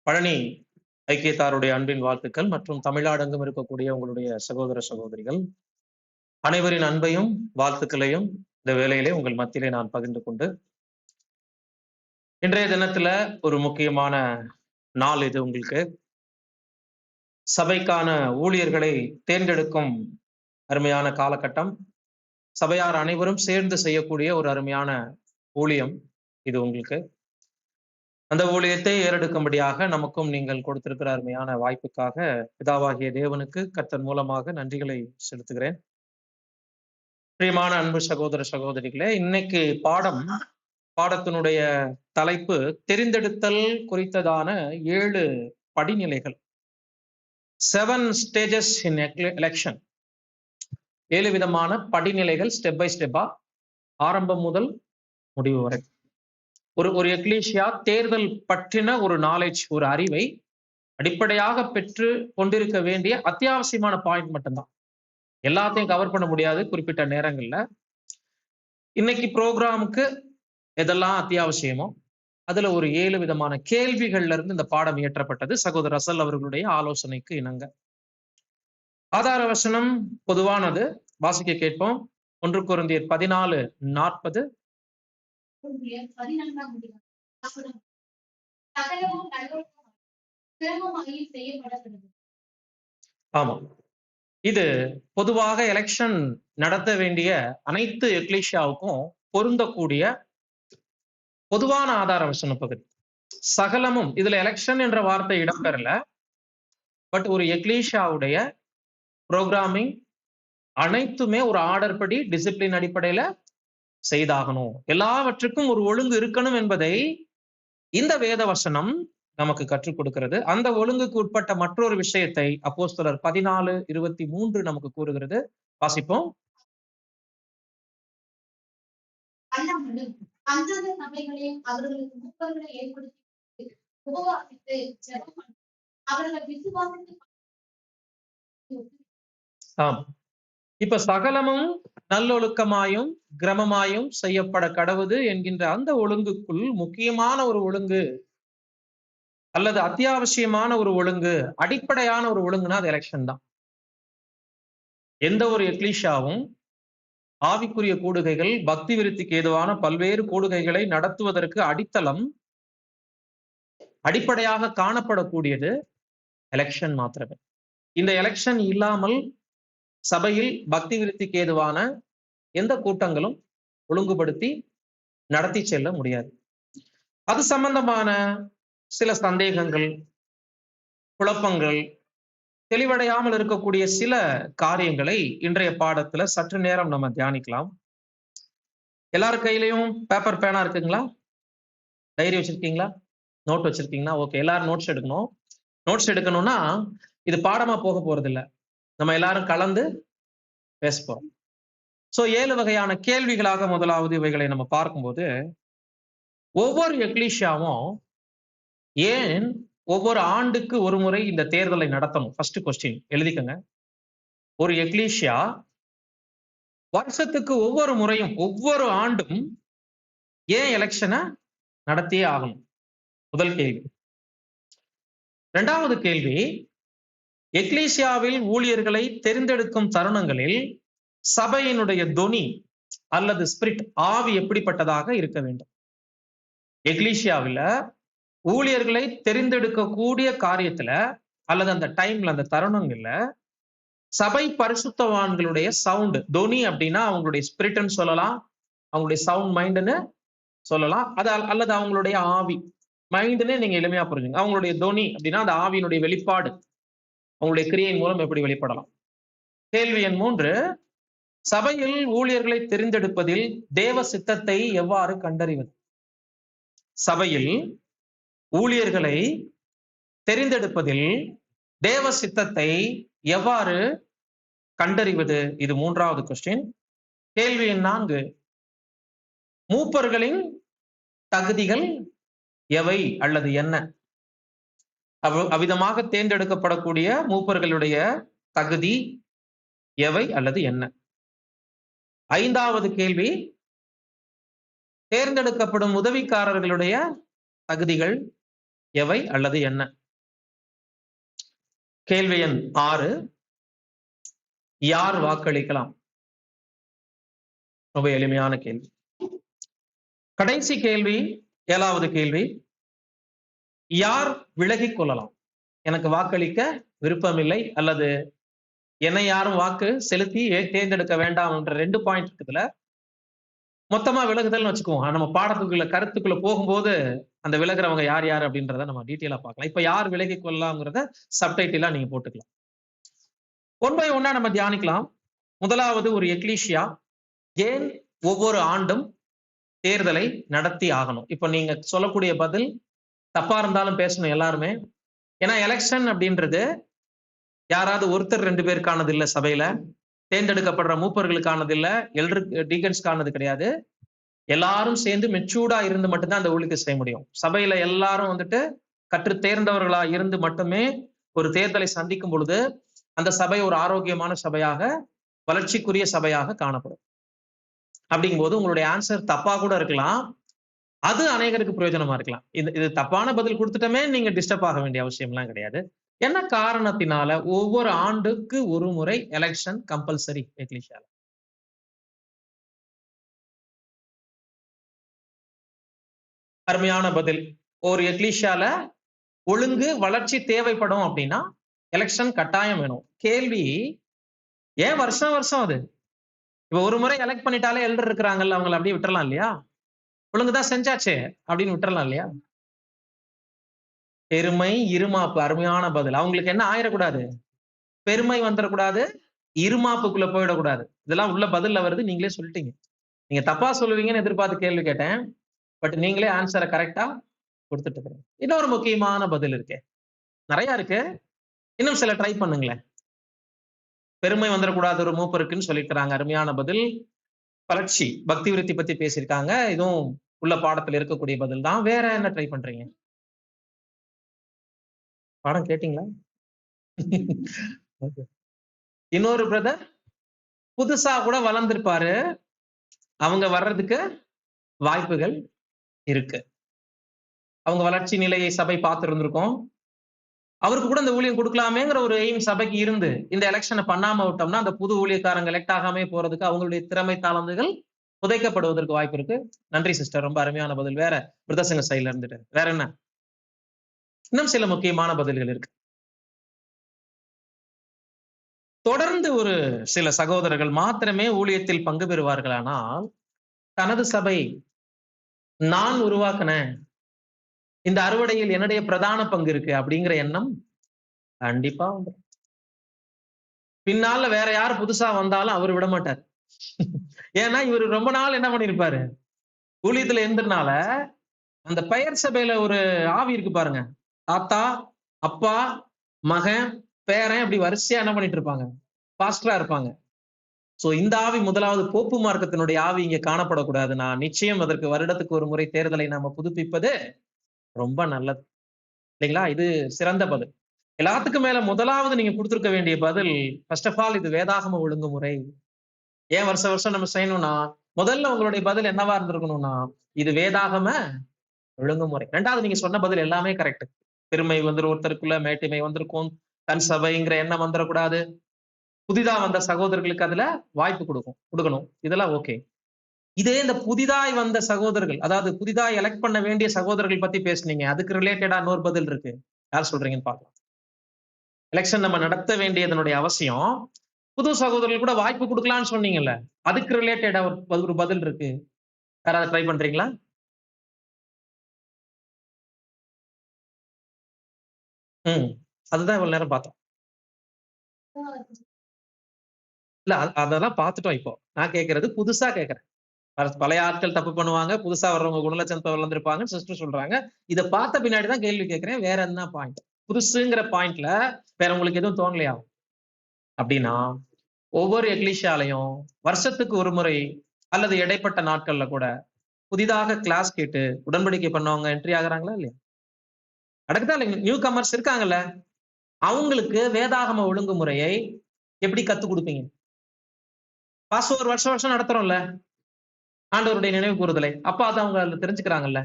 பழனி ஐக்கியத்தாருடைய அன்பின் வாழ்த்துக்கள் மற்றும் தமிழ்நாடெங்கும் இருக்கக்கூடிய உங்களுடைய சகோதர சகோதரிகள் அனைவரின் அன்பையும் வாழ்த்துக்களையும் இந்த வேளையிலே உங்கள் மத்தியிலே நான் பகிர்ந்து கொண்டு இன்றைய தினத்துல ஒரு முக்கியமான நாள் இது. உங்களுக்கு சபைக்கான ஊழியர்களை தேர்ந்தெடுக்கும் அருமையான காலகட்டம். சபையார் அனைவரும் சேர்ந்து செய்யக்கூடிய ஒரு அருமையான ஊழியம் இது. உங்களுக்கு அந்த ஊழியத்தை ஏறெடுக்கும்படியாக நமக்கும் நீங்கள் கொடுத்திருக்கிற அருமையான வாய்ப்புக்காக பிதாவாகிய தேவனுக்கு கர்த்தர் மூலமாக நன்றிகளை செலுத்துகிறேன். பிரியமான அன்பு சகோதர சகோதரிகளே, இன்னைக்கு பாடத்தினுடைய தலைப்பு தெரிந்தெடுத்தல் குறித்ததான 7 படிநிலைகள். 7 stages in election. 7 விதமான படிநிலைகள், ஸ்டெப் பை ஸ்டெப்பா, ஆரம்பம் முதல் முடிவு வரை. ஒரு எக்லீசியா தேர்தல் பற்றின ஒரு நாலேஜ், ஒரு அறிவை அடிப்படையாக பெற்று கொண்டிருக்க வேண்டிய அத்தியாவசியமான பாயிண்ட் மட்டும்தான். எல்லாத்தையும் கவர் பண்ண முடியாது குறிப்பிட்ட நேரங்கள்ல. இன்னைக்கு ப்ரோக்ராமுக்கு எதெல்லாம் அத்தியாவசியமோ அதுல ஒரு 7 விதமான கேள்விகள்ல இருந்து இந்த பாடம் இயற்றப்பட்டது சகோதரர் ரசல் அவர்களுடைய ஆலோசனைக்கு இணங்க. ஆதார வசனம் பொதுவானது, வாசிக்க கேட்போம். 1 கொரிந்தியர் 14:40. ஆமா, இது பொதுவாக எலெக்ஷன் நடத்த வேண்டிய அனைத்து எக்லீசியாவுக்கும் பொருந்தக்கூடிய பொதுவான ஆதார வசன பகுதி. சகலமும், இதுல எலெக்ஷன் என்ற வார்த்தை இடம்பெறல. பட் ஒரு எக்லீசியாவுடைய புரோகிராமிங் அனைத்துமே ஒரு ஆர்டர் படி, டிசிப்ளின் அடிப்படையில செய்தாகணும். எல்லாவற்றுக்கும் ஒரு ஒழுங்கு இருக்கணும் என்பதை இந்த வேத வசனம் நமக்கு கற்றுக் கொடுக்கிறது. அந்த ஒழுங்குக்கு உட்பட்ட மற்றொரு விஷயத்தை அப்போஸ்தலர் 14:23 நமக்கு கூறுகிறது. வாசிப்போம். ஆம், இப்ப சகலமும் நல்லொழுக்கமாயும் கிரமமாயும் செய்யப்பட கடவுது என்கின்ற அந்த ஒழுங்குக்குள் முக்கியமான ஒரு ஒழுங்கு அல்லது அத்தியாவசியமான ஒரு ஒழுங்கு, அடிப்படையான ஒரு ஒழுங்குனா அது எலெக்ஷன் தான். எந்த ஒரு எக்லீசியாவும் ஆவிக்குரிய கூடுகைகள், பக்தி விருத்திக்கு ஏதுவான பல்வேறு கூடுகைகளை நடத்துவதற்கு அடித்தளம், அடிப்படையாக காணப்படக்கூடியது எலெக்ஷன் மாத்திரமே. இந்த எலெக்ஷன் இல்லாமல் சபையில் பக்தி விருத்திக்கு ஏதுவான எந்த கூட்டங்களும் ஒழுங்குபடுத்தி நடத்தி செல்ல முடியாது. அது சம்பந்தமான சில சந்தேகங்கள், குழப்பங்கள், தெளிவடையாமல் இருக்கக்கூடிய சில காரியங்களை இன்றைய பாடத்துல சற்று நேரம் நம்ம தியானிக்கலாம். எல்லார் கையிலையும் பேப்பர் பேனா இருக்குங்களா? டைரி வச்சிருக்கீங்களா? நோட் வச்சிருக்கீங்களா? ஓகே, எல்லாரும் நோட்ஸ் எடுக்கணும். நோட்ஸ் எடுக்கணும்னா இது பாடமா போக போறது இல்லை, நம்ம எல்லாரும் கலந்து பேச போறோம். சோ 7 வகையான கேள்விகளாக முதலாவது இவைகளை நம்ம பார்க்கும்போது, ஒவ்வொரு எக்லீசியாவும் ஏன் ஒவ்வொரு ஆண்டுக்கு ஒரு முறை இந்த தேர்தலை நடத்தணும்? ஃபர்ஸ்ட் கொஸ்டின் எழுதிக்கங்க. ஒரு எக்லீசியா வருஷத்துக்கு ஒவ்வொரு முறையும், ஒவ்வொரு ஆண்டும் ஏன் எலெக்ஷனை நடத்தியே ஆகணும்? முதல் கேள்வி. 2வது கேள்வி, எக்லீசியாவில் ஊழியர்களை தெரிந்தெடுக்கும் தருணங்களில் சபையினுடைய தொனி அல்லது ஸ்பிரிட், ஆவி எப்படிப்பட்டதாக இருக்க வேண்டும்? எக்லீசியாவில் ஊழியர்களை தெரிந்தெடுக்கக்கூடிய காரியத்துல அல்லது அந்த டைம்ல, அந்த தருணங்கள்ல சபை பரிசுத்தவான்களுடைய சவுண்ட், தொனி அப்படின்னா அவங்களுடைய ஸ்பிரிட்னு சொல்லலாம், அவங்களுடைய சவுண்ட் மைண்ட்னு சொல்லலாம், அது அல்லது அவங்களுடைய ஆவி. மைண்ட்னே நீங்க எளிமையா புரிஞ்சுங்க. அவங்களுடைய தொனி அப்படின்னா அந்த ஆவியினுடைய வெளிப்பாடு, அவங்களுடைய கிரியின் மூலம் எப்படி வெளிப்படலாம். கேள்வி எண் 3, சபையில் ஊழியர்களை தெரிந்தெடுப்பதில் தேவ சித்தத்தை எவ்வாறு கண்டறிவது? சபையில் ஊழியர்களை தெரிந்தெடுப்பதில் தேவ சித்தத்தை எவ்வாறு கண்டறிவது? இது 3வது கொஸ்டின். கேள்வி எண் 4, மூப்பர்களின் தகுதிகள் எவை அல்லது என்ன? அவ்விதமாக தேர்ந்தெடுக்கப்படக்கூடிய மூப்பர்களுடைய தகுதி எவை அல்லது என்ன? 5வது கேள்வி, தேர்ந்தெடுக்கப்படும் உதவிக்காரர்களுடைய தகுதிகள் எவை அல்லது என்ன? கேள்வி எண் 6, யார் வாக்களிக்கலாம்? ரொம்ப எளிமையான கேள்வி. கடைசி கேள்வி, 7வது கேள்வி, யார் விலகிக் கொள்ளலாம்? எனக்கு வாக்களிக்க விருப்பமில்லை அல்லது என்னை யாரும் வாக்கு செலுத்தி தேர்ந்தெடுக்க வேண்டாம் என்ற 2 பாயிண்ட் இருக்குதுல, மொத்தமா விலகுதல்னு வச்சுக்குவோம். நம்ம பாடத்துக்குள்ள கருத்துக்குள்ள போகும்போது அந்த விலகுறவங்க யார் யார் அப்படின்றத நம்ம டீட்டெயிலா பார்க்கலாம். இப்ப யார் விலகிக் கொள்ளலாம்ங்கிறத சப்டைட்டிலா நீங்க போட்டுக்கலாம். ஒன் பை ஒன்னா நம்ம தியானிக்கலாம். முதலாவது, ஒரு எக்லீசியா ஏன் ஒவ்வொரு ஆண்டும் தேர்தலை நடத்தி ஆகணும்? இப்ப நீங்க சொல்லக்கூடிய பதில் தப்பா இருந்தாலும் பேசணும் எல்லாருமே. ஏன்னா எலெக்ஷன் அப்படின்றது யாராவது ஒருத்தர் 2 பேருக்கானது இல்ல. சபையில தேர்ந்தெடுக்கப்படுற மூப்பர்களுக்கானது இல்ல, டீகன்ஸ்க்கானது கிடையாது. எல்லாரும் சேர்ந்து மெச்சூர்டா இருந்து மட்டும்தான் அந்த ஊழியத்தை செய்ய முடியும். சபையில எல்லாரும் வந்துட்டு கற்று தேர்ந்தவர்களா இருந்து மட்டுமே ஒரு தேர்தலை சந்திக்கும் பொழுது அந்த சபை ஒரு ஆரோக்கியமான சபையாக, வளர்ச்சிக்குரிய சபையாக காணப்படும். அப்படிங்கும்போது உங்களுடைய ஆன்சர் தப்பா கூட இருக்கலாம். அது அநேகருக்கு பிரயோஜனமா இருக்கலாம். இது தப்பான பதில் கொடுத்துட்டோமே நீங்க டிஸ்டர்ப் ஆக வேண்டிய அவசியம்லாம் கிடையாது. என்ன காரணத்தினால ஒவ்வொரு ஆண்டுக்கு ஒரு முறை எலெக்ஷன் கம்பல்சரி எக்லீசியால? அருமையான பதில். ஒரு எக்லீசியால ஒழுங்கு வளர்ச்சி தேவைப்படும் அப்படின்னா எலெக்ஷன் கட்டாயம் வேணும். கேள்வி, ஏன் வருஷம் வருஷம் அது? இப்ப ஒரு முறை எலெக்ட் பண்ணிட்டாலே எல்டர் இருக்கிறாங்கல்ல, அவங்களை அப்படியே விட்டுறலாம் இல்லையா? ஒழுங்குதான் செஞ்சாச்சே அப்படின்னு விட்டுறலாம் இல்லையா? பெருமை, இருமாப்பு. அருமையான பதில். அவங்களுக்கு என்ன ஆயிடக்கூடாது? பெருமை வந்துடக்கூடாது, இருமாப்புக்குள்ள போயிடக்கூடாது. இதெல்லாம் உள்ள பதில்ல வருது, நீங்களே சொல்லிட்டீங்க. நீங்க தப்பா சொல்லுவீங்கன்னு எதிர்பார்த்து கேள்வி கேட்டேன். பட் நீங்களே ஆன்சரை கரெக்டா கொடுத்துட்டு இருக்கீங்க. இன்னொரு முக்கியமான பதில் இருக்கு, நிறைய இருக்கு. இன்னும் சில ட்ரை பண்ணுங்களேன். பெருமை வந்துடக்கூடாது ஒரு மூப்பருக்குன்னு சொல்லியிருக்கிறாங்க. அருமையான பதில். வளர்ச்சி, பக்தி விருத்தி பத்தி பேசியிருக்காங்க. இதுவும் உள்ள பாடத்துல இருக்கக்கூடிய பதில் தான். வேற என்ன ட்ரை பண்றீங்க? பாடம் கேட்டீங்களா? இன்னொரு பிரதர் புதுசா கூட வளர்ந்திருப்பாரு, அவங்க வர்றதுக்கு வாய்ப்புகள் இருக்கு. அவங்க வளர்ச்சி நிலையை சபை பார்த்து இருந்திருக்கோம். அவருக்கு கூட இந்த ஊழியம் கொடுக்கலாமேங்கிற ஒரு எய்ம் சபைக்கு இருந்து இந்த எலெக்ஷனை பண்ணாம விட்டோம்னா அந்த புது ஊழியக்காரங்க எலெக்ட் ஆகாமே போறதுக்கு அவங்களுடைய திறமை தாளந்துகள் புதைக்கப்படுவதற்கு வாய்ப்பு இருக்கு. நன்றி சிஸ்டர், ரொம்ப அருமையான பதில். வேற பிரதர்சங்க சைட்ல இருந்துட்டு வேற என்ன? இன்னும் சில முக்கியமான பதில்கள் இருக்கு. தொடர்ந்து ஒரு சில சகோதரர்கள் மாத்திரமே ஊழியத்தில் பங்கு பெறுவார்களானால் தனது சபை நான் உருவாக்கினேன், இந்த அறுவடையில் என்னுடைய பிரதான பங்கு இருக்கு அப்படிங்கிற எண்ணம் கண்டிப்பா உண்டு. பின்னால வேற யார் புதுசா வந்தாலும் அவர் விட மாட்டார். ஏன்னா இவர் ரொம்ப நாள் என்ன பண்ணிருப்பாரு, ஊழியத்துல இருந்ததுனால. அந்த பெயர் சபையில ஒரு ஆவி இருக்கு பாருங்க, தாத்தா, அப்பா, மகன், பேரன், இப்படி வரிசையா என்ன பண்ணிட்டு இருப்பாங்க, பாஸ்டரா இருப்பாங்க. சோ இந்த ஆவி, முதலாவது போப்பு மார்க்கத்தினுடைய ஆவி இங்க காணப்படக்கூடாதுன்னா நிச்சயம் அதற்கு வருடத்துக்கு ஒரு முறை தேர்தலை நாம புதுப்பிப்பது ரொம்ப நல்லது, இல்லைங்களா? இது சிறந்த பதில். எல்லாத்துக்கும் மேல முதலாவது நீங்க கொடுத்திருக்க வேண்டிய பதில், ஃபர்ஸ்ட் ஆஃப் ஆல் இது வேதாகம ஒழுங்குமுறை. ஏன் வருஷம் வருஷம் நம்ம செய்யணும்னா, முதல்ல உங்களுடைய பதில் என்னவா இருந்திருக்கணும்னா, இது வேதாகம ஒழுங்குமுறை. ரெண்டாவது நீங்க சொன்ன பதில் எல்லாமே கரெக்ட். பெருமை வந்துரும் ஒருத்தருக்குள்ள, மேட்டிமை வந்திருக்கும், தன் சபைங்கிற எண்ணம் வந்துடக்கூடாது, புதிதா வந்த சகோதரர்களுக்கு அதுல வாய்ப்பு கொடுக்கணும், இதெல்லாம் ஓகே. இதே இந்த புதிதாய் வந்த சகோதரர்கள், அதாவது புதிதாய் எலெக்ட் பண்ண வேண்டிய சகோதரர்கள் பத்தி பேசுனீங்க, அதுக்கு ரிலேட்டடா இன்னொரு பதில் இருக்கு. யார் சொல்றீங்கன்னு பார்க்கலாம். எலெக்ஷன் நம்ம நடத்த வேண்டியதனுடைய அவசியம், புது சகோதரர்கள் கூட வாய்ப்பு கொடுக்கலாம்னு சொன்னீங்கல்ல, அதுக்கு ரிலேட்டடா ஒரு பதில் இருக்கு. யாராவது ட்ரை பண்றீங்களா? அதுதான் இவ்வளவு நேரம் பார்த்தோம். இல்ல அதெல்லாம் பார்த்துட்டோம். இப்போ நான் கேட்கறது புதுசா கேட்கிறேன். பழைய ஆட்கள் தப்பு பண்ணுவாங்க, புதுசா வர்றவங்க குணலட்சணத்தை வளர்ந்துருப்பாங்க சிஸ்டர் சொல்றாங்க. இதை பார்த்த பின்னாடிதான் கேள்வி கேட்கிறேன். வேற என்ன பாயிண்ட்? புதுசுங்கிற பாயிண்ட்ல வேற உங்களுக்கு எதுவும் தோணலையா? அப்படின்னா ஒவ்வொரு எக்லிஷியாலையும் வருஷத்துக்கு ஒரு முறை அல்லது இடைப்பட்ட நாட்கள்ல கூட புதிதாக கிளாஸ் கேட்டு உடன்படிக்கை பண்ணவங்க என்ட்ரி ஆகுறாங்களா இல்லையா? அடுக்குதான் இல்லைங்க, நியூ கமர்ஸ் இருக்காங்கல்ல, அவங்களுக்கு வேதாகம ஒழுங்குமுறையை எப்படி கத்து கொடுப்பீங்க? ஒரு வருஷம் வருஷம் நடத்துறோம்ல ஆண்டவருடைய நினைவு கூறுதலை, அப்ப அதை அவங்க அதுல தெரிஞ்சுக்கிறாங்கல்ல.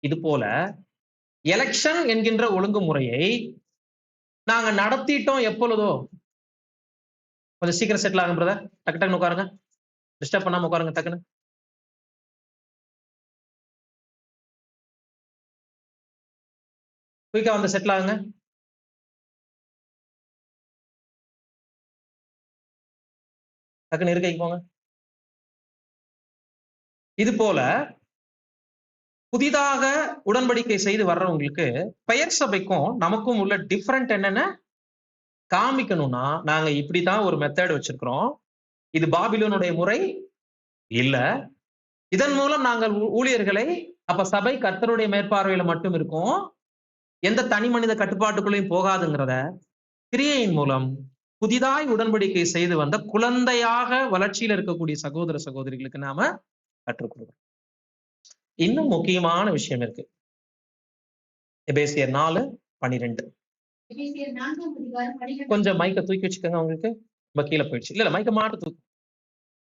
இது போல எலெக்ஷன் என்கின்ற ஒழுங்குமுறையை நாங்க நடத்திட்டோம் எப்பொழுதோ. கொஞ்சம் சீக்கிரம் செட்டில் ஆகும் பிரதர். டக்கு டக்குன்னு உட்காருங்க. டிஸ்டர்ப் பண்ணாம உட்காருங்க டக்குன்னு. குயிக்கா வந்து செட்டில் ஆகுங்க. டக்குன்னு இருக்கைக்கு போங்க. இது போல புதிதாக உடன்படிக்கை செய்து வர்றவங்களுக்கு பெயர் சபைக்கும் நமக்கும் உள்ள டிஃபரெண்ட் என்னன்னு காமிக்கணும்னா, நாங்க இப்படித்தான் ஒரு மெத்தட் வச்சிருக்கிறோம். இது பாபிலோனுடைய முறை இல்ல. இதன் மூலம் நாங்கள் ஊழியர்களை, அப்ப சபை கர்த்தருடைய மேற்பார்வையில மட்டும் இருக்கும், எந்த தனி மனித கட்டுப்பாட்டுக்குள்ளேயும் போகாதுங்கிறத கிரியையின் மூலம் புதிதாய் உடன்படிக்கை செய்து வந்த குழந்தையாக வளர்ச்சியில் இருக்கக்கூடிய சகோதர சகோதரிகளுக்கு நாம கற்றுக் கொடுக்கிறோம். இன்னும் முக்கியமான விஷயம் இருக்கு. எபேசியர் 4:12. கொஞ்சம் மைக்க தூக்கி வச்சுக்கோங்க. உங்களுக்கு ரொம்ப கீழே போயிடுச்சு. இல்ல மைக்க மாட்டு தூக்கு.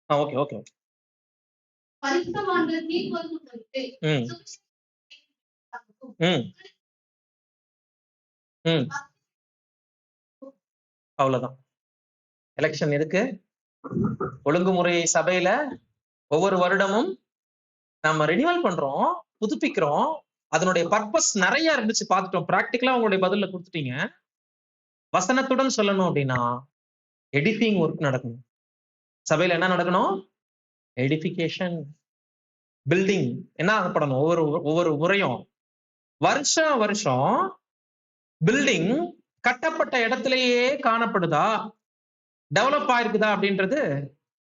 Okay okay okay. அவ்வளவுதான். எலெக்ஷன் எதுக்கு? ஒழுங்குமுறை சபையில ஒவ்வொரு வருடமும் நம்ம ரினிவல் பண்றோம், புதுப்பிக்கிறோம். அதனுடைய பர்பஸ் நிறைய இருந்துச்சு, பார்த்துட்டோம். பிராக்டிக்கலா உங்களுடைய பதில கொடுத்துட்டீங்க. வசனத்துடன் சொல்லணும் அப்படின்னா எடிஃபிங் ஒர்க் நடக்கணும். சபையில என்ன நடக்கணும்? எடிஃபிகேஷன், பில்டிங் என்ன ஆகப்படணும்? ஒவ்வொரு முறையும் வருஷம் பில்டிங் கட்டப்பட்ட இடத்திலேயே காணப்படுதா, டெவலப் ஆயிருக்குதா அப்படின்றது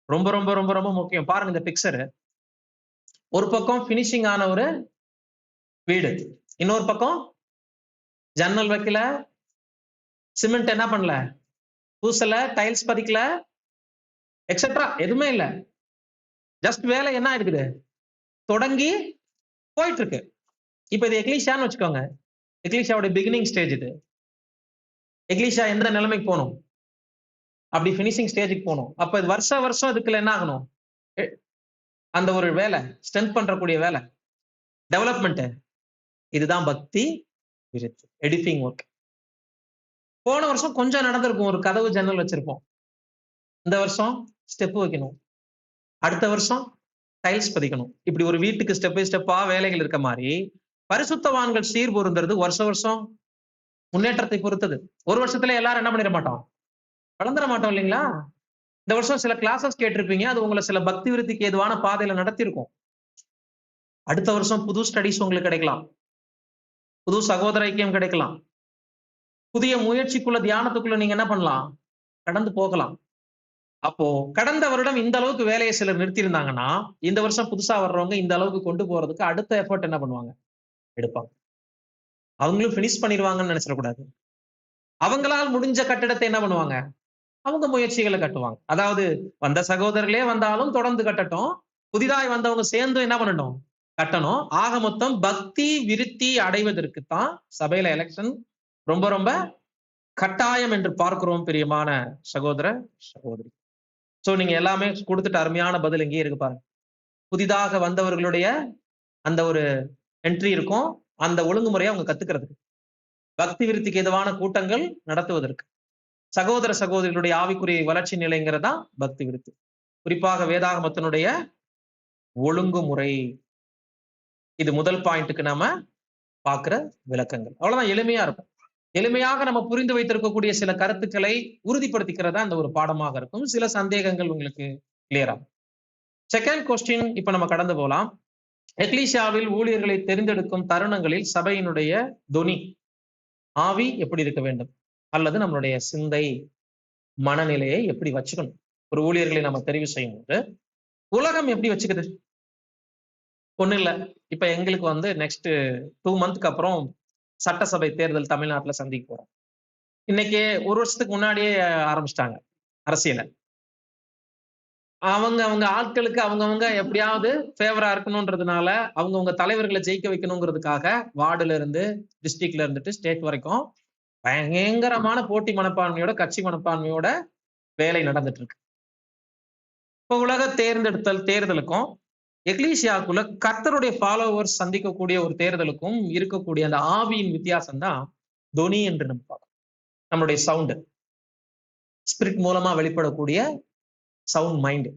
ரொம்ப ரொம்ப ரொம்ப ரொம்ப முக்கியம். பாருங்க இந்த பிக்சர். ஒரு பக்கம் பினிஷிங் ஆன ஒரு வீடு, இன்னொரு பக்கம் ஜன்னல் வைக்கல, சிமெண்ட் என்ன பண்ணல, பூசல, டைல்ஸ் பதிக்கல, எக்ஸெட்ரா எதுவுமே இல்ல. ஜஸ்ட் வேலை என்ன இருக்குது, தொடங்கி போயிட்டு இருக்கு. இப்ப இது எக்லீஷியான்னு வச்சுக்கோங்க. எக்லீஷியாவுடைய பிகினிங் ஸ்டேஜ் இது. எக்லீஷியா எந்த நிலைமைக்கு போகணும்? அப்படி பினிஷிங் ஸ்டேஜுக்கு போகணும். அப்ப இது வருஷம் இதுக்குள்ள என்ன ஆகணும்? அந்த ஒரு வேலை, ஸ்ட்ரென்த் பண்றக்கூடிய வேலை, டெவலப்மெண்ட். இதுதான் பக்தி விருத்தி, எடிஃபிங் ஒர்க். போன வருஷம் கொஞ்சம் நடந்திருக்கும், ஒரு கதவு ஜன்னல் வச்சிருப்போம். இந்த வருஷம் ஸ்டெப் வைக்கணும், அடுத்த வருஷம் டைல்ஸ் பதிக்கணும். இப்படி ஒரு வீட்டுக்கு ஸ்டெப் பை ஸ்டெப்பா வேலைகள் இருக்க மாதிரி பரிசுத்தவான்கள் சீர் பொருந்தது வருஷம் முன்னேற்றத்தை பொறுத்தது. ஒரு வருஷத்துல எல்லாரும் என்ன பண்ணிட மாட்டோம், வளர்ந்துட மாட்டோம் இல்லைங்களா? இந்த வருஷம் சில கிளாஸஸ் கேட்டிருப்பீங்க, அது உங்களை சில பக்தி விருத்திக்கு ஏதுவான பாதையில நடத்திருக்கும். அடுத்த வருஷம் புது ஸ்டடிஸ் உங்களுக்கு கிடைக்கலாம், புது சகோதர ஐக்கியம் கிடைக்கலாம், புதிய முயற்சிக்குள்ள தியானத்துக்குள்ள நீங்க என்ன பண்ணலாம், கடந்து போகலாம். அப்போ கடந்த வருடம் இந்த அளவுக்கு வேலையை சிலர் நிறுத்தி இருந்தாங்கன்னா, இந்த வருஷம் புதுசா வர்றவங்க இந்த அளவுக்கு கொண்டு போறதுக்கு அடுத்த எஃபர்ட் என்ன பண்ணுவாங்க, எடுப்பாங்க. அவங்களும் பினிஷ் பண்ணிடுவாங்கன்னு நினைச்சிடக்கூடாது. அவங்களால் முடிஞ்ச கட்டிடத்தை என்ன பண்ணுவாங்க, அவங்க முயற்சிகளை கட்டுவாங்க. அதாவது வந்த சகோதரர்களே வந்தாலும் தொடர்ந்து கட்டட்டும், புதிதாய் வந்தவங்க சேர்ந்து என்ன பண்ணணும், கட்டணும். ஆக மொத்தம் பக்தி விருத்தி அடைவதற்குத்தான் சபையில எலெக்ஷன் ரொம்ப ரொம்ப கட்டாயம் என்று பார்க்கிறோம் பிரியமான சகோதர சகோதரி. சோ நீங்க எல்லாமே கொடுத்துட்டு அருமையான பதில் இங்கே இருக்கு பாருங்க. புதிதாக வந்தவர்களுடைய அந்த ஒரு என்ட்ரி இருக்கும், அந்த ஒழுங்குமுறையை அவங்க கத்துக்கிறதுக்கு, பக்தி விருத்திக்கு எதுவான கூட்டங்கள் நடத்துவதற்கு, சகோதர சகோதரிகளுடைய ஆவிக்குரிய வளர்ச்சி நிலைங்கிறதா பக்தி விருத்தி. குறிப்பாக வேதாகமத்தினுடைய ஒழுங்குமுறை. இது முதல் பாயிண்ட்டுக்கு நாம பார்க்கிற விளக்கங்கள். அவ்வளவுதான், எளிமையா இருக்கும். எளிமையாக நம்ம புரிந்து வைத்திருக்கக்கூடிய சில கருத்துக்களை உறுதிப்படுத்திக்கிறதா இந்த ஒரு பாடமாக இருக்கும். சில சந்தேகங்கள் உங்களுக்கு கிளியர் ஆகும். செகண்ட் கொஸ்டின் இப்ப நம்ம கடந்து போலாம். எக்லீசியாவில் ஊழியர்களை தெரிந்தெடுக்கும் தருணங்களில் சபையினுடைய தொனி, ஆவி எப்படி இருக்க வேண்டும், அல்லது நம்மளுடைய சிந்தை மனநிலையை எப்படி வச்சுக்கணும்? ஒரு ஊழியர்களை நம்ம தெரிவு செய்யும் போது உலகம் எப்படி வச்சுக்குது? ஒண்ணு இல்ல, இப்ப எங்களுக்கு நெக்ஸ்ட் 2 மந்த்க்கு அப்புறம் சட்டசபை தேர்தல் தமிழ்நாட்டுல சந்திக்க போறோம். இன்னைக்கு ஒரு வருஷத்துக்கு முன்னாடியே ஆரம்பிச்சிட்டாங்க அரசியலை. அவங்க ஆட்களுக்கு அவங்கவுங்க எப்படியாவது ஃபேவரா இருக்கணும்ன்றதுனால அவங்கவுங்க தலைவர்களை ஜெயிக்க வைக்கணுங்கிறதுக்காக வார்டுல இருந்து டிஸ்ட்ரிக்ட்ல இருந்துட்டு ஸ்டேட் வரைக்கும் பயங்கரமான போட்டி மனப்பான்மையோட, கட்சி மனப்பான்மையோட வேலை நடந்துட்டு இருக்கு. இப்ப உலக தேர்ந்தெடுத்தல் தேர்தலுக்கும் எக்லீசியாக்குள்ள கர்த்தருடைய ஃபாலோவர்ஸ் சந்திக்கக்கூடிய ஒரு தேர்தலுக்கும் இருக்கக்கூடிய அந்த ஆவியின் வித்தியாசம் தான் தொனி என்று நம்ம பார்க்கணும். நம்மளுடைய சவுண்டு, ஸ்பிரிட் மூலமா வெளிப்படக்கூடிய சவுண்ட் மைண்ட்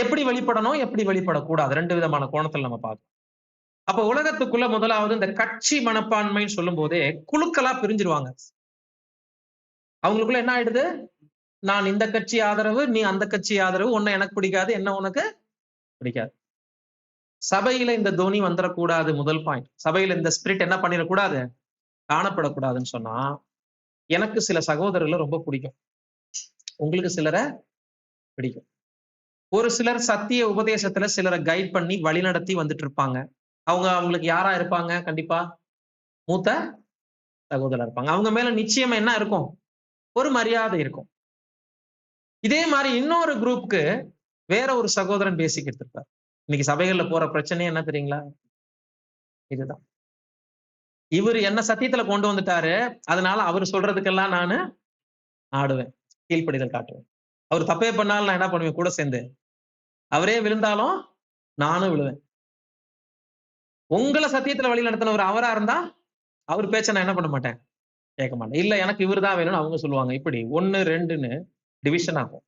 எப்படி வெளிப்படணும், எப்படி வெளிப்படக்கூடாது, ரெண்டு விதமான கோணத்தில் நம்ம பார்க்கணும். அப்ப உலகத்துக்குள்ள முதலாவது இந்த கட்சி மனப்பான்மைன்னு சொல்லும் போதே குழுக்களா பிரிஞ்சிருவாங்க. அவங்களுக்குள்ள என்ன ஆயிடுது, நான் இந்த கட்சி ஆதரவு, நீ அந்த கட்சி ஆதரவு, உன்னை எனக்கு பிடிக்காது, என்ன உனக்கு பிடிக்காது. சபையில இந்த தொனி வந்துடக்கூடாது. முதல் பாயிண்ட், சபையில இந்த ஸ்பிரிட் என்ன பண்ணிடக்கூடாது, காணப்படக்கூடாதுன்னு சொன்னா, எனக்கு சில சகோதரர்களை ரொம்ப பிடிக்கும், உங்களுக்கு சிலரை பிடிக்கும். ஒரு சிலர் சத்திய உபதேசத்துல சிலரை கைட் பண்ணி வழி நடத்தி வந்துட்டு இருப்பாங்க. அவங்களுக்கு யாரா இருப்பாங்க, கண்டிப்பா மூத்த சகோதரர் இருப்பாங்க. அவங்க மேல நிச்சயமா என்ன இருக்கும், ஒரு மரியாதை இருக்கும். இதே மாதிரி இன்னொரு குரூப்புக்கு வேற ஒரு சகோதரன் பேசிக்கிட்டு இருப்பார். இன்னைக்கு சபைகள்ல போற பிரச்சனை என்ன தெரியுங்களா, இதுதான். இவர் என்ன சத்தியத்துல கொண்டு வந்துட்டாரு, அதனால அவர் சொல்றதுக்கெல்லாம் நானு ஆடுவேன், கீழ்ப்படிதல் காட்டுவேன். அவர் தப்பே பண்ணாலும் நான் என்ன பண்ணுவேன், கூட சேர்ந்து. அவரே விழுந்தாலும் நானும் விழுவேன். உங்களை சத்தியத்துல வழி நடத்தினவர் அவரா இருந்தா அவர் பேச்ச நான் என்ன பண்ண மாட்டேன், கேட்க மாட்டேன். இல்ல எனக்கு இவர் தான் வேணும்னு அவங்க சொல்லுவாங்க. இப்படி 1, 2ன்னு டிவிஷன் ஆகும்.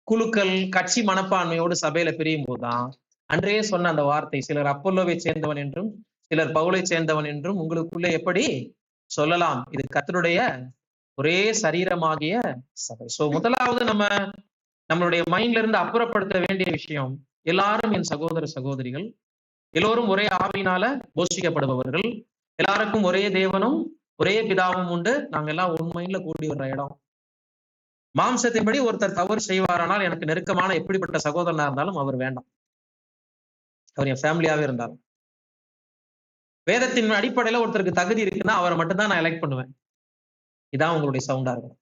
குழுக்கள் கட்சி மனப்பான்மையோடு சபையில பிரியும் போதுதான் அன்றே சொன்ன அந்த வார்த்தை, சிலர் அப்பல்லோவை சேர்ந்தவன் என்றும் சிலர் பவுலை சேர்ந்தவன் என்றும் உங்களுக்குள்ளே எப்படி சொல்லலாம், இது கர்த்தருடைய ஒரே சரீரமாகிய சபை. சோ முதலாவது நம்மளுடைய மைண்ட்ல இருந்து அப்புறப்படுத்த வேண்டிய விஷயம், எல்லாரும் என் சகோதர சகோதரிகள், எல்லோரும் ஒரே ஆவியினால போஷிக்கப்படுபவர்கள், எல்லாருக்கும் ஒரே தேவனும் ஒரே பிதாவும் உண்டு, நாங்க எல்லாம் உண்மையில கூடி வர்ற இடம். மாம்சத்தின்படி ஒருத்தர் தவறு செய்வாரானால் எனக்கு நெருக்கமான எப்படிப்பட்ட சகோதரனா இருந்தாலும் அவர் வேண்டாம், அவர் என் ஃபேமிலியாவே இருந்தாலும். வேதத்தின் அடிப்படையில ஒருத்தருக்கு தகுதி இருக்குன்னா அவரை மட்டும்தான் நான் எலெக்ட் பண்ணுவேன். இதான் உங்களுடைய சவுண்டா இருக்கும்,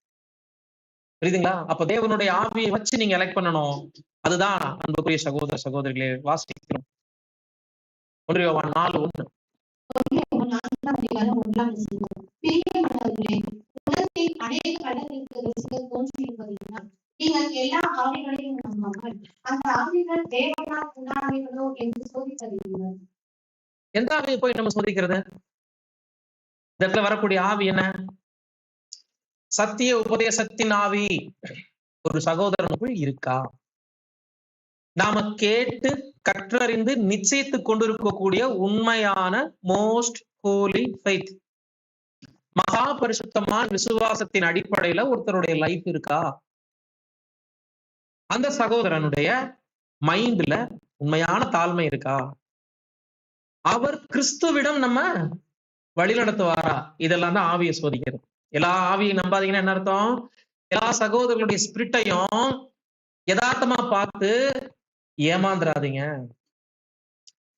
புரியுதுங்களா? அப்ப தேவனுடைய ஆவியை வச்சு நீங்க எலெக்ட் பண்ணணும். அதுதான் அன்புக்குரிய சகோதர சகோதரிகளே வாசிக்கிறோம். 1 யோவான் 4:1. எந்த ஆவியை போய் நம்ம சோதிக்கிறது? இந்த இடத்துல வரக்கூடிய ஆவி என்ன? சத்திய உபதேசத்தின் ஆவி ஒரு சகோதரனுக்குள் இருக்கா? நாம கேட்டு கற்றறிந்து நிச்சயித்து கொண்டிருக்கக்கூடிய உண்மையான மோஸ்ட் ஹோலி ஃபெய்த், மகா பரிசுத்தமான விசுவாசத்தின் அடிப்படையில ஒருத்தருடைய லைஃப் இருக்கா? அந்த சகோதரனுடைய மைண்ட்ல உண்மையான தாழ்மை இருக்கா? அவர் கிறிஸ்துவிடம் நம்ம வழி நடத்துவாரா? இதெல்லாம் தான் ஆவியை சோதிக்கிறது. எல்லா ஆவியை நம்பாதீங்கன்னா என்ன அர்த்தம், எல்லா சகோதரர்களுடைய ஸ்பிரிட்டையும் யதார்த்தமா பார்த்து ஏமாந்துராதீங்க.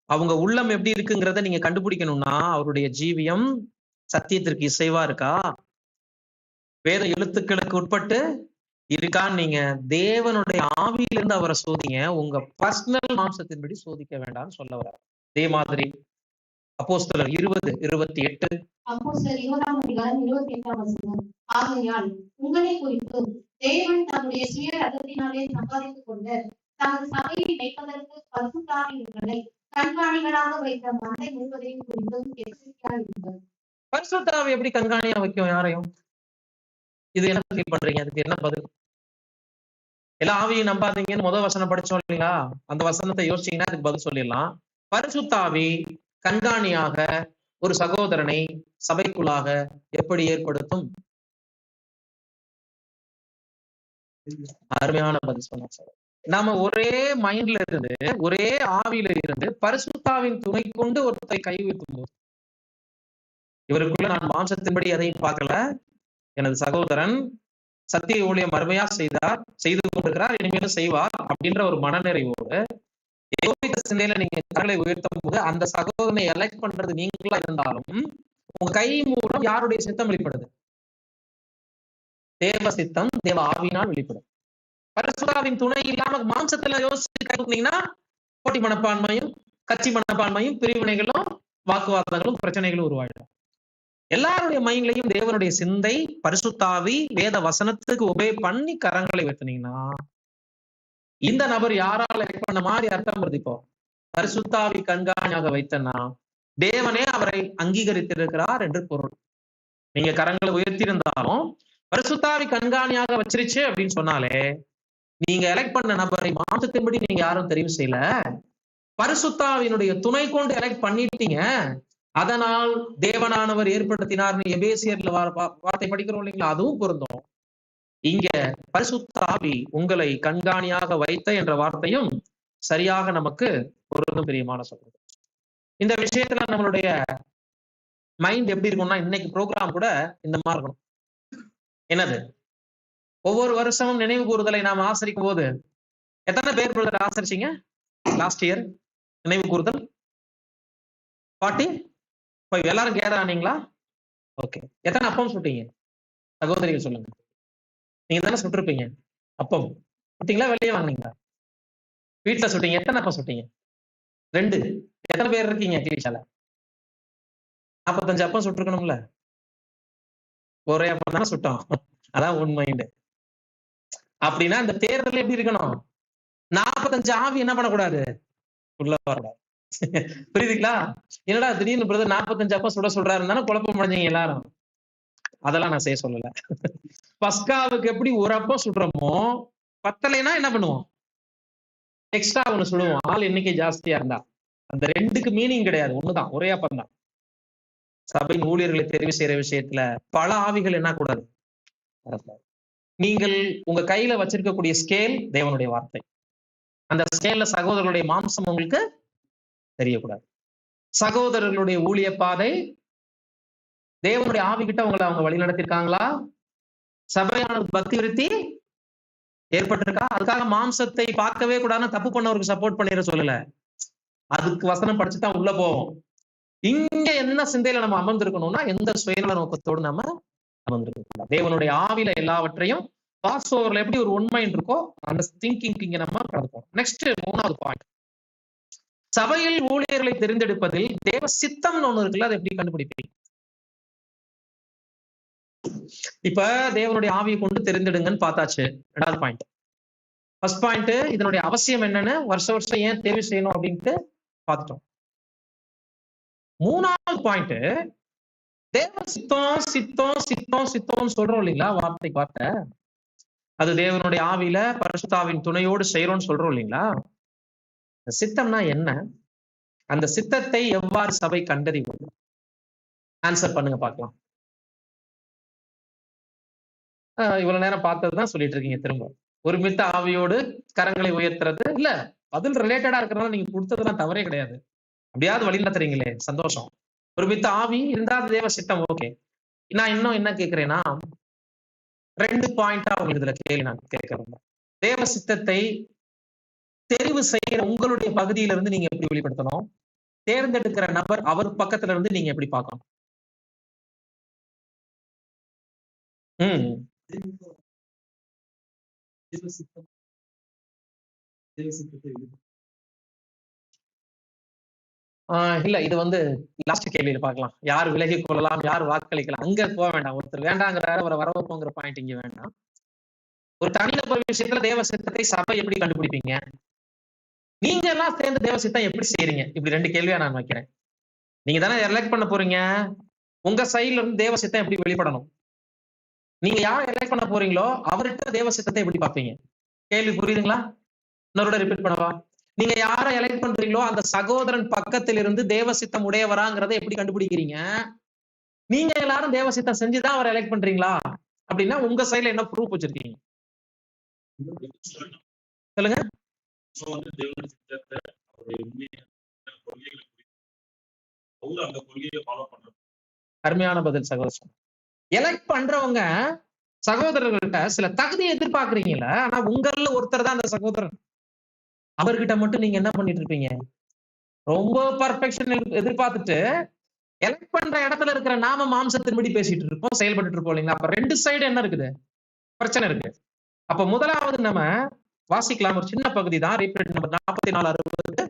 அவங்க உள்ளம் எப்படி இருக்குங்கிறத நீங்க கண்டுபிடிக்கணும்னா அவருடைய ஜீவியம் சத்தியத்திற்கு இசைவா இருக்கா, வேத எழுத்துக்களுக்கு உட்பட்டு இருக்கான்னு நீங்க தேவனுடைய ஆவியிலிருந்து அவரை சோதிங்க. உங்க பர்சனல் மாம்சத்தின்படி சோதிக்க வேண்டாம்னு சொல்ல வர. அதே மாதிரி அப்போஸ்தலர் 20:28. அப்போஸ்தலர் 20:28. ஆகையால் உங்களை குறித்து தேவன் தம்முடைய சுய ரத்தத்தினாலே சம்பாதித்துக் கொண்ட தமது சபையை மேய்ப்பதற்கு பரிசுத்தாவிகளை கண்காணிகளாக வைத்த மந்தை முழுவதையும் குறித்தும் எச்சரிக்கையாக இருங்கள். பரிசுத்தாவி எப்படி கண்காணியா வைக்கும் யாரையும்? இது என்ன ஃபீல் பண்றீங்க? அதுக்கு என்ன பதில்? எல்லா ஆவியும் நம்பாதீங்கன்னு முதல் வசனம் படிச்சோம் இல்லைங்களா? அந்த வசனத்தை யோசிச்சீங்கன்னா அதுக்கு பதில் சொல்லிடலாம். பரிசுத்தாவி கண்காணியாக ஒரு சகோதரனை சபைக்குள்ளாக எப்படி ஏற்படுத்தும்? அருமையான பதில் சொன்னார். நாம ஒரே மைண்ட்ல இருந்து ஒரே ஆவியில இருந்து பரிசுத்தாவின் துணை கொண்டு ஒருத்தரை கை வைக்கும் போது, இவருக்குள்ள நான் மாம்சத்தின்படி எதையும் பார்க்கல, எனது சகோதரன் சத்திய ஊழியம் அருமையா செய்து கொண்டிருக்கிறார், இனிமேலும் செய்வார் அப்படின்ற ஒரு மனநிறைவோடு சிந்தையில நீங்க கரங்களை உயர்த்தும் போது அந்த சகோதரனை எலெக்ட் பண்றது நீங்களா இருந்தாலும் உங்க கை மூலம் யாருடைய சித்தம் வெளிப்படுது? தேவ சித்தம் தேவ ஆவியினால் வெளிப்படும். பரிசுத்தாவின் துணை இல்லாம மாம்சத்துல யோசிச்சு கைவிட்டீங்கன்னா போட்டி மனப்பான்மையும் கட்சி மனப்பான்மையும் பிரிவினைகளும் வாக்குவாதங்களும் பிரச்சனைகளும் உருவாயிடும். எல்லாருடைய மைண்ட்லையும் தேவனுடைய சிந்தை பரிசுத்தாவி வேத வசனத்துக்கு உபயோக பண்ணி கரங்களை வைத்தனீங்கன்னா இந்த நபர் யாரால் எலெக்ட் பண்ண மாதிரி அர்த்தம் வருது. இப்போ பரிசுத்தாவி கண்காணியாக வைத்தனா தேவனே அவரை அங்கீகரித்திருக்கிறார் என்று பொருள். நீங்க கரங்களை உயர்த்தி இருந்தாலும் பரிசுத்தாவி கண்காணியாக வச்சிருச்சு அப்படின்னு சொன்னாலே நீங்க எலெக்ட் பண்ண நபரை மாற்றத்தின்படி நீங்க யாரும் தெரிவு செய்யல, பரிசுத்தாவினுடைய துணை கொண்டு எலெக்ட் பண்ணிட்டீங்க. அதனால் தேவனானவர் ஏற்படுத்தினார்னு எபேசியர்ல வார்த்தை படிக்கிறோம் இல்லைங்களா, அதுவும் பொருந்தும். இங்க பரிசுத்தாவி உங்களை கண்காணியாக வைத்த என்ற வார்த்தையும் சரியாக நமக்கு பொருந்தும். பிரியமான சொல்றது, இந்த விஷயத்துல நம்மளுடைய மைண்ட் எப்படி இருக்கும்னா, இன்னைக்கு ப்ரோக்ராம் கூட இந்த மாதிரி இருக்கணும். என்னது, ஒவ்வொரு வருஷமும் நினைவு கூறுதலை நாம் ஆசரிக்கும் போது எத்தனை பேர் ஆசரிச்சீங்க லாஸ்ட் இயர் நினைவு கூறுதல்? 45. எல்லாரும் கேதர் ஆனீங்களா? ஓகே. எத்தனை அப்பம் சுட்டீங்க சகோதரிகள் சொல்லுங்க. நீங்க தானே சுட்டிருப்பீங்க. அப்பம் சுட்டீங்களா, வெளியே வாங்கினீங்களா? வீட்டுல சுட்டீங்க. எத்தனை அப்பம் சுட்டீங்க? 2. எத்தனை பேர் இருக்கீங்க கிளீஷால? 45 அப்பம் சுட்டிருக்கணும்ல. ஒரே அப்பம் தானே சுட்டோம். அதான் உண்மைண்டு. அப்படின்னா இந்த தேர்தல் எப்படி இருக்கணும்? 45 ஆவி என்ன பண்ணக்கூடாது, உள்ள வரக்கூடாது. புரியுதுங்களா? என்னடா திடீர்னு பிரதர் 45 அப்பம் சுட சொல்றாருன்னா குழப்பம் அடைஞ்சீங்க எல்லாரும். அதெல்லாம் நான் செய்ய சொல்லல. பஸ்காவுக்கு எப்படி ஒரு அப்பம் சுடுறோமோ, பத்தலைன்னா என்ன பண்ணுவோம், எக்ஸ்ட்ரா ஒண்ணு சுடுவோம், ஆள் எண்ணிக்கை ஜாஸ்தியா இருந்தா. அந்த 2க்கு மீனிங் கிடையாது, ஒண்ணுதான், ஒரே அப்பம் தான். சபையின் ஊழியர்களை தெரிவு செய்யற விஷயத்துல பல ஆவிகள் என்ன கூடாது. நீங்கள் உங்க கையில வச்சிருக்கக்கூடிய ஸ்கேல் தேவனுடைய வார்த்தை. அந்த ஸ்கேல்ல சகோதரர்களுடைய மாம்சம் உங்களுக்கு தெரியக்கூடாது. சகோதரர்களுடைய ஊழிய பாதை தேவனுடைய ஆவிகிட்ட உங்களை அவங்க வழி நடத்திருக்காங்களா? சபையான பக்தி விருத்தி ஏற்பட்டிருக்கா? அதுக்காக மாம்சத்தை பார்க்கவே கூடாதுன்னு தப்பு பண்ணவருக்கு சப்போர்ட் பண்ணிட சொல்லல. அதுக்கு வசனம் படிச்சுதான் உள்ள போவோம். இங்க என்ன சிந்தையில நம்ம அமர்ந்திருக்கணும்னா, எந்த சுயநல நோக்கத்தோடு நம்ம அமர்ந்திருக்கணும். தேவனுடைய ஆவில எல்லாவற்றையும் பாஸ் ஓவர்ல எப்படி ஒரு உண்மை இருக்கோ அந்த திங்கிங் இங்க நம்ம கடப்போம். நெக்ஸ்ட் 3வது பாயிண்ட், சபையில் ஊழியர்களை தெரிந்தெடுப்பதில் தேவ சித்தம்னு ஒண்ணு இருக்குல்ல, அதை எப்படி கண்டுபிடிப்பீங்க? இப்ப தேவனுடைய ஆவியை கொண்டு தெரிந்தெடுங்கன்னு பார்த்தாச்சு. 2வது பாயிண்ட். ஃபர்ஸ்ட் பாயிண்ட், இதனுடைய அவசியம் என்னன்னு வருஷம் வருஷம் ஏன் தேர்வு செய்யணும் அப்படின்ட்டு பார்த்துட்டோம். 3வது பாயிண்ட், தேவ சித்தம் சித்தம் சித்தம் சித்தம் சொல்றோம் இல்லைங்களா, வார்த்தைக்கு வார்த்தை. அது தேவனுடைய ஆவியில பரிசுத்தாவின் துணையோடு செய்யறோம்னு சொல்றோம் இல்லைங்களா. சித்தம்னா என்ன? அந்த சித்தத்தை எவ்வாறு சபை கண்டறிவது? ஆன்சர் பண்ணுங்க பார்க்கலாம். இவ்வளவு நேரம் பார்த்ததுதான் சொல்லிட்டு இருக்கீங்க. திரும்ப ஒருமித்த ஆவியோடு கரங்களை உயர்த்துறது இல்ல, பதில் ரிலேட்டடா இருக்கிறதுனால நீங்க கொடுத்ததுலாம் தவறே கிடையாது. அப்படியாவது வழி நடத்துறீங்களே, சந்தோஷம். ஒருமித்த ஆவி இருந்தா தேவ சித்தம். ஓகே, நான் இன்னும் என்ன கேட்கிறேன்னா, 2 பாயிண்டா உங்களுக்கு இதுல கேள்வி நான் கேட்கிறேன். தேவ சித்தத்தை தெரிவு செய்யற உங்களுடைய பகுதியில இருந்து நீங்க எப்படி வெளிப்படுத்தணும்? தேர்ந்தெடுக்கிற நபர் அவர் பக்கத்துல இருந்து நீங்க எப்படி பார்க்கணும்? இல்ல, இது வந்து லாஸ்ட் கேள்வியில பார்க்கலாம். யார் விலகி கொள்ளலாம், யார் வாக்களிக்கலாம், அங்க போக வேண்டாம். ஒருத்தர் வேண்டாங்கிறாரு, அவரை வரவைப்போங்கிற பாயிண்ட் இங்க வேண்டாம். ஒரு தனிநபர் விஷயத்துல தேவ சித்தத்தை சபை எப்படி கண்டுபிடிப்பீங்க? நீங்க எல்லாம் சேர்ந்து தேவ சித்தம் எப்படி செய்யறீங்க? இப்படி 2 கேள்வியா நான் வைக்கிறேன். நீங்க தானே எலெக்ட் பண்ண போறீங்க. உங்க சைட்ல இருந்து தேவ சித்தம் எப்படி வெளிப்படணும்? நீங்க யார் எலெக்ட் பண்ண போறீங்களோ அவர்கிட்ட தேவ சித்தத்தை எப்படி பார்ப்பீங்க? கேள்வி புரியுதுங்களா? இன்னொரு ரிப்பீட் பண்ணவா? நீங்க யாரை எலெக்ட் பண்றீங்களோ அந்த சகோதரன் பக்கத்தில் இருந்து தேவ சித்தம் உடையவராங்கிறத எப்படி கண்டுபிடிக்கிறீங்க? நீங்க எல்லாரும் தேவ சித்தம் செஞ்சுதான் அவரை எலெக்ட் பண்றீங்களா? அப்படின்னா உங்க சைட்ல என்ன ப்ரூஃப் வச்சிருக்கீங்க? சொல்லுங்க. அருமையான பதில் சகோதரன். எலெக்ட் பண்றவங்க சகோதரர்கள்ட்ட சில தகுதியை எதிர்பார்க்கறீங்கல்ல, ஆனா உங்கள ஒருத்தர் தான் அந்த சகோதரன். அவர்கிட்ட மட்டும் நீங்க என்ன பண்ணிட்டு இருப்பீங்க? ரொம்ப பர்ஃபெக்ஷன் எதிர்பார்த்துட்டு எலெக்ட் பண்ற இடத்துல இருக்கிற நாம மாம்சத்தின்படி பேசிட்டு இருப்போம், செயல்பட்டு இருப்போம் இல்லைங்களா? அப்ப 2 சைடு என்ன இருக்குது? பிரச்சனை இருக்கு. அப்ப முதலாவது நம்ம வாசிக்கலாம், ஒரு சின்ன பகுதி தான், ரீப்ரிண்ட் நம்பர் 4460.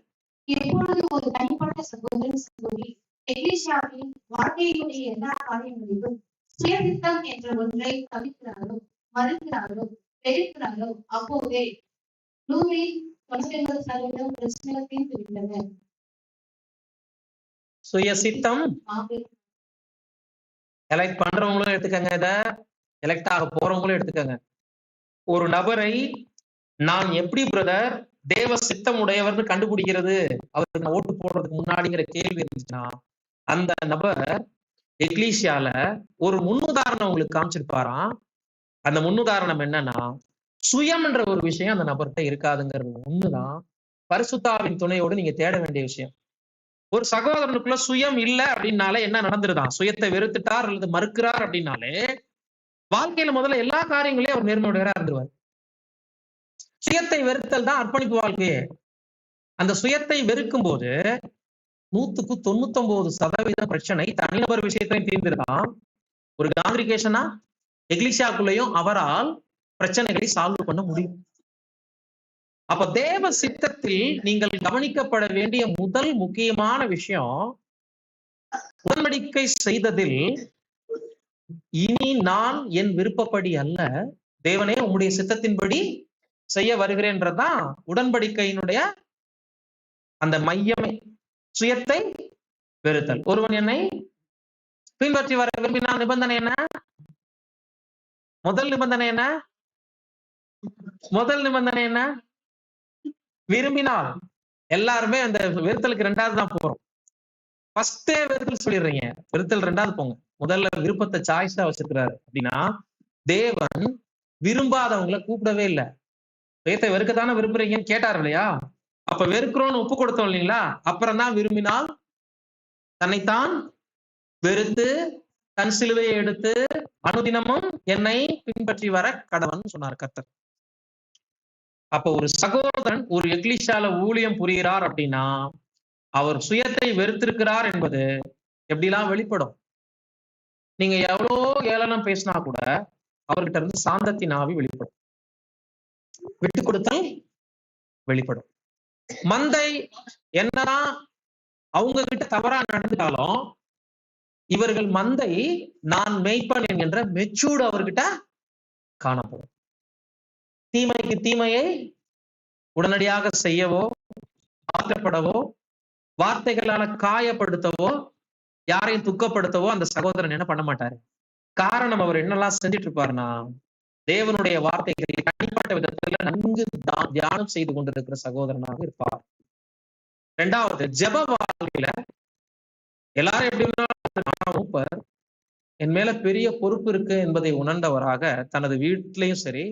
எப்பொழுது ஒரு தனிப்பட்ட சகோதரன் சகோதரி எக்லீசியாவின் வாழ்க்கையினுடைய எல்லா காரியங்களிலும் சுயசித்தம் என்ற ஒன்றை தவிர்க்கிறாரோ, மறுக்கிறாரோ, வெறுக்கிறாரோ, அப்போதே 100% பிரச்சனை தீர்த்து விட்டது. சுயசித்தம் எலெக்ட் பண்றவங்களும் எடுத்துக்கங்க, இத எலெக்ட் ஆக போறவங்களும் எடுத்துக்கங்க. ஒரு நபரை நான் எப்படி பிரதர் தேவ சித்தம் உடையவர்னு கண்டுபிடிக்கிறது, அவருக்கு நான் ஓட்டு போடுறதுக்கு முன்னாடிங்கிற கேள்வி இருந்துச்சுன்னா, அந்த நபர் எக்லீசியால ஒரு முன்னுதாரணம் உங்களுக்கு காமிச்சிருப்பாராம். அந்த முன்னுதாரணம் என்னன்னா, சுயம்ன்ற ஒரு விஷயம் அந்த நபர்கிட்ட இருக்காதுங்கிறது ஒண்ணுதான் பரிசுத்தாவின் துணையோடு நீங்க தேட வேண்டிய விஷயம். ஒரு சகோதரனுக்குள்ள சுயம் இல்ல அப்படின்னாலே என்ன நடந்துருதான், சுயத்தை வெறுத்துட்டார் அல்லது மறுக்கிறார் அப்படின்னாலே வாழ்க்கையில முதல்ல எல்லா காரியங்களையும் அவர் நேர்மையுடையவரா இருந்துருவார். சுயத்தை வெறுத்தல் தான் அர்ப்பணிப்பு வாழ்க்கையே. அந்த சுயத்தை வெறுக்கும் போது 199% பிரச்சனை தனிநபர் விஷயத்திலையும் தீர்ந்துருதான். ஒரு காங்கிரிகேஷனா எக்லிசியாக்குள்ளேயும் அவரால் பிரச்சனைகளை சால்வ் பண்ண முடியும். அப்ப தேவ சித்தத்தில் நீங்கள் கவனிக்கப்பட வேண்டிய முதல் முக்கியமான விஷயம், உடன்படிக்கை செய்ததில் இனி நான் என் விருப்பப்படி அல்ல, தேவனே உம்முடைய சித்தத்தின்படி செய்ய வருகிறேன்றதுதான் உடன்படிக்கையினுடைய அந்த மையமே. சுயத்தை வெறுத்தல். ஒருவன் என்னை பின்பற்றி வர விரும்பினால் நிபந்தனை என்ன? முதல் நிபந்தனை என்ன? முதல் நிபந்தனை என்ன? விரும்பினால். எல்லாருமே அந்த வெறுத்தலுக்கு ரெண்டாவது தான் போறோம். ஃபர்ஸ்டே வெறுத்தல் சொல்லிடுறீங்க, வெறுத்தல் ரெண்டாவது போங்க. முதல்ல விருப்பத்தை சாய்ஸா வச்சிருக்கிறாரு அப்படின்னா, தேவன் விரும்பாதவங்களை கூப்பிடவே இல்லை. சுயத்தை வெறுக்கத்தானே விரும்புறீங்கன்னு கேட்டார் இல்லையா? அப்ப வெறுக்கிறோம்னு ஒப்பு கொடுத்தோம் இல்லைங்களா? அப்புறம் தான் விரும்பினால் தன்னைத்தான் வெறுத்து தன் சிலுவையை எடுத்து அனுதினமும் என்னை பின்பற்றி வர கடவன் சொன்னார் கர்த்தர். அப்ப ஒரு சகோதரன் ஒரு எக்லிஷால ஊழியம் புரிகிறார் அப்படின்னா அவர் சுயத்தை வெறுத்திருக்கிறார் என்பது எப்படிலாம் வெளிப்படும். நீங்க எவ்வளோ ஏளனம் பேசினா கூட அவர்கிட்ட இருந்து சாந்தத்தின் ஆவி வெளிப்படும், விட்டு கொடுத்தல் வெளிப்படும். மந்தை என்னதான் அவங்க கிட்ட தவறா நடந்துட்டாலும் இவர்கள் மந்தை நான் மேய்ப்பன் என்கின்ற மெச்சூர்டு அவர்கிட்ட காணப்படும். தீமைக்கு தீமையை உடனடியாக செய்யவோ, மாற்றப்படவோ, வார்த்தைகளால காயப்படுத்தவோ, யாரையும் துக்கப்படுத்தவோ அந்த சகோதரன் என்ன பண்ண மாட்டாரு. காரணம் அவர் என்னெல்லாம் செஞ்சுட்டு இருப்பாருன்னா, தேவனுடைய வார்த்தைகளை தனிப்பட்ட விதத்துல நன்கு தியானம் செய்து கொண்டிருக்கிற சகோதரனாக இருப்பார். இரண்டாவது, ஜெப வாழ்க்கையில எல்லாரும் எப்படி மூப்பர் என் மேல பெரிய பொறுப்பு இருக்கு என்பதை உணர்ந்தவராக தனது வீட்டிலையும் சரி,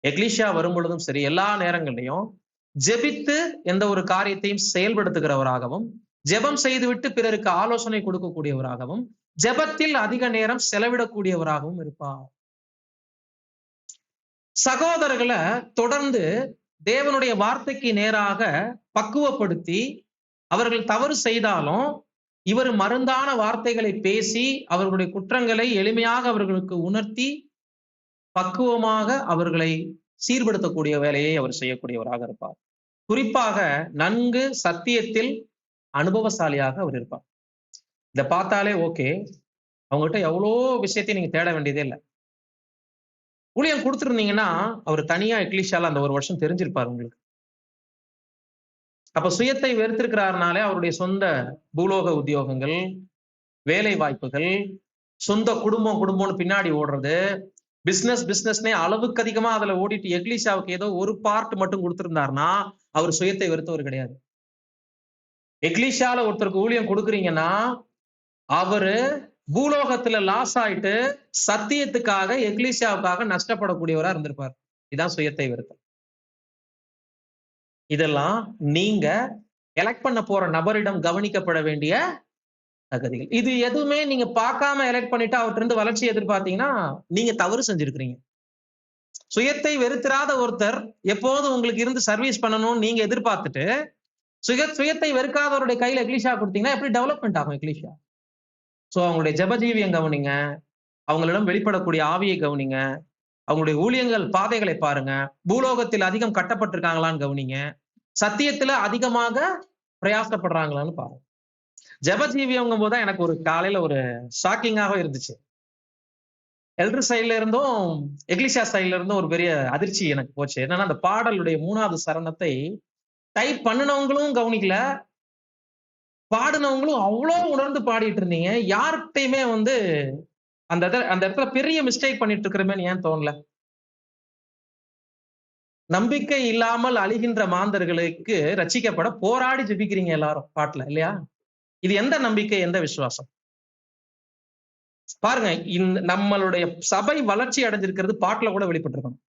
எக்லிஷியா வரும் பொழுதும் சரி, எல்லா நேரங்களையும் ஜெபித்து எந்த ஒரு காரியத்தையும் செயல்படுத்துகிறவராகவும், ஜெபம் செய்துவிட்டு பிறருக்கு ஆலோசனை கொடுக்கக்கூடியவராகவும், ஜெபத்தில் அதிக நேரம் செலவிடக்கூடியவராகவும் இருப்பார். சகோதரர்களை தொடர்ந்து தேவனுடைய வார்த்தைக்கு நேராக பக்குவப்படுத்தி அவர்கள் தவறு செய்தாலும் இவர் மருந்தான வார்த்தைகளை பேசி அவர்களுடைய குற்றங்களை எளிமையாக அவர்களுக்கு உணர்த்தி பக்குவமாக அவர்களை சீர்படுத்தக்கூடிய வேலையை அவர் செய்யக்கூடியவராக இருப்பார். குறிப்பாக நன்கு சத்தியத்தில் அனுபவசாலியாக அவர் இருப்பார். இதை பார்த்தாலே ஓகே, அவங்ககிட்ட எவ்வளோ விஷயத்தையும் நீங்க தேட வேண்டியதே இல்லை. ஊழியம் கொடுத்துருந்தீங்கன்னா அவர் தனியா எக்லிஷால அந்த ஒரு வருஷம் தெரிஞ்சிருப்பார் உங்களுக்கு. அப்ப சுயத்தை வெறுத்திருக்கிறாருனாலே அவருடைய சொந்த பூலோக உத்தியோகங்கள், வேலை வாய்ப்புகள், சொந்த குடும்பம்னு பின்னாடி ஓடுறது, பிசினஸ்னே அளவுக்கு அதிகமா அதுல ஓடிட்டு எக்லிஷாவுக்கு ஏதோ ஒரு பார்ட் மட்டும் கொடுத்திருந்தாருன்னா அவர் சுயத்தை வெறுத்தவர் கிடையாது. எக்லிஷால ஒருத்தருக்கு ஊழியம் கொடுக்குறீங்கன்னா அவரு பூலோகத்துல லாஸ் ஆயிட்டு சத்தியத்துக்காக எக்லிஷாவுக்காக நஷ்டப்படக்கூடியவரா இருந்திருப்பார். இதுதான் சுயத்தை வெறுத்தல். இதெல்லாம் நீங்க எலெக்ட் பண்ண போற நபரிடம் கவனிக்கப்பட வேண்டிய தகுதிகள். இது எதுவுமே நீங்க பார்க்காம எலெக்ட் பண்ணிட்டு அவர்கிட்ட இருந்து வளர்ச்சி எதிர்பார்த்தீங்கன்னா நீங்க தவறு செஞ்சிருக்கிறீங்க. சுயத்தை வெறுத்திராத ஒருத்தர் எப்போதும் உங்களுக்கு இருந்து சர்வீஸ் பண்ணணும்னு நீங்க எதிர்பார்த்துட்டு சுயத்தை வெறுக்காதவருடைய கையில எக்லிஷா கொடுத்தீங்கன்னா எப்படி டெவலப்மெண்ட் ஆகும் எக்லிஷா? சோ அவங்களுடைய ஜெபஜீவியம் கவனிங்க, அவங்களிடம் வெளிப்படக்கூடிய ஆவியை கவனிங்க, அவங்களுடைய ஊழியங்கள் பாதைகளை பாருங்க, பூலோகத்தில் அதிகம் கட்டப்பட்டிருக்காங்களான்னு கவனிங்க, சத்தியத்துல அதிகமாக பிரயாசப்படுறாங்களான்னு பாருங்க. ஜெபஜீவியங்கும் போதுதான் எனக்கு ஒரு காலையில ஒரு ஷாக்கிங்காக இருந்துச்சு. எல்டர் சைட்ல இருந்தும் எக்லிஷா சைட்ல இருந்தும் ஒரு பெரிய அதிர்ச்சி எனக்கு போச்சு. என்னன்னா அந்த பாடலுடைய 3வது சரணத்தை டைப் பண்ணினவங்களும் கவனிக்கல, பாடினவங்களும் அவ்வளோ உணர்ந்து பாடிட்டு இருந்தீங்க. யார்கிட்டயுமே அந்த இடத்துல பெரிய மிஸ்டேக் பண்ணிட்டு இருக்கிறமேன்னு ஏன் தோணல? நம்பிக்கை இல்லாமல் அழிகின்ற மாந்தர்களுக்கு ரட்சிக்கப்பட போராடி ஜெபிக்கிறீங்க எல்லாரும் பாட்டுல இல்லையா? இது எந்த நம்பிக்கை, எந்த விசுவாசம்? பாருங்க, நம்மளுடைய சபை வளர்ச்சி அடைஞ்சிருக்கிறது பாட்டுல கூட வெளிப்பட்டிருக்கணும்.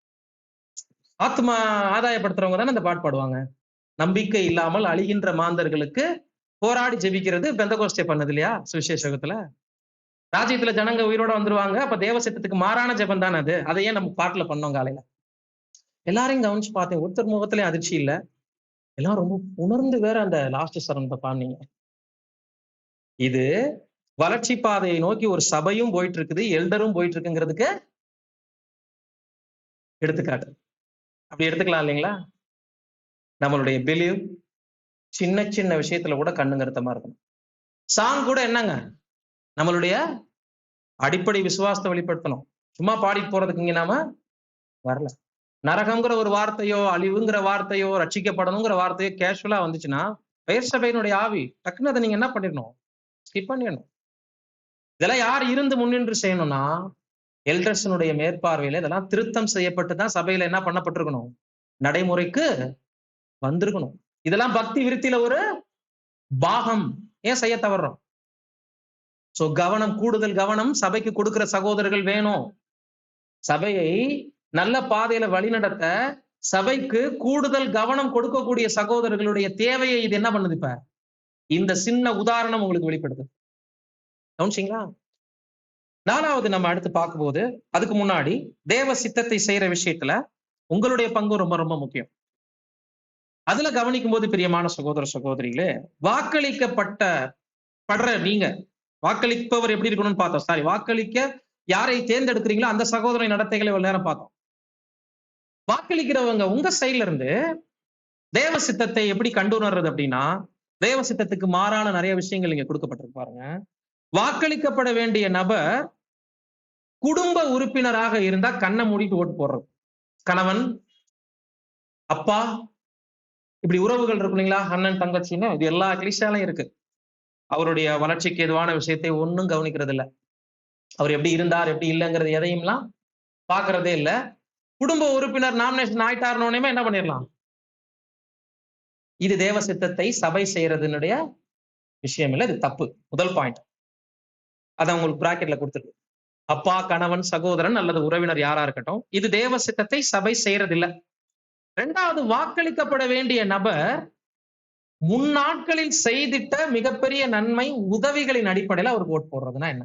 ஆத்மா ஆதாயப்படுத்துறவங்க தானே அந்த பாட்டு பாடுவாங்க. நம்பிக்கை இல்லாமல் அழிகின்ற மாந்தர்களுக்கு போராடி ஜெபிக்கிறது பெந்தகோஸ்தே பண்ணது இல்லையா? சுவிசேஷகத்துல ராஜ்யத்துல ஜனங்க உயிரோட வந்துருவாங்க. அப்ப தேவ சித்தத்துக்கு மாறான ஜெபம் தானே அது. அதை ஏன் நம்ம பாட்டுல பண்ணோம் காலையில? எல்லாரையும் கவனிச்சு பார்த்தேன். ஒருத்தர் முகத்திலயும் அதிர்ச்சி இல்ல. எல்லாம் ரொம்ப உணர்ந்து வேற அந்த லாஸ்ட் சரணத்தை பாடுனீங்க. இது வளர்ச்சி பாதையை நோக்கி ஒரு சபையும் போயிட்டு இருக்குது, எல்டரும் போயிட்டு இருக்குங்கிறதுக்கு எடுத்துக்காட்டு. அப்படி எடுத்துக்கலாம் இல்லைங்களா? நம்மளுடைய பிலீவ் சின்ன சின்ன விஷயத்துல கூட கண்ணுங்கருத்தமா இருக்கணும். சாங் கூட என்னங்க, நம்மளுடைய அடிப்படை விசுவாசத்தை வெளிப்படுத்தணும். சும்மா பாடிட்டு போறதுக்கு இங்க நாம வரல. நரகம்ங்கிற ஒரு வார்த்தையோ, அழிவுங்கிற வார்த்தையோ, ரட்சிக்கப்படணுங்கிற வார்த்தையோ கேஷுவலா வந்துச்சுன்னா பெயர் சபையினுடைய ஆவி டக்குன்னு அதை நீங்க என்ன பண்ணிடணும்? ஸ்கிப் பண்ணிடணும். இதெல்லாம் யார் இருந்து முன்னின்று செய்யணும்னா, எல்டர்ஸனுடைய மேற்பார்வையில இதெல்லாம் திருத்தம் செய்யப்பட்டுதான் சபையில என்ன பண்ணப்பட்டிருக்கணும்? நடைமுறைக்கு வந்திருக்கணும். இதெல்லாம் பக்தி விருத்தியில ஒரு பாகம். ஏன் செய்ய தவறுறோம்? சோ கவனம், கூடுதல் கவனம் சபைக்கு கொடுக்கிற சகோதரர்கள் வேணும். சபையை நல்ல பாதையில வழிநடத்த சபைக்கு கூடுதல் கவனம் கொடுக்கக்கூடிய சகோதரர்களுடைய தேவையை இது என்ன பண்ணுது? இப்ப இந்த சின்ன உதாரணம் உங்களுக்கு வெளிப்படுது. கவனிச்சீங்களா? 4வது நம்ம அடுத்து பார்க்கும்போது, அதுக்கு முன்னாடி தேவ சித்தத்தை செய்யற விஷயத்துல உங்களுடைய பங்கு ரொம்ப ரொம்ப முக்கியம். அதுல கவனிக்கும் போது பிரியமான சகோதர சகோதரிகளே, படுற நீங்க வாக்களிப்பவர் எப்படி இருக்கணும்னு பார்த்தோம். வாக்களிக்க யாரை தேர்ந்தெடுக்கிறீங்களோ அந்த சகோதர நடத்தைகளை ஒரு நேரம் பார்த்தோம். வாக்களிக்கிறவங்க உங்க சைட்ல இருந்து தேவ சித்தத்தை எப்படி கண்டுணர்றது அப்படின்னா, தேவ சித்தத்துக்கு மாறான நிறைய விஷயங்கள் இங்க கொடுக்கப்பட்டிருக்கு பாருங்க. வாக்களிக்கப்பட வேண்டிய நபர் குடும்ப உறுப்பினராக இருந்தா கண்ணை மூடிட்டு ஓட்டு போடுறது. கணவன், அப்பா, இப்படி உறவுகள் இருக்கு இல்லைங்களா? அண்ணன், தங்கச்சின்னு இது எல்லா கிளிஷாலையும் இருக்கு. அவருடைய வளர்ச்சிக்கு எதுவான விஷயத்தை ஒன்னும் கவனிக்கிறது இல்ல. அவர் எப்படி இருந்தார், எப்படி இல்லைங்கிறது எதையும்லாம் பாக்குறதே இல்ல. குடும்ப உறுப்பினர் நாமினேஷன் ஆயிட்டாருனோனையுமே என்ன பண்ணிடலாம்? இது தேவ சித்தத்தை சபை செய்யறதுனுடைய விஷயம் இல்லை, இது தப்பு. முதல் பாயிண்ட் அதை உங்களுக்கு பிராக்கெட்ல கொடுத்துருக்கு. அப்பா, கணவன், சகோதரன் அல்லது உறவினர் யாரா இருக்கட்டும், இது தேவ சித்தத்தை சபை செய்யறது இல்ல. 2வது, வாக்களிக்கப்பட வேண்டிய நபர் முன்னாட்களில் செய்திட்ட மிகப்பெரிய நன்மை உதவிகளின் அடிப்படையில அவருக்கு ஓட்டு போடுறதுன்னா என்ன?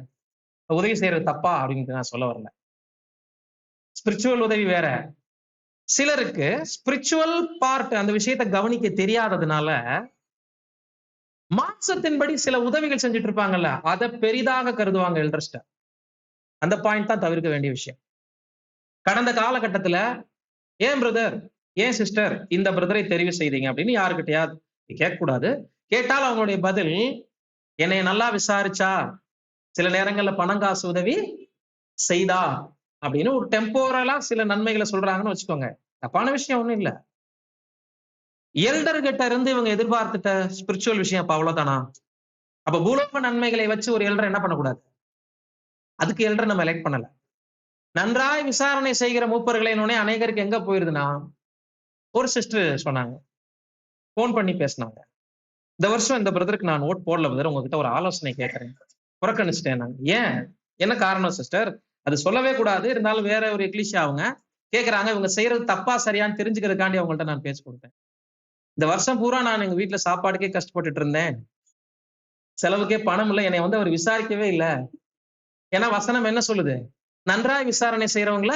உதவி செய்யறது தப்பா அப்படின்னு நான் சொல்ல வரல. ஸ்பிரிச்சுவல் உதவி வேற. சிலருக்கு ஸ்பிரிச்சுவல் பார்ட் அந்த விஷயத்தை கவனிக்க தெரியாததுனால மாம்சத்தின்படி சில உதவிகள் செஞ்சுட்டு இருப்பாங்கல்ல, அதை பெரிதாக கருதுவாங்க எல்டர்ஸ்ட. அந்த பாயிண்ட் தான் தவிர்க்க வேண்டிய விஷயம். கடந்த காலகட்டத்துல ஏன் பிரதர், ஏன் சிஸ்டர் இந்த பிரதரை தெரிவு செய்தீங்க அப்படின்னு யாருக்கிட்டையாவது கேட்கக்கூடாது. கேட்டால் அவங்களுடைய பதில், என்னை நல்லா விசாரிச்சா, சில நேரங்கள்ல பணம் காசு உதவி செய்தா அப்படின்னு ஒரு டெம்போரலா சில நன்மைகளை சொல்றாங்கன்னு வச்சுக்கோங்க. தப்பான விஷயம் ஒண்ணும் இல்ல. எல்டர் கிட்ட இருந்து இவங்க எதிர்பார்த்துட்ட ஸ்பிரிச்சுவல் விஷயம் அப்ப அவ்வளவுதானா? அப்ப பூலோக நன்மைகளை வச்சு ஒரு எல்டர் என்ன பண்ணக்கூடாது? அதுக்கு எல்டர் நம்ம எலெக்ட் பண்ணல. நன்றாய் விசாரணை செய்கிற மூப்பர்களை அநேகருக்கு எங்க போயிருதுன்னா, ஒரு சிஸ்டர் சொன்னாங்க, போன் பண்ணி பேசினாங்க, இந்த வருஷம் இந்த பிரதருக்கு நான் ஓட் போடல பிரதர், உங்ககிட்ட ஒரு ஆலோசனை கேட்கறேன். புறக்கணிச்சிட்டேன் நாங்க. ஏன், என்ன காரணம் சிஸ்டர்? அது சொல்லவே கூடாது, இருந்தாலும் வேற ஒரு எக்லிஷியா அவங்க கேட்கறாங்க, இவங்க செய்யறது தப்பா சரியான்னு தெரிஞ்சுக்கிறதுக்காண்டி அவங்கள்ட்ட நான் பேச்சு கொடுத்தேன். இந்த வருஷம் பூரா நான் எங்க வீட்டுல சாப்பாடுக்கே கஷ்டப்பட்டுட்டு இருந்தேன், செலவுக்கே பணம் இல்லை, என்னை அவர் விசாரிக்கவே இல்லை. ஏன்னா வசனம் என்ன சொல்லுது? நன்றாய் விசாரணை செய்யறவங்கள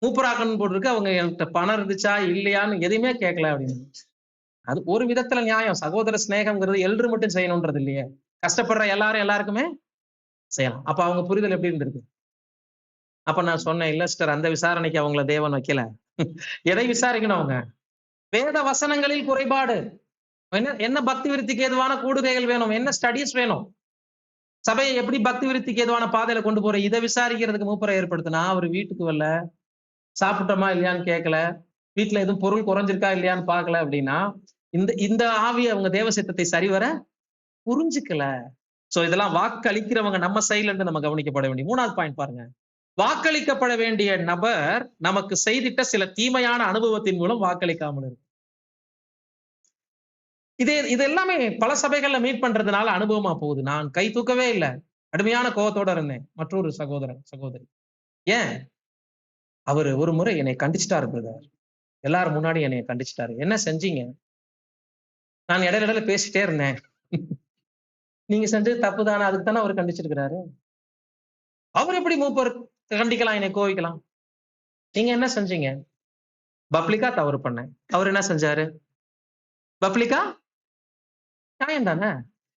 மூப்பராக்கணும்னு போட்டிருக்கு. அவங்க என்கிட்ட பணம் இருந்துச்சா இல்லையான்னு எதையுமே கேட்கல அப்படின்னு. அது ஒரு விதத்துல நியாயம். சகோதர சிநேகம்ங்கிறது எல்டர் மட்டும் செய்யணும்ன்றது இல்லையே, கஷ்டப்படுற எல்லாருக்குமே செய்யலாம். அப்ப அவங்க புரிதல் எப்படி இருந்திருக்கு? அப்ப நான் சொன்னேன், இல்ல சிஸ்டர், அந்த விசாரணைக்கு அவங்கள தேவன் வைக்கல. எதை விசாரிக்கணும்? அவங்க வேத வசனங்களில் குறைபாடு என்ன, என்ன பக்தி விருத்திக்கு ஏதுவான கூடுகைகள் வேணும், என்ன ஸ்டடீஸ் வேணும், சபையை எப்படி பக்தி விருத்திக்கு ஏதுவான பாதையில கொண்டு போற இதை விசாரிக்கிறதுக்கு மூப்பரை ஏற்படுத்தினா அவர் வீட்டுக்கு வரல, சாப்பிட்டோமா இல்லையான்னு கேட்கல, வீட்டுல எதுவும் பொருள் குறைஞ்சிருக்கா இல்லையான்னு பார்க்கல அப்படின்னா இந்த இந்த ஆவி அவங்க தேவ சித்தத்தை சரிவர புரிஞ்சுக்கல. சோ இதெல்லாம் வாக்களிக்கிறவங்க நம்ம சைட்ல இருந்து நம்ம கவனிக்கப்பட வேண்டிய 3வது பாயிண்ட் பாருங்க. வாக்களிக்கப்பட வேண்டிய நபர் நமக்கு செய்திட்ட சில தீமையான அனுபவத்தின் மூலம் வாக்களிக்காமல் இருக்கு. இது எல்லாமே பல சபைகள்ல மீட் பண்றதுனால அனுபவமா போகுது. நான் கை தூக்கவே இல்லை, கடுமையான கோபத்தோட இருந்தேன். மற்றொரு சகோதரி ஏன் அவரு ஒரு முறை என்னை கண்டிச்சிட்டாரு பிரதர், எல்லாரும் முன்னாடி என்னை கண்டிச்சிட்டாரு. என்ன செஞ்சீங்க? நான் இடையில பேசிட்டே இருந்தேன். நீங்க செஞ்சது தப்பு தானே, அதுக்கு தானே அவர் கண்டிச்சிருக்கிறாரு. அவர் எப்படி மூப்பர் கண்டிக்கலாம், என்னை கோவிக்கலாம்? நீங்க என்ன செஞ்சீங்க? பப்ளிக்கா தவறு பண்ணேன். அவர் என்ன செஞ்சாரு? பப்ளிக்கா நியாயம் தானே.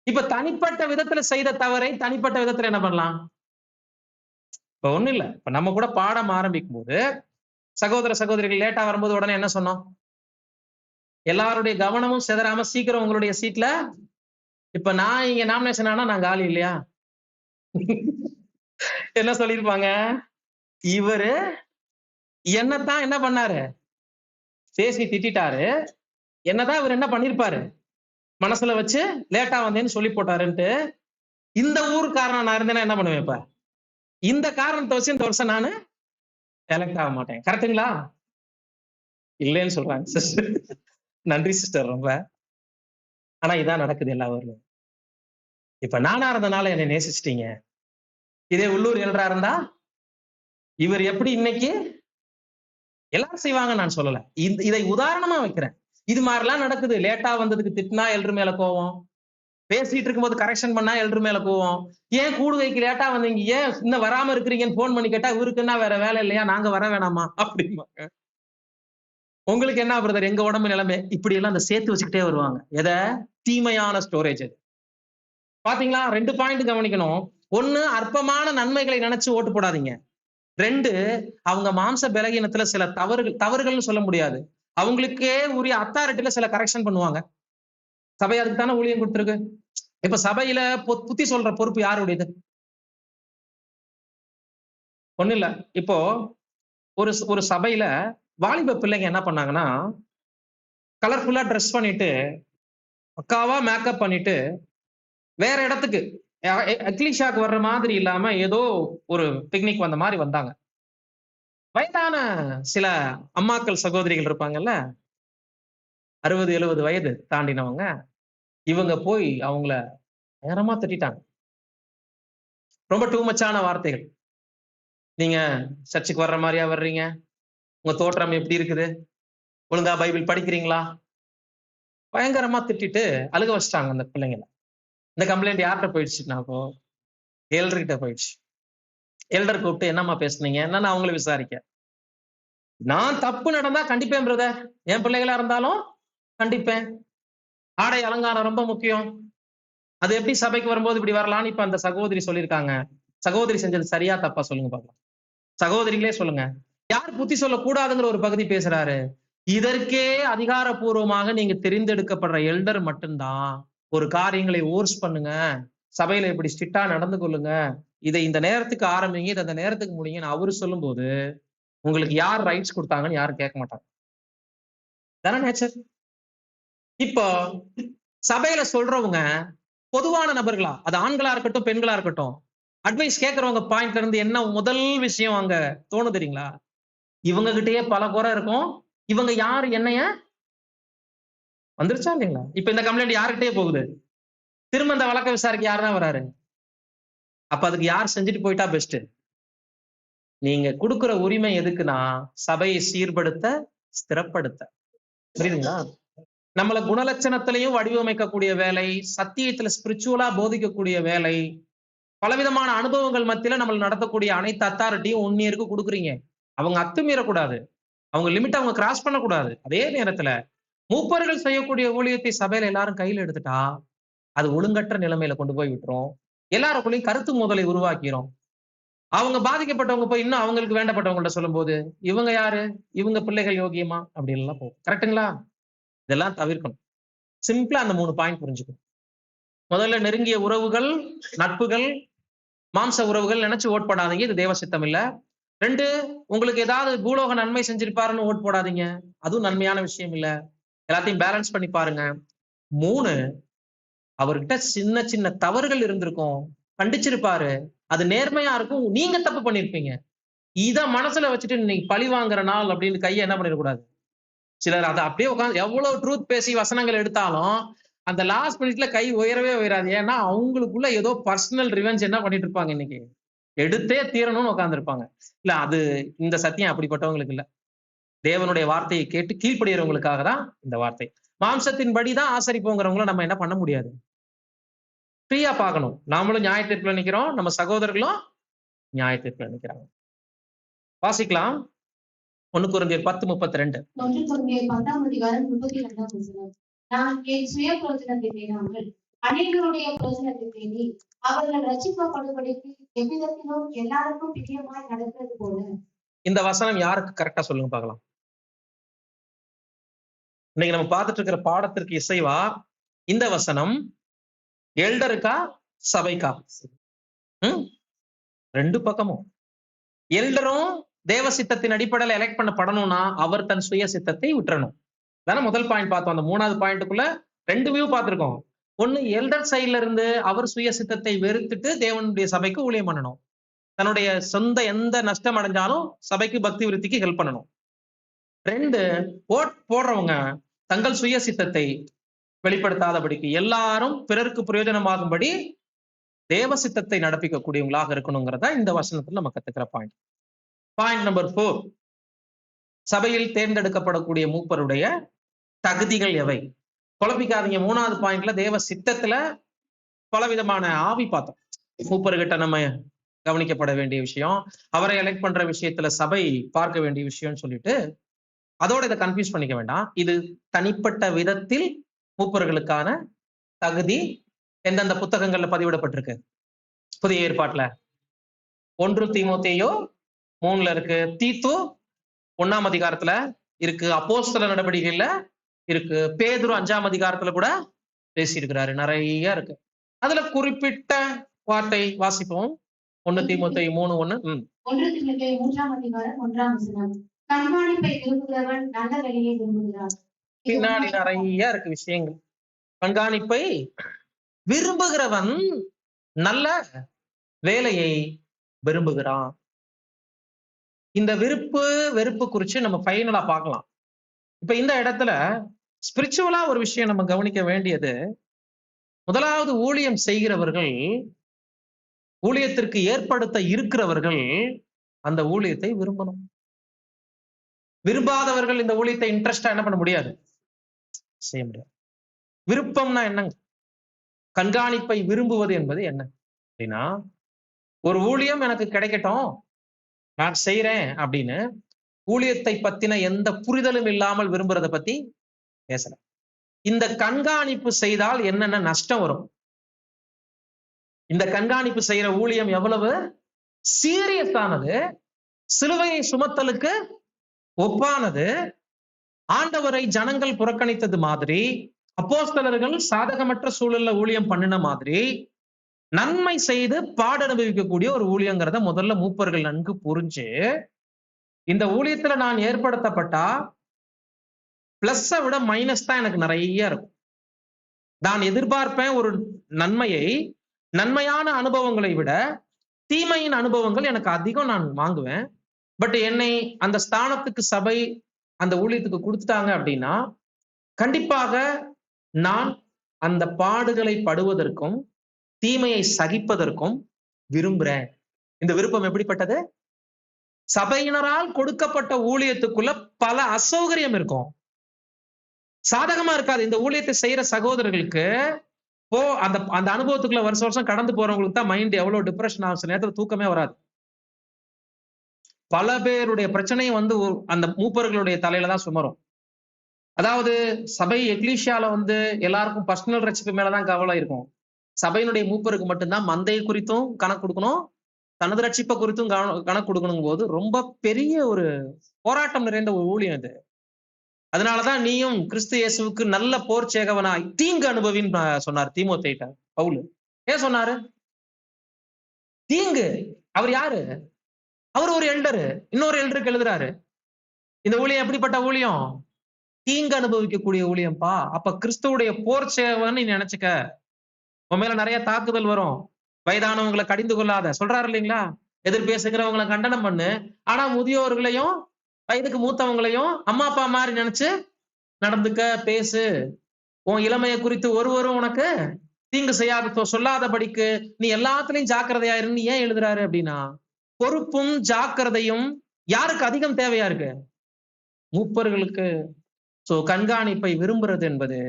இப்ப தனிப்பட்ட விதத்துல செய்த தவறை தனிப்பட்ட விதத்துல என்ன பண்ணலாம்? இப்ப ஒண்ணும் இல்ல, இப்ப நம்ம கூட பாடம் ஆரம்பிக்கும் போது சகோதரிகள் லேட்டா வரும்போது உடனே என்ன சொன்னோம்? எல்லாருடைய கவனமும் சிதறாம சீக்கிரம் உங்களுடைய சீட்ல. இப்ப நான் இங்க நாமினேஷன் ஆனா நான் காலி இல்லையா? என்ன சொல்லிருப்பாங்க? இவரு என்னத்தான் என்ன பண்ணாரு? பேசி திட்டாரு. என்னதான் இவர் என்ன பண்ணிருப்பாரு? மனசுல வச்சு லேட்டா வந்தேன்னு சொல்லி போட்டாருன்ட்டு. இந்த ஊருக்காரன் நான் இருந்தேன்னா என்ன பண்ணுவேன்? இப்ப இந்த காரணத்தை வச்சு இந்த வருஷம் நானு எலெக்ட் ஆக மாட்டேன். கரெக்டுங்களா? இல்லைன்னு சொல்றாங்க சிஸ்டர். நன்றி சிஸ்டர் ரொம்ப. ஆனா இதான் நடக்குது எல்லா ஊர்லயும். இப்ப நானா இருந்தனால என்னை நேசிச்சிட்டீங்க. இதே உள்ளூர் எல்ரா இருந்தா இவர் எப்படி இன்னைக்கு எல்லாரும் செய்வாங்க நான் சொல்லல. இதை உதாரணமா வைக்கிறேன். இது மாதிரிலாம் நடக்குது. லேட்டா வந்ததுக்கு திட்டினா எல்ரு மேல கோவம், பேசிட்டு இருக்கும்போது கரெக்ஷன் பண்ணா எல்ரு மேல கோவம். ஏன் கூடுகைக்கு லேட்டா வந்தீங்க, ஏன் இன்னும் வராம இருக்கிறீங்கன்னு போன் பண்ணி கேட்டா இவருக்குன்னா வேற வேலை இல்லையா, நாங்க வர வேணாமா அப்படிம்பாங்க. உங்களுக்கு என்ன பிரதர் எங்க உடம்பு நிலைமை, இப்படி எல்லாம் அந்த சேர்த்து வச்சுக்கிட்டே வருவாங்க. எதை? தீமையான ஸ்டோரேஜ். அது பாத்தீங்களா? 2 பாயிண்ட் கவனிக்கணும். 1, அற்பமான நன்மைகளை நினைச்சு ஓட்டு போடாதீங்க. 2, அவங்க மாம்ச பலகீனத்துல சில தவறுகள்னு சொல்ல முடியாது, அவங்களுக்கே உரிய அத்தாரிட்டியில சில கரெக்ஷன் பண்ணுவாங்க. சபை அதுக்கு தானே ஊழியம் கொடுத்துருக்கு. இப்ப சபையில புத்தி சொல்ற பொறுப்பு யாருடையது? ஒண்ணு இல்ல. இப்போ ஒரு சபையில வாலிப பிள்ளைங்க என்ன பண்ணாங்கன்னா, கலர்ஃபுல்லா ட்ரெஸ் பண்ணிட்டு பக்காவா மேக்கப் பண்ணிட்டு வேற இடத்துக்கு அக்லிஷாக்கு வர்ற மாதிரி இல்லாம ஏதோ ஒரு பிக்னிக் வந்த மாதிரி வந்தாங்க. வயதான சில அம்மாக்கள் சகோதரிகள் இருப்பாங்கல்ல, 60-70 வயது தாண்டினவங்க, இவங்க போய் அவங்கள நேரமா திட்டாங்க. ரொம்ப டூ மச்சான வார்த்தைகள். நீங்க சர்ச்சுக்கு வர்ற மாதிரியா வர்றீங்க? உங்க தோற்றம் எப்படி இருக்குது? ஒழுங்கா பைபிள் படிக்கிறீங்களா? பயங்கரமா திட்டிட்டு அழுக வச்சிட்டாங்க அந்த பிள்ளைங்கள. இந்த கம்ப்ளைண்ட் யார்கிட்ட போயிடுச்சுன்னா, அப்போ எல்டர் கிட்ட போயிடுச்சு. எல்டர் கூப்பிட்டு என்னம்மா பேசுனீங்க என்னன்னு அவங்கள விசாரிக்க. நான் தப்பு நடந்தா கண்டிப்பேன் பிரதர், என் பிள்ளைகளா இருந்தாலும் கண்டிப்பேன். ஆடை அலங்காரம் ரொம்ப முக்கியம். அது எப்படி சபைக்கு வரும்போது இப்படி வரலான்னு இப்ப அந்த சகோதரி சொல்லியிருக்காங்க. சகோதரி செஞ்சது சரியா தப்பா சொல்லுங்க பாக்கலாம். சகோதரிகளே சொல்லுங்க. யார் புத்தி சொல்லக்கூடாதுங்கிற ஒரு பகுதி பேசுறாரு. இதற்கே அதிகாரப்பூர்வமாக நீங்க தெரிந்தெடுக்கப்படுற எல்டர் மட்டும்தான் ஒரு காரியங்களை ஓர்ஸ் பண்ணுங்க, சபையில இப்படி ஸ்ட்ரிக்டா நடந்து கொள்ளுங்க, இதை இந்த நேரத்துக்கு ஆரம்பிங்க, இதை அந்த நேரத்துக்கு முடியுங்கன்னு அவரு சொல்லும் போது உங்களுக்கு யார் ரைட்ஸ் கொடுத்தாங்கன்னு யாரும் கேட்க மாட்டாங்க. தானே நேச்சர். இப்போ சபையில சொல்றவங்க பொதுவான நபர்களா, அது ஆண்களா இருக்கட்டும் பெண்களா இருக்கட்டும், அட்வைஸ் கேட்கறவங்க பாயிண்ட்ல இருந்து என்ன முதல் விஷயம் அங்க தோணு தெரியுங்களா? இவங்க கிட்டயே பல குறை இருக்கும், இவங்க யாரு என்னைய வந்துருச்சா இல்லைங்களா? இப்ப இந்த கம்ப்ளைண்ட் யாருக்கிட்டே போகுது? திரும்ப இந்த வழக்க விசாரிக்க யாருதான் வராரு? அப்ப அதுக்கு யார் செஞ்சுட்டு போயிட்டா பெஸ்ட்? நீங்க கொடுக்கிற உரிமை எதுக்குன்னா சபையை சீர்படுத்த, ஸ்திரப்படுத்த. புரியுதுங்களா? நம்மள குணலட்சணத்திலையும் வடிவமைக்கக்கூடிய வேலை, சத்தியத்துல ஸ்பிரிச்சுவலா போதிக்கக்கூடிய வேலை, பலவிதமான அனுபவங்கள் மத்தியில நம்மள நடத்தக்கூடிய அனைத்து அத்தாரிட்டியும் 1 இயருக்கு கொடுக்குறீங்க. அவங்க அத்துமீறக்கூடாது, அவங்க லிமிட் அவங்க கிராஸ் பண்ணக்கூடாது. அதே நேரத்துல மூப்பர்கள் செய்யக்கூடிய ஊழியத்தை சபையில எல்லாரும் கையில எடுத்துட்டா அது ஒழுங்கற்ற நிலைமையில கொண்டு போய் விட்டுரும். எல்லாருக்குள்ளயும் கருத்து மோதலை உருவாக்கிரும். அவங்க பாதிக்கப்பட்டவங்க போய் இன்னும் அவங்களுக்கு வேண்டப்பட்டவங்கள்ட்ட சொல்லும் போது இவங்க யாரு, இவங்க பிள்ளைகள் யோகியமா அப்படி எல்லாம் போகும். கரெக்டுங்களா? இதெல்லாம் தவிர்க்கணும். சிம்பிளா அந்த 3 பாயிண்ட் புரிஞ்சுக்கணும். முதல்ல நெருங்கிய உறவுகள், நட்புகள், மாம்ச உறவுகள் நினைச்சு ஓட் போடாதீங்க. இது தேவ சித்தம் இல்ல. 2, உங்களுக்கு ஏதாவது பூலோக நன்மை செஞ்சிருப்பாருன்னு ஓட் போடாதீங்க. அதுவும் நன்மையான விஷயம் இல்ல. எல்லாத்தையும் பேலன்ஸ் பண்ணி பாருங்க. 3, அவர்கிட்ட சின்ன சின்ன தவறுகள் இருந்திருக்கும், கண்டிச்சிருப்பாரு, அது நேர்மையா இருக்கும், நீங்க தப்பு பண்ணிருப்பீங்க. இத மனசுல வச்சுட்டு இன்னைக்கு பழி வாங்குற நாள் அப்படின்னு கையை என்ன பண்ணிடக்கூடாது. சிலர் அதை அப்படியே உட்காந்து எவ்வளவு ட்ரூத் பேசி வசனங்கள் எடுத்தாலும் அந்த லாஸ்ட் மினிட்ல கை உயரவே உயராது. ஏன்னா அவங்களுக்குள்ள ஏதோ பர்சனல் ரிவெஞ்ச் என்ன பண்ணிட்டு இருப்பாங்க, இன்னைக்கு எடுத்தே தீரணும்னு உட்கார்ந்துருப்பாங்க. இல்ல, அது இந்த சத்தியம் அப்படிப்பட்டவங்களுக்கு இல்ல. தேவனுடைய வார்த்தையை கேட்டு கீழ்ப்படுகிறவங்களுக்காக தான் இந்த வார்த்தை. மாம்சத்தின்படி தான் ஆசரிப்போங்கிறவங்கள நம்ம என்ன பண்ண முடியாது. ஃப்ரீயா பார்க்கணும். நாமளும் நியாய தீர்ப்புல நிக்கிறோம், நம்ம சகோதரர்களும் நியாய தீர்ப்புல நிக்கிறாங்க. வாசிக்கலாம். 1 கொரிந்தியர் 10:32. 1 கொரிந்தியர் 10:32. நான் என் சுய பிரயோஜனத்தை தேடாமல் அநேகருடைய பிரயோஜனத்தை தேடி அவர்கள் ரட்சிக்கப்படும்படிக்கு எவ்விதத்திலும் எல்லாருக்கும் பிரியமாய் நடக்கிறது போல. இந்த வசனம் யாருக்கு கரெக்டா சொல்லுங்க பார்க்கலாம். இன்னைக்கு நம்ம பார்த்துட்டு இருக்கிற பாடத்திற்கு இசைவா இந்த வசனம் எல்டருக்கா சபைக்கா? 2 பக்கமும். எல்டரும் தேவ சித்தத்தின் அடிப்படையில் எலெக்ட் பண்ணப்படணும்னா அவர் தன் சுய சித்தத்தை விட்டுறணும். தானே முதல் பாயிண்ட் பார்த்தோம். அந்த 3வது பாயிண்ட்டுக்குள்ள 2 வியூ பார்த்திருக்கோம். ஒண்ணு, எல்டர் சைட்ல இருந்து அவர் சுய சித்தத்தை வெறுத்துட்டு தேவனுடைய சபைக்கு ஊழியம் பண்ணணும். தன்னுடைய சொந்த எந்த நஷ்டம் அடைஞ்சாலும் சபைக்கு பக்தி விருத்திக்கு ஹெல்ப் பண்ணணும். 2, ஓட் போடுறவங்க தங்கள் சுய சித்தத்தை வெளிப்படுத்தாதபடிக்கு எல்லாரும் பிறருக்கு பிரயோஜனமாகும்படி தேவ சித்தத்தை நடப்பிக்கக்கூடியவங்களாக இருக்கணுங்கிறதா இந்த வசனத்துல நம்ம கத்துக்கிற பாயிண்ட். பாயிண்ட் நம்பர் 4, சபையில் தேர்ந்தெடுக்கப்படக்கூடிய மூப்பருடைய தகுதிகள் எவை? குழப்பிக்காதீங்க. 3வது பாயிண்ட்ல தேவ சித்தத்துல பலவிதமான ஆவி பார்த்தோம். மூப்பர்கிட்ட நம்ம கவனிக்கப்பட வேண்டிய விஷயம், அவரை எலெக்ட் பண்ற விஷயத்துல சபை பார்க்க வேண்டிய விஷயம்னு சொல்லிட்டு அதோட இதை கன்ஃபியூஸ் பண்ணிக்க வேண்டாம். இது தனிப்பட்ட விதத்தில் மூப்பர்களுக்கான தகுதி எந்தெந்த புத்தகங்கள்ல பதிவிடப்பட்டிருக்கு? புதிய ஏற்பாட்டுல 1 தீமோத்தேயு 3 இருக்கு, தீத்து 1ஆம் அதிகாரத்துல இருக்கு, அப்போஸ்தல நடவடிக்கைகள்ல இருக்கு, பேதுரு 5ஆம் அதிகாரத்துல கூட பேசி இருக்கிறாரு. நிறைய இருக்கு. அதுல குறிப்பிட்ட வார்த்தை வாசிப்போம். 1 தீமோத்தேயு 3:1. 1 தீமோத்தேயு 3ஆம் அதிகாரம் 1ஆம் வசனம். கண்காணிப்பை விரும்புகிறவன் நல்ல வேலையை விரும்புகிறான். பின்னாடி நிறைய இருக்கு விஷயங்கள். கண்காணிப்பை விரும்புகிறவன் நல்ல வேலையை விரும்புகிறான். இந்த விருப்பு வெறுப்பு குறிச்சு நம்ம ஃபைனலா பார்க்கலாம். இப்ப இந்த இடத்துல ஸ்பிரிச்சுவலா ஒரு விஷயம் நம்ம கவனிக்க வேண்டியது, முதலாவது ஊழியம் செய்கிறவர்கள், ஊழியத்திற்கு ஏற்படுத்த இருக்கிறவர்கள் அந்த ஊழியத்தை விரும்பணும். விரும்பாதவர்கள் இந்த ஊழியத்தை இன்ட்ரெஸ்டா என்ன பண்ண முடியாது, செய்ய முடியாது. விருப்பம்னா என்னங்க? கண்காணிப்பை விரும்புவது என்பது என்ன அப்படின்னா, ஒரு ஊழியம் எனக்கு கிடைக்கட்டும், நான் செய்யறேன் அப்படின்னு ஊழியத்தை பத்தின எந்த புரிதலும் இல்லாமல் விரும்புறத பத்தி பேசல. இந்த கண்காணிப்பு செய்தால் என்னென்ன நஷ்டம் வரும், இந்த கண்காணிப்பு செய்யற ஊழியம் எவ்வளவு சீரியஸானது, சிலுவையை சுமத்தலுக்கு ஒப்பானது, ஆண்டவரை ஜனங்கள் புறக்கணித்தது மாதிரி, அப்போஸ்தலர்கள் சாதகமற்ற சூழல்ல ஊழியம் பண்ணின மாதிரி நன்மை செய்து பாட அனுபவிக்கக்கூடிய ஒரு ஊழியங்கிறத முதல்ல மூப்பர்கள் நன்கு புரிஞ்சு, இந்த ஊழியத்துல நான் ஏற்படுத்தப்பட்டா பிளஸ்ஸை விட மைனஸ் தான் எனக்கு நிறைய இருக்கும். நான் எதிர்பார்ப்பேன் ஒரு நன்மையை, நன்மையான அனுபவங்களை விட தீமையின் அனுபவங்கள் எனக்கு அதிகம் நான் வாங்குவேன். பட் என்னை அந்த ஸ்தானத்துக்கு சபை அந்த ஊழியத்துக்கு கொடுத்துட்டாங்க அப்படின்னா கண்டிப்பாக நான் அந்த பாடுகளை படுவதற்கும் தீமையை சகிப்பதற்கும் விரும்புறேன். இந்த விருப்பம் எப்படிப்பட்டது? சபையினரால் கொடுக்கப்பட்ட ஊழியத்துக்குள்ள பல அசௌகரியம் இருக்கும், சாதகமா இருக்காது. இந்த ஊழியத்தை செய்யற சகோதரர்களுக்கு அந்த அந்த அனுபவத்துக்குள்ள வருஷம் வருஷம் கடந்து போறவங்களுக்கு தான் மைண்ட் எவ்வளவு டிப்ரெஷன் ஆகும், நேரத்துல தூக்கமே வராது. பல பேருடைய பிரச்சனையும் வந்து அந்த மூப்பர்களுடைய தலையில தான் சுமரும். அதாவது சபை எக்லீஷியால எல்லாருக்கும் பர்சனல் ரட்சிப்பு மேலதான் கவலை இருக்கும். சபையினுடைய மூப்பருக்கு மட்டும்தான் மந்தை குறித்தும் கணக்கு கொடுக்கணும், தனது ரட்சிப்பை குறித்தும் கணக்கு கொடுக்கணும் போது ரொம்ப பெரிய ஒரு போராட்டம் நிறைந்த ஒரு ஊழியம் இது. அதனாலதான் நீயும் கிறிஸ்து இயேசுவுக்கு நல்ல போர் சேகவனாய் தீங்கு அனுபவின்னு சொன்னார் தீமோத்தேயுட்ட. பவுல். ஏன் சொன்னாரு? தீங்கு. அவர் யாரு? அவர் ஒரு எல்டரு. இன்னொரு எல்டருக்கு எழுதுறாரு. இந்த ஊழியம் எப்படிப்பட்ட ஊழியம்? தீங்கு அனுபவிக்கக்கூடிய ஊழியம்பா. அப்ப கிறிஸ்துவுடைய போர் சேவன்னு நீ நினைச்சுக்க. உன் மேல நிறைய தாக்குதல் வரும். வயதானவங்களை கடிந்து கொள்ளாத சொல்றாரு இல்லைங்களா? எதிர் பேசுகிறவங்களை கண்டனம் பண்ணு. ஆனா முதியோர்களையும் வயதுக்கு மூத்தவங்களையும் அம்மா அப்பா மாதிரி நினைச்சு நடந்துக்க, பேசு. உன் இளமையை குறித்து ஒருவரும் உனக்கு தீங்கு செய்யாத சொல்லாதபடிக்கு நீ எல்லாத்துலயும் ஜாக்கிரதையா இருந்து ஏன் எழுதுறாரு அப்படின்னா, பொறுப்பும் ஜாக்கிரதையும் யாருக்கு அதிகம் தேவையா இருக்கு? மூப்பர்களுக்கு. சோ கண்காணிப்பை விரும்புறது என்பது,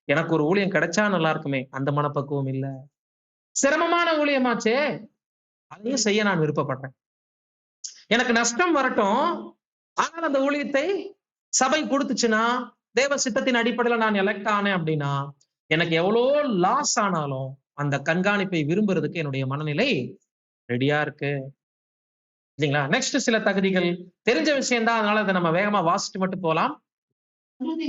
எனக்கு ஒரு ஊழியம் கிடைச்சா நல்லா இருக்குமே, அந்த மனப்பக்குவம் இல்ல. சிரமமான ஊழியமாச்சே, அதையும் செய்ய நான் விருப்பப்படுறேன். எனக்கு நஷ்டம் வரட்டும், ஆனால் அந்த ஊழியத்தை சபை கொடுத்துச்சுன்னா, தேவ சித்தத்தின் அடிப்படையில நான் எலெக்ட் ஆனேன் அப்படின்னா, எனக்கு எவ்வளோ லாஸ் ஆனாலும் அந்த கண்காணிப்பை விரும்புறதுக்கு என்னுடைய மனநிலை ரெடியா இருக்கு. இல்லைங்களா? நெக்ஸ்ட் சில தகுதிகள் தெரிஞ்ச விஷயம் தான், அதனால அதை நம்ம வேகமா வாசிட்டு மட்டும் போலாம். 3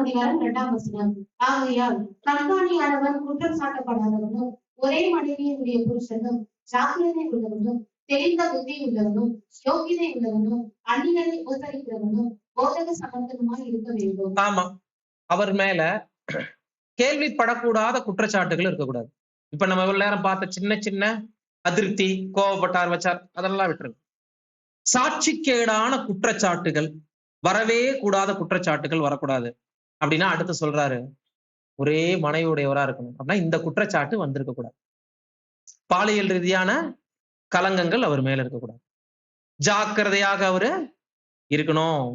அதிகாரம் 2 ஆகையால் கண்காணியானவன் குற்றம் சாட்டப்படாதவனும் ஒரே மனைவியினுடைய புருஷனும் ஜாக்கிரதை உள்ளவனும் தெரிந்த புத்தி உள்ளவனும் யோகிதை உள்ளவனும் அந்நியரை உபசரிக்கிறவனும் போதக சமர்த்தனுமாய் இருக்க வேண்டும். ஆமா, அவர் மேல கேள்விப்படக்கூடாத குற்றச்சாட்டுகள் இருக்கக்கூடாது. இப்ப நம்ம இவ்வளவு நேரம் பார்த்த சின்ன சின்ன அதிருப்தி, கோவப்பட்டார், வச்சார், அதெல்லாம் விட்டுருங்க. சாட்சிக்கேடான குற்றச்சாட்டுகள், வரவே கூடாத குற்றச்சாட்டுகள் வரக்கூடாது. அப்படின்னா அடுத்து சொல்றாரு, ஒரே மனைவியுடையவரா இருக்கணும். அப்படின்னா இந்த குற்றச்சாட்டு வந்திருக்க கூடாது. பாலியல் ரீதியான கலங்கங்கள் அவர் மேல இருக்கக்கூடாது. ஜாக்கிரதையாக அவரு இருக்கணும்.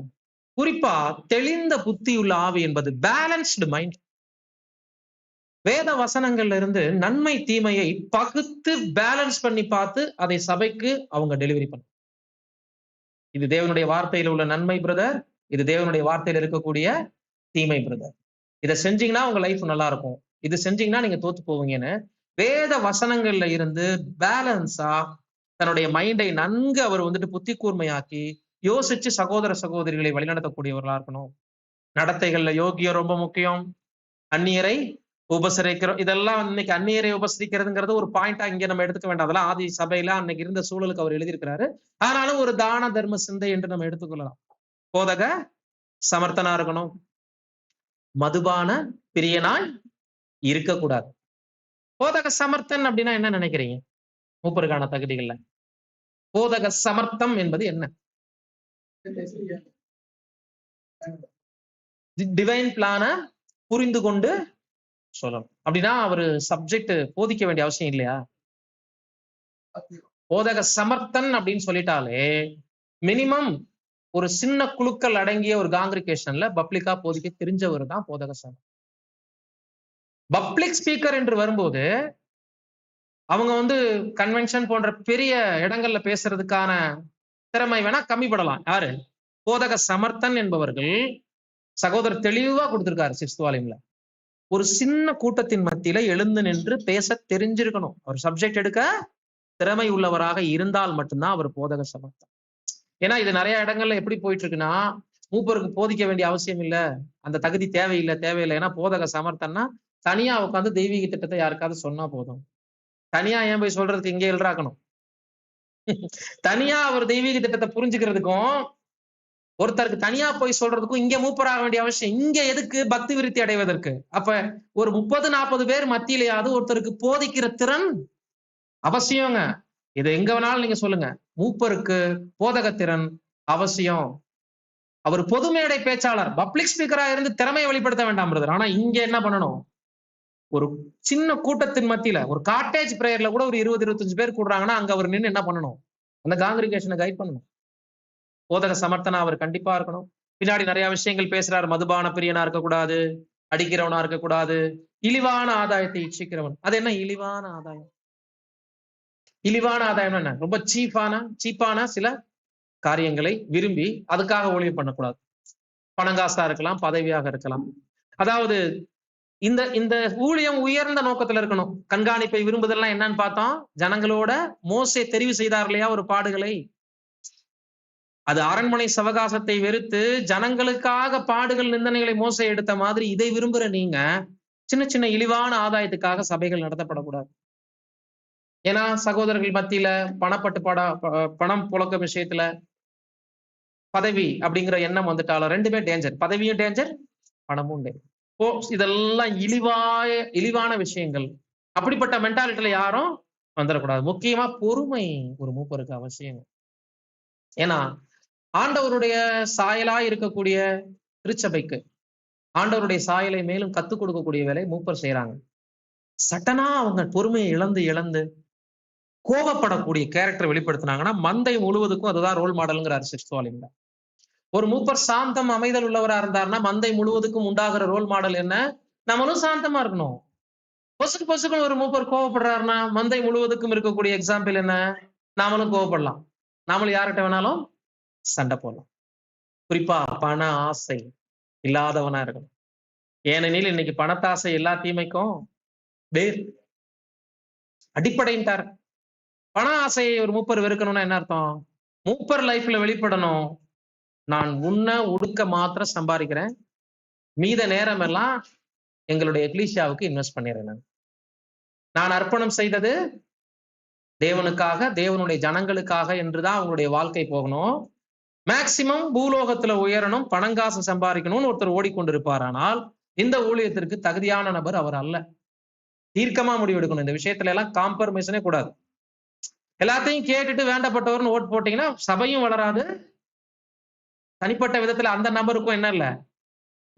குறிப்பா தெளிந்த புத்தி உள்ள ஆவி என்பது பேலன்ஸ்டு மைண்ட். வேத வசனங்கள்ல இருந்து நன்மை தீமையை பகுத்து பேலன்ஸ் பண்ணி பார்த்து அதை சபைக்கு அவங்க டெலிவரி பண்ண. இது தேவனுடைய வார்த்தையில உள்ள நன்மை பிரதர், இது தேவனுடைய வார்த்தையில இருக்கக்கூடிய தீமை பிரதர். இதை செஞ்சீங்கன்னா உங்க லைஃப் நல்லா இருக்கும், இது செஞ்சீங்கன்னா நீங்க தோத்து போவீங்கன்னு வேத வசனங்கள்ல இருந்து பேலன்ஸா தன்னுடைய மைண்டை நன்கு அவர் வந்துட்டு புத்தி கூர்மையாக்கி யோசிச்சு சகோதர சகோதரிகளை வழிநடத்தக்கூடியவர்களா இருக்கணும். நடத்தைகள்ல யோகியம் ரொம்ப முக்கியம். அந்நியரை உபசரிக்கிறோம், இதெல்லாம் இன்னைக்கு அந்நியரை உபசரிக்கிறதுங்கிறது ஒரு பாயிண்டா இங்க நம்ம எடுத்துக்க வேண்டாம். அதெல்லாம் ஆதி சபையில அன்னைக்கு இருந்த சூழலுக்கு அவர் எழுதியிருக்கிறாரு. ஆனாலும் ஒரு தான தர்ம சிந்தை என்று நம்ம எடுத்துக்கொள்ளலாம். போதக சமர்த்தனா இருக்கணும். மதுபான பிரியனாய் இருக்கக்கூடாது. போதக சமர்த்தன் அப்படின்னா என்ன நினைக்கிறீங்க? மூப்பருக்கான தகுதிகள்ல போதக சமர்த்தம் என்பது என்ன? டிவைன் பிளான புரிந்து கொண்டு சொல்லணும். அப்படின்னா அவரு சப்ஜெக்ட் போதிக்க வேண்டிய அவசியம் இல்லையா? போதக சமர்த்தன் அப்படின்னு சொல்லிட்டாலே மினிமம் ஒரு சின்ன குழுக்கள் அடங்கிய ஒரு காங்கிரிகேஷன்ல பப்ளிக்கா போதிக்க தெரிஞ்சவர் தான் போதக சமர்த்தன். பப்ளிக் ஸ்பீக்கர் என்று வரும்போது அவங்க கன்வென்ஷன் போன்ற பெரிய இடங்கள்ல பேசுறதுக்கான திறமை வேணா கம்மிப்படலாம். யாரு? போதக சமர்த்தன் என்பவர்கள் சகோதரர் தெளிவா கொடுத்திருக்காரு 6th வால்யூம்ல. ஒரு சின்ன கூட்டத்தின் மத்தியில எழுந்து நின்று பேச தெரிஞ்சிருக்கணும். அவர் சப்ஜெக்ட் எடுக்க திறமை உள்ளவராக இருந்தால் மட்டும்தான் அவர் போதக சமர்த்தன். ஏன்னா இது நிறைய இடங்கள்ல எப்படி போயிட்டு இருக்குன்னா, மூப்பருக்கு போதிக்க வேண்டிய அவசியம் இல்ல, அந்த தகுதி தேவையில்லை. ஏன்னா போதக சமர்த்தன்னா தனியா உட்காந்து தெய்வீக திட்டத்தை யாருக்காவது சொன்னா போதும். தனியா ஏன் போய் சொல்றதுக்கு இங்கே எழுறாக்கணும்? தனியா அவர் தெய்வீக திட்டத்தை புரிஞ்சுக்கிறதுக்கும் ஒருத்தருக்கு தனியா போய் சொல்றதுக்கும் இங்க மூப்பராக வேண்டிய அவசியம் இங்க எதுக்கு? பக்தி விருத்தி அடைவதற்கு. அப்ப ஒரு 30-40 பேர் மத்தியிலேயாவது ஒருத்தருக்கு போதிக்கிற திறன் அவசியங்க. இது எங்க வேணாலும் நீங்க சொல்லுங்க, மூப்பருக்கு போதக திறன் அவசியம். அவர் பொது மேடை பேச்சாளர், பப்ளிக் ஸ்பீக்கரா இருந்து திறமையை வெளிப்படுத்த வேண்டாம் பிரதர். ஆனா இங்க என்ன பண்ணணும்? ஒரு சின்ன கூட்டத்தின் மத்தியில ஒரு காட்டேஜ் பிரேயர்ல கூட ஒரு 20-25 பேர் கூடுறாங்கன்னா அங்க அவர் நின்று என்ன பண்ணணும்? அந்த காங்கிரிகேஷனை கைட் பண்ணணும். போதக சமர்த்தனா அவர் கண்டிப்பா இருக்கணும். பின்னாடி நிறைய விஷயங்கள் பேசுறாரு. மதுபான பிரியனா இருக்கக்கூடாது, அடிக்கிறவனா இருக்கக்கூடாது, இழிவான ஆதாயத்தை இச்சிக்கிறவன். அது என்ன இழிவான ஆதாயம்? இழிவான ஆதாயம் என்ன? ரொம்ப சீப்பான சில காரியங்களை விரும்பி அதுக்காக ஊழியம் பண்ணக்கூடாது. பணங்காசா இருக்கலாம், பதவியாக இருக்கலாம். அதாவது இந்த இந்த ஊழியம் உயர்ந்த நோக்கத்துல இருக்கணும். கண்காணிப்பை விரும்புதெல்லாம் என்னன்னு பார்த்தோம். ஜனங்களோட மோசே தெரிவு செய்தார் இல்லையா ஒரு பாடுகளை. அது அரண்மனை சவகாசத்தை வெறுத்து ஜனங்களுக்காக பாடுகள் நிந்தனைகளை மோசே எடுத்த மாதிரி இதை விரும்புற நீங்க சின்ன சின்ன இழிவான ஆதாயத்துக்காக சபைகள் நடத்தப்படக்கூடாது. ஏன்னா சகோதரர்கள் மத்தியில பணம் புழக்க விஷயத்துல பதவி அப்படிங்கிற எண்ணம் வந்துட்டாலும் ரெண்டுமே டேஞ்சர். பதவியும் டேஞ்சர், பணமும் டேஞ்சர். இதெல்லாம் இழிவான விஷயங்கள். அப்படிப்பட்ட மென்டாலிட்டியில யாரும் வந்துடக்கூடாது. முக்கியமா பொறுமை ஒரு மூப்பருக்கு அவசியம். ஏன்னா ஆண்டவருடைய சாயலா இருக்கக்கூடிய திருச்சபைக்கு ஆண்டவருடைய சாயலை மேலும் கத்துக் கொடுக்கக்கூடிய வேலை மூப்பர் செய்யறாங்க. சட்டனா அவங்க பொறுமையை இழந்து கோபப்படக்கூடிய கேரக்டர் வெளிப்படுத்தினாங்கன்னா மந்தை முழுவதுக்கும் அதுதான் ரோல் மாடல்ங்கிறார் சிஸ்துவாலிங்க. ஒரு மூப்பர் சாந்தம் அமைதல் உள்ளவரா இருந்தாருன்னா மந்தை முழுவதுக்கும் உண்டாகிற ரோல் மாடல் என்ன? நம்மளும் சாந்தமா இருக்கணும். பொசுக்கு ஒரு மூப்பர் கோவப்படுறாருன்னா மந்தை முழுவதுக்கும் இருக்கக்கூடிய எக்ஸாம்பிள் என்ன? நாமளும் கோவப்படலாம். நாமளும் யார்கிட்ட வேணாலும் சண்டை போடலாம். குறிப்பா பண ஆசை இல்லாதவனா இருக்கணும். ஏனெனில் இன்னைக்கு பணத்தாசை எல்லா தீமைக்கும் வேர், அடிப்படைன்ட்டார். பண ஆசையை ஒரு மூப்பர் வெறுக்கணும்னா என்ன அர்த்தம்? மூப்பர் லைஃப்ல வெளிப்படணும், நான் உண்ண உடுக்க மாத்திரம் சம்பாதிக்கிறேன், மீத நேரம் எல்லாம் எங்களுடைய எக்லீசியாவுக்கு இன்வெஸ்ட் பண்ணிடுறேன். நான் அர்ப்பணம் செய்தது தேவனுக்காக, தேவனுடைய ஜனங்களுக்காக என்றுதான் அவங்களுடைய வாழ்க்கை போகணும். மேக்சிமம் பூலோகத்துல உயரணும், பணங்காசு சம்பாதிக்கணும்னு ஒருத்தர் ஓடிக்கொண்டிருப்பார். ஆனால் இந்த ஊழியத்திற்கு தகுதியான நபர் அவர் அல்ல. தீர்க்கமா முடிவெடுக்கணும். இந்த விஷயத்துல எல்லாம் காம்ப்ரமைஸனே கூடாது. எல்லாத்தையும் கேட்டுட்டு வேண்டப்பட்டவர்னு ஓட்டு போட்டீங்கன்னா சபையும் வளராது, தனிப்பட்ட விதத்துல அந்த நபருக்கும் என்ன இல்ல,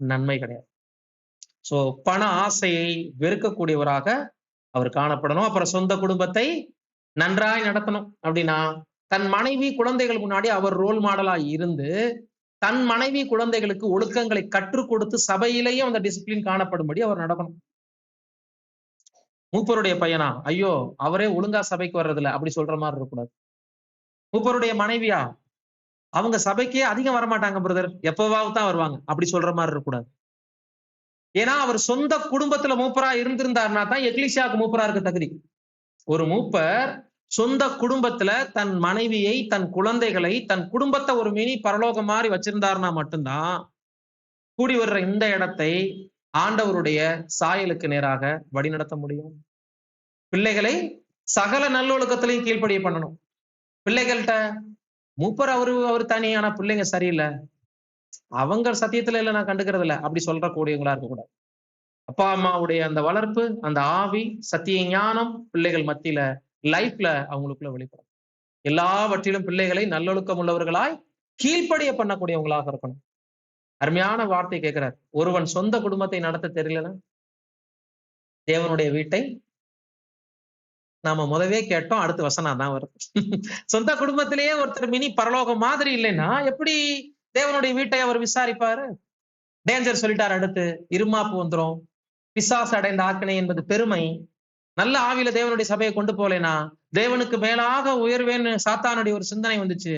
நன்மை கிடையாது. சோ பண ஆசையை வெறுக்கக்கூடியவராக அவர் காணப்படணும். அப்புறம் சொந்த குடும்பத்தை நன்றாய் நடத்தணும். அப்படின்னா தன் மனைவி குழந்தைகள் முன்னாடி அவர் ரோல் மாடலா இருந்து தன் மனைவி குழந்தைகளுக்கு ஒழுக்கங்களை கற்றுக் கொடுத்து சபையிலேயும் அந்த டிசிப்ளின் காணப்படும்படி அவர் நடக்கணும். மூப்பருடைய பையனா, ஐயோ அவரே ஒழுங்கா சபைக்கு வர்றதில்ல அப்படி சொல்ற மாதிரி இருக்கக்கூடாது. மூப்பருடைய மனைவியா, அவங்க சபைக்கே அதிகம் வரமாட்டாங்க பிரதர், எப்பவாவது தான் வருவாங்க அப்படி சொல்ற மாதிரி இருக்கக்கூடாது. ஏன்னா அவர் சொந்த குடும்பத்துல மூப்பரா இருந்திருந்தாருன்னா தான் எக்லீசியாவுக்கு மூப்பரா இருக்க தகுதி. ஒரு மூப்பர் சொந்த குடும்பத்துல தன் மனைவியை, தன் குழந்தைகளை, தன் குடும்பத்தை ஒரு மினி பரலோகம் மாதிரி வச்சிருந்தாருன்னா மட்டும்தான் கூடி வர்ற இந்த இடத்தை ஆண்டவருடைய சாயலுக்கு நேராக வழிநடத்த முடியும். பிள்ளைகளை சகல நல்லொழுக்கத்திலையும் கீழ்ப்படிய பண்ணணும். பிள்ளைகள்கிட்ட மூப்பர் அவரு தனி, ஆனா பிள்ளைங்க சரியில்லை, அவங்க சத்தியத்துல இல்ல நான் கண்டுக்கிறது இல்லை அப்படி சொல்ற கூடியவங்களா இருக்கக்கூடாது. அப்பா அம்மாவுடைய அந்த வளர்ப்பு, அந்த ஆவி, சத்திய ஞானம் பிள்ளைகள் மத்தியில லைஃப்ல அவங்களுக்குள்ள வெளிப்படும். எல்லாவற்றிலும் பிள்ளைகளை நல்லொழுக்கம் உள்ளவர்களாய் கீழ்ப்படிய பண்ணக்கூடியவங்களாக இருக்கணும். அருமையான வார்த்தை கேட்கிறார். ஒருவன் சொந்த குடும்பத்தை நடத்த தெரியலன்னா தேவனுடைய வீட்டை நாம முதவே கேட்டோம், அடுத்த வசனம் தான் வரும். சொந்த குடும்பத்திலேயே ஒருத்தர் மினி பரலோகம் மாதிரி இல்லைன்னா எப்படி தேவனுடைய வீட்டை அவர் விசாரிப்பாரு? டேஞ்சர் சொல்லிட்டார். அடுத்து இருமாப்பு வந்துரும். பிசாசு அடைந்த ஆக்கினை என்பது பெருமை. நல்ல ஆவியில தேவனுடைய சபையை கொண்டு போலேனா தேவனுக்கு மேலாக உயர்வேன்னு சாத்தானுடைய ஒரு சிந்தனை வந்துச்சு.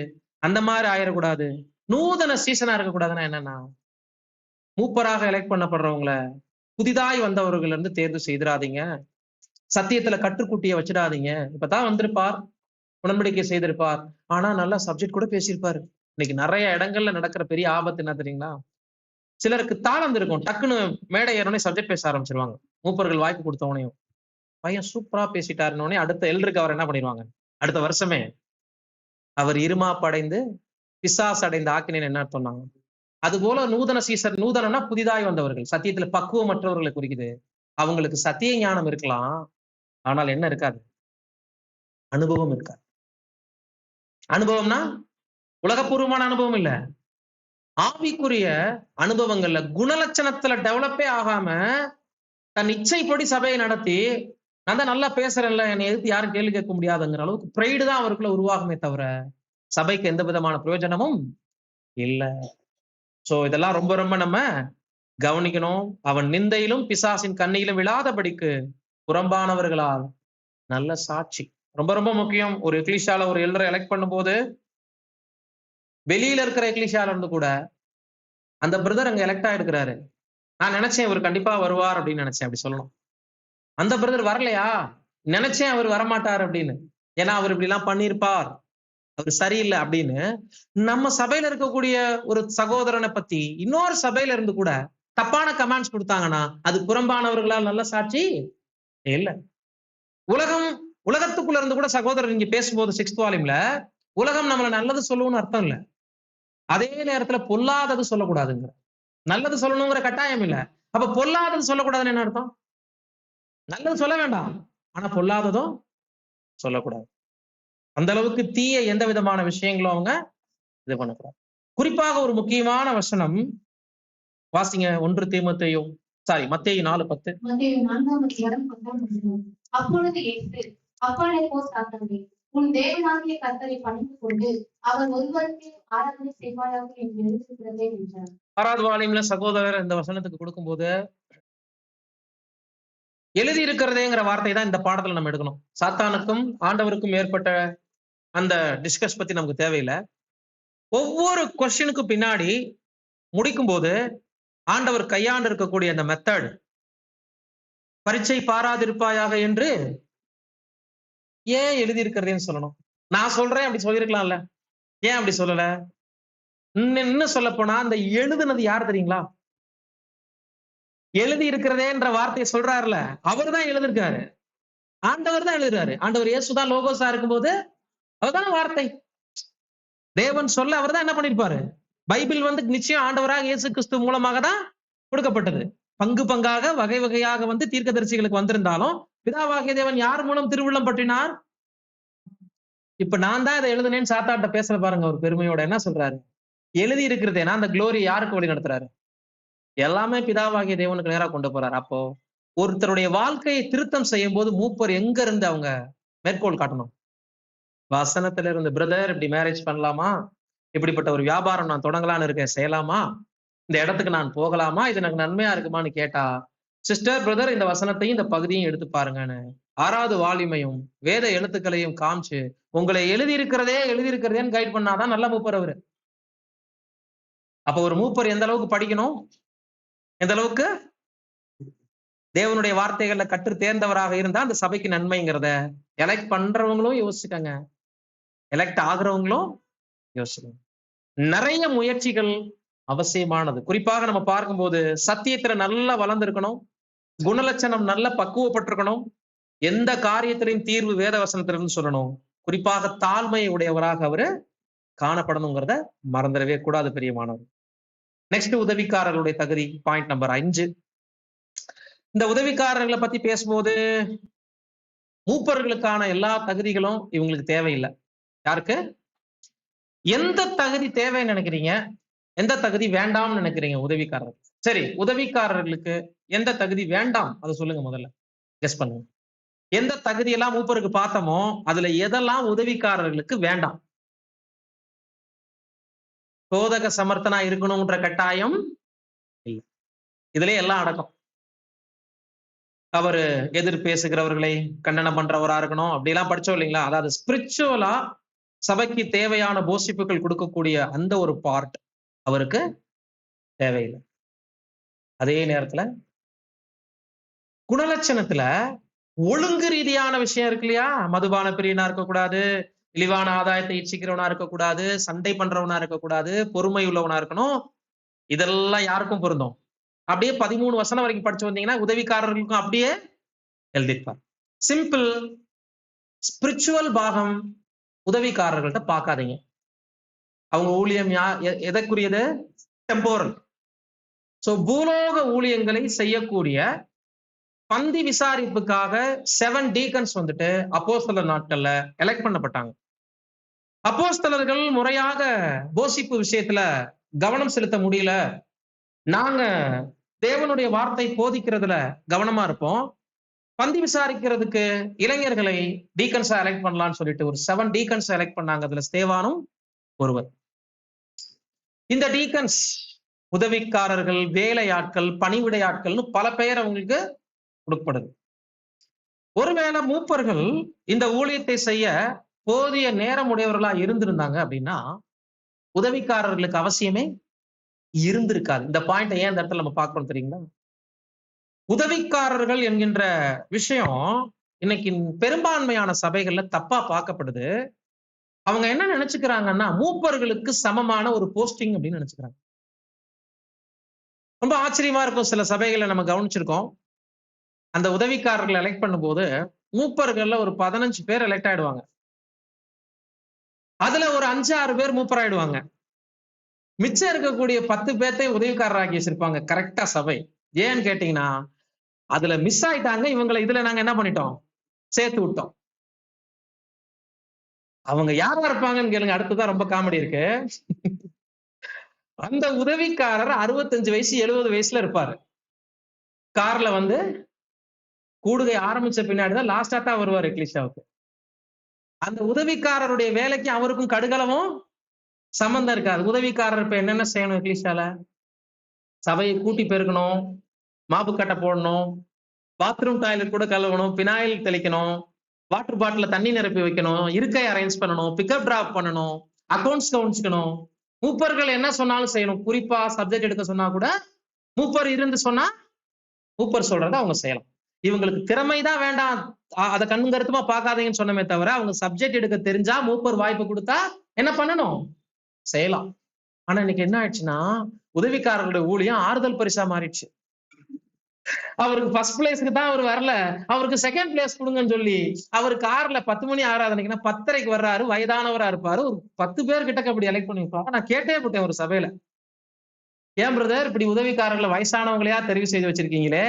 அந்த மாதிரி ஆயிடக்கூடாது. நூதன சீசனா இருக்கக்கூடாதுன்னா என்னன்னா, மூப்பராக எலெக்ட் பண்ணப்படுறவங்கள புதிதாய் வந்தவர்கள் இருந்து தேர்வு செய்திடாதீங்க. சத்தியத்துல கற்றுக்குட்டிய வச்சிடாதீங்க. இப்பதான் வந்திருப்பார், உடன்படிக்கை செய்திருப்பார், ஆனா நல்லா சப்ஜெக்ட் கூட பேசியிருப்பாரு. இன்னைக்கு நிறைய இடங்கள்ல நடக்கிற பெரிய ஆபத்து என்ன தெரியுங்களா? சிலருக்கு தாளந்து இருக்கும், டக்குன்னு மேடை ஏறனே சப்ஜெக்ட் பேச ஆரம்பிச்சிருவாங்க. மூப்பர்கள் வாய்ப்பு கொடுத்தவனையும் பையன் சூப்பரா பேசிட்டாருன்னே அடுத்த எல்ருக்கு அவர் என்ன பண்ணிடுவாங்க, அடுத்த வருஷமே அவர் இருமாப்படைந்து பிசாசு அடைந்த ஆக்கினேன் என்ன சொன்னாங்க. அது போல நூதன சீசர், நூதனம்னா புதிதாய் வந்தவர்கள், சத்தியத்துல பக்குவமற்றவர்களை குறிக்குது. அவங்களுக்கு சத்திய ஞானம் இருக்கலாம், ஆனால் என்ன இருக்காது, அனுபவம் இருக்காது. அனுபவம்னா உலகப்பூர்வமான அனுபவம் இல்ல, ஆவிக்குரிய அனுபவங்கள்ல குணலட்சணத்துல டெவலப்பே ஆகாம தன் இச்சைப்படி சபையை நடத்தி நான் தான் நல்லா பேசுறேன்ல, என்னை எதிர்த்து யாரும் கேள்வி கேட்க முடியாதுங்கிற அளவுக்கு பிரைடு தான் அவருக்குள்ள உருவாகுமே தவிர சபைக்கு எந்த விதமான பிரயோஜனமும் இல்லை. சோ இதெல்லாம் ரொம்ப ரொம்ப நம்ம கவனிக்கணும். அவன் நிந்தையிலும் பிசாசின் கண்ணியிலும் விழாதபடிக்கு புறம்பானவர்களால் நல்ல சாட்சி ரொம்ப ரொம்ப முக்கியம். ஒரு எக்லீசியால ஒரு எல்டரை எலெக்ட் பண்ணும்போது வெளியில இருக்கிற எக்லீசியால இருந்து கூட அந்த பிரதர் அங்க எலெக்ட் ஆயிருக்கிறாரு, நான் நினைச்சேன் இவர் கண்டிப்பா வருவார் அப்படின்னு நினைச்சேன் அப்படி சொல்லணும். அந்த பிரதர் வரலையா, நினைச்சேன் அவர் வரமாட்டார் அப்படின்னு, ஏன்னா அவர் இப்படி எல்லாம் பண்ணியிருப்பார், அவர் சரியில்லை அப்படின்னு. நம்ம சபையில இருக்கக்கூடிய ஒரு சகோதரனை பத்தி இன்னொரு சபையில இருந்து கூட தப்பான கமெண்ட்ஸ் கொடுத்தாங்கன்னா அது புறம்பானவர்களால் நல்ல சாட்சி இல்ல. உலகத்துக்குள்ள இருந்து கூட சகோதரர் இங்க பேசும்போது 6th வால்யூம்ல உலகம் நம்மள நல்லது சொல்லுவோம்னு அர்த்தம் இல்ல. அதே நேரத்துல பொல்லாதது சொல்லக்கூடாதுங்க. நல்லது சொல்லணுங்கிற கட்டாயம் இல்ல. அப்ப பொல்லாதது சொல்லக்கூடாதுன்னு என்ன அர்த்தம்? நல்லது சொல்ல வேண்டாம், ஆனா பொல்லாததும் சொல்லக்கூடாது. அந்த அளவுக்கு தீய எந்த விதமான விஷயங்களும் அவங்க இது பண்ணக்கூடாது. குறிப்பாக ஒரு முக்கியமான வசனம் வாசிங்க. 1 தீமோத்தேயு மத்தேயு 4:10. மத்தேயு 4:10. அப்பொழுது இயேசு, அப்பாலே போ சாத்தானே, உன் தேவனாகிய கர்த்தரை பணிந்து கொண்டு அவர் ஒருவருக்கே ஆராதனை செய்வாயாக என்று எழுதியிருக்கிறதே என்றார். 6வது வால்யூம்ல சகோதரர் இந்த வசனத்துக்கு கொடுக்கும்போது எழுதி இருக்கிறதேங்கிற வார்த்தை தான் இந்த பாடத்துல நம்ம எடுக்கணும். சாத்தானுக்கும் ஆண்டவருக்கும் ஏற்பட்ட அந்த டிஸ்கஸ் பத்தி நமக்கு தேவையில்லை. ஒவ்வொரு கொஸ்டினுக்கு பின்னாடி முடிக்கும் போது ஆண்டவர் கையாண்டு இருக்கக்கூடிய அந்த மெத்தட், பரீட்சை பாராதிருப்பாயாக என்று ஏன் எழுதி இருக்கிறதேன்னு சொல்லணும். நான் சொல்றேன் அப்படி சொல்லிருக்கலாம்ல, ஏன் அப்படி சொல்லல? இன்னும் சொல்ல போனா அந்த எழுதுனது யார் தெரியுங்களா? எழுதி இருக்கிறதேன்ற வார்த்தையை சொல்றாருல, அவர் தான் எழுதிருக்காரு. ஆண்டவர் தான் எழுதுறாரு. ஆண்டவர் இயேசுதான் லோகோஸா இருக்கும்போது அவர்தான் வார்த்தை. தேவன் சொல்ல அவர் தான் என்ன பண்ணிருப்பாரு? பைபிள் நிச்சயம் ஆண்டவராக இயேசு கிறிஸ்து மூலமாக தான் கொடுக்கப்பட்டது. பங்கு பங்காக வகை வகையாக தீர்க்கதரிசிகளுக்கு வந்திருந்தாலும் பிதாவாகிய தேவன் யார் மூலம் திருவுள்ளம் பற்றினார்? இப்ப நான் தான் இதை எழுதுனேன்னு சாத்தாட்ட பேசல பாருங்க. ஒரு பெருமையோட என்ன சொல்றாரு? எழுதி இருக்கிறதேனா அந்த குளோரி யாருக்கு வழி நடத்துறாரு? எல்லாமே பிதாவாகிய தேவனுக்கு நேரா கொண்டு போறாரு. அப்போ ஒருத்தருடைய வாழ்க்கையை திருத்தம் செய்யும் போது மூப்பர் எங்க இருந்து அவங்க மேற்கோள் காட்டணும்? வசனத்துல இருந்து. பிரதர் இப்படி மேரேஜ் பண்ணலாமா? இப்படிப்பட்ட ஒரு வியாபாரம் நான் தொடங்கலான்னு இருக்கேன், செய்யலாமா? இந்த இடத்துக்கு நான் போகலாமா? இது எனக்கு நன்மையா இருக்குமான்னு கேட்டா, சிஸ்டர் பிரதர் இந்த வசனத்தையும் இந்த பகுதியும் எடுத்து பாருங்கன்னு 6வது வால்யூமையும் வேத எழுத்துக்களையும் காமிச்சு உங்களை எழுதியிருக்கிறதேன்னு கைட் பண்ணாதான் நல்ல மூப்பர் அவரு. அப்ப ஒரு மூப்பர் எந்த அளவுக்கு படிக்கணும், எந்த அளவுக்கு தேவனுடைய வார்த்தைகள்ல கற்று தேர்ந்தவராக இருந்தா அந்த சபைக்கு நன்மைங்கிறத எலெக்ட் பண்றவங்களும் யோசிச்சுக்கங்க, எலெக்ட் ஆகுறவங்களும் யோசிக்கணும். நிறைய முயற்சிகள் அவசியமானது. குறிப்பாக நம்ம பார்க்கும்போது சத்தியத்துல நல்லா வளர்ந்திருக்கணும், குணலட்சணம் நல்ல பக்குவப்பட்டிருக்கணும், எந்த காரியத்திலையும் தீர்வு வேத வசனத்திலிருந்து சொல்லணும். குறிப்பாக தாழ்மையை உடையவராக அவரு காணப்படணுங்கிறத மறந்துடவே கூடாது பிரியமானவர். நெக்ஸ்ட் உதவிக்காரர்களுடைய தகுதி, பாயிண்ட் நம்பர் 5. இந்த உதவிக்காரர்களை பத்தி பேசும்போது மூப்பர்களுக்கான எல்லா தகுதிகளும் இவங்களுக்கு தேவையில்லை. யாருக்கு எந்த தகுதி தேவைன்னு நினைக்கிறீங்க, எந்த தகுதி வேண்டாம்னு நினைக்கிறீங்க? உதவிக்காரர்கள். சரி, உதவிக்காரர்களுக்கு எந்த தகுதி வேண்டாம் அதை சொல்லுங்க. முதல்ல கெஸ் பண்ணுங்க. எந்த தகுதி எல்லாம் மூப்பருக்கு பார்த்தோமோ அதுல எதெல்லாம் உதவிக்காரர்களுக்கு வேண்டாம்? போதக சமர்த்தனா இருக்கணும்ன்ற கட்டாயம் இல்லை. இதுல எல்லாம் அடக்கம். அவரு எதிர் பேசுகிறவர்களை கண்டனம் பண்றவரா இருக்கணும், அப்படி எல்லாம் படிச்சோம் இல்லைங்களா? அதாவது ஸ்பிரிச்சுவலா சபைக்கு தேவையான போஷிப்புகள் கொடுக்கக்கூடிய அந்த ஒரு பார்ட் அவருக்கு தேவையில்லை. அதே நேரத்துல குணலட்சணத்துல ஒழுங்கு ரீதியான விஷயம் இருக்கு இல்லையா? மதுபான பிரியனா இருக்கக்கூடாது, இழிவான ஆதாயத்தை இச்சிக்கிறவனா இருக்கக்கூடாது, சண்டை பண்றவனா இருக்கக்கூடாது, பொறுமை உள்ளவனா இருக்கணும். இதெல்லாம் யாருக்கும் பொருந்தும். அப்படியே 13 வசனம் வரைக்கும் படிச்சு வந்தீங்கன்னா உதவிக்காரர்களுக்கும் அப்படியே எழுதிப்பார். சிம்பிள். ஸ்பிரிச்சுவல் பாகம் உதவிக்காரர்கள்ட்ட பார்க்காதீங்க. அவங்க ஊழியம் எதற்குரியது? டெம்போரல். சோ பூலோக ஊழியங்களை செய்யக்கூடிய பந்தி விசாரிப்புக்காக 7 டீக்கன்ஸ் அப்போஸ்தலர் நாட்கள்ல எலெக்ட் பண்ணப்பட்டாங்க. அப்போஸ்தலர்கள் முறையாக போஷிப்பு விஷயத்துல கவனம் செலுத்த முடியல, நாங்க தேவனுடைய வார்த்தை போதிக்கிறதுல கவனமா இருப்போம், பந்தி விசாரிக்கிறதுக்கு இளைஞர்களை டீக்கன்ஸா எலெக்ட் பண்ணலாம்னு சொல்லிட்டு ஒரு 7 டீக்கன்ஸ் எலெக்ட் பண்ணாங்க. அதுல ஸ்தேவானும் ஒருவர். இந்த டீக்கன்ஸ் உதவிக்காரர்கள், வேலையாட்கள், பணிவிடையாட்கள்னு பல பெயர் அவங்களுக்கு கொடுக்கப்படுது. ஒருவேளை மூப்பர்கள் இந்த ஊழியத்தை செய்ய போதிய நேரம் உடையவர்களா இருந்திருந்தாங்க அப்படின்னா உதவிக்காரர்களுக்கு அவசியமே இருந்திருக்காது. இந்த பாயிண்ட் ஏன் இந்த இடத்துல நம்ம பார்க்கணும் தெரியுங்களா? உதவிக்காரர்கள் என்கின்ற விஷயம் இன்னைக்கு பெரும்பான்மையான சபைகள்ல தப்பா பார்க்கப்படுது. அவங்க என்ன நினைச்சுக்கிறாங்கன்னா மூப்பர்களுக்கு சமமான ஒரு போஸ்டிங் அப்படின்னு நினைச்சுக்கிறாங்க. ரொம்ப ஆச்சரியமா இருக்கும். சில சபைகளை நம்ம கவனிச்சிருக்கோம். அந்த உதவிக்காரர்களை எலெக்ட் பண்ணும்போது மூப்பர்கள்ல ஒரு 15 பேர் எலெக்ட் ஆயிடுவாங்க. அதுல ஒரு 5-6 பேர் மூப்பராயிடுவாங்க. மிச்சம் இருக்கக்கூடிய 10 பேர்த்தையும் உதவிக்காரராக்கி வச்சிருப்பாங்க கரெக்டா சபை. ஏன்னு கேட்டீங்கன்னா, அதுல மிஸ் ஆயிட்டாங்க. இவங்களை இதுல நாங்க என்ன பண்ணிட்டோம்? சேர்த்து விட்டோம். அவங்க யாரா இருப்பாங்கன்னு கேளுங்க. அடுத்ததான் ரொம்ப காமெடி இருக்கு. அந்த உதவிக்காரர் 65 வயசு 70 வயசுல இருப்பாரு. கார்ல வந்து கூடுகை ஆரம்பிச்ச பின்னாடிதான் லாஸ்டா தான் வருவாரு எக்லிஷாவுக்கு. அந்த உதவிக்காரருடைய வேலைக்கு அவருக்கும் கடுகளவும் சம்பந்தம் இருக்காது. உதவிக்காரர் இப்ப என்னென்ன செய்யணும் எக்லிஷால? சபையை கூட்டி பெருக்கணும், மாப்பு கட்டை போடணும், பாத்ரூம் டாய்லெட் கூட கழுவணும், பினாயில் தெளிக்கணும், வாட்டர் பாட்டில தண்ணி நிரப்பி வைக்கணும், இருக்கை அரேஞ்ச் பண்ணணும், பிக்கப் டிராப் பண்ணணும், அக்கௌண்ட்ஸ் கவனிச்சுக்கணும். மூப்பர்கள் என்ன சொன்னாலும் செய்யணும். குறிப்பா சப்ஜெக்ட் எடுக்க சொன்னா கூட மூப்பர் இருந்து சொன்னா மூப்பர் சொல்றதை அவங்க செய்யலாம். இவங்களுக்கு திறமைதான் வேண்டாம், அதை கண்ணும் கருத்துமா பார்க்காதீங்கன்னு சொன்னமே தவிர, அவங்க சப்ஜெக்ட் எடுக்க தெரிஞ்சா மூப்பர் வாய்ப்பு கொடுத்தா என்ன பண்ணணும்? செய்யலாம். ஆனா இன்னைக்கு என்ன ஆயிடுச்சுன்னா, உதவிக்காரர்களுடைய ஊழியம் ஆறுதல் பரிசா மாறிடுச்சு. அவருக்கு ஃபர்ஸ்ட் பிளேஸ்க்கு தான் அவர் வரல, அவருக்கு செகண்ட் பிளேஸ் கொடுங்கன்னு சொல்லி அவர் கார்ல 10 மணி ஆராதனைக்குன்னா 10:30க்கு வர்றாரு, வயதானவரா இருப்பாரு, ஒரு 10 பேர் கிட்ட அப்படி எலெக்ட் பண்ணி வைப்பாங்க. நான் கேட்டே போட்டேன் ஒரு சபையில, ஏன் பிரதர் இப்படி உதவிக்காரர்களை வயசானவங்களையா தெரிவு செய்து வச்சிருக்கீங்களே,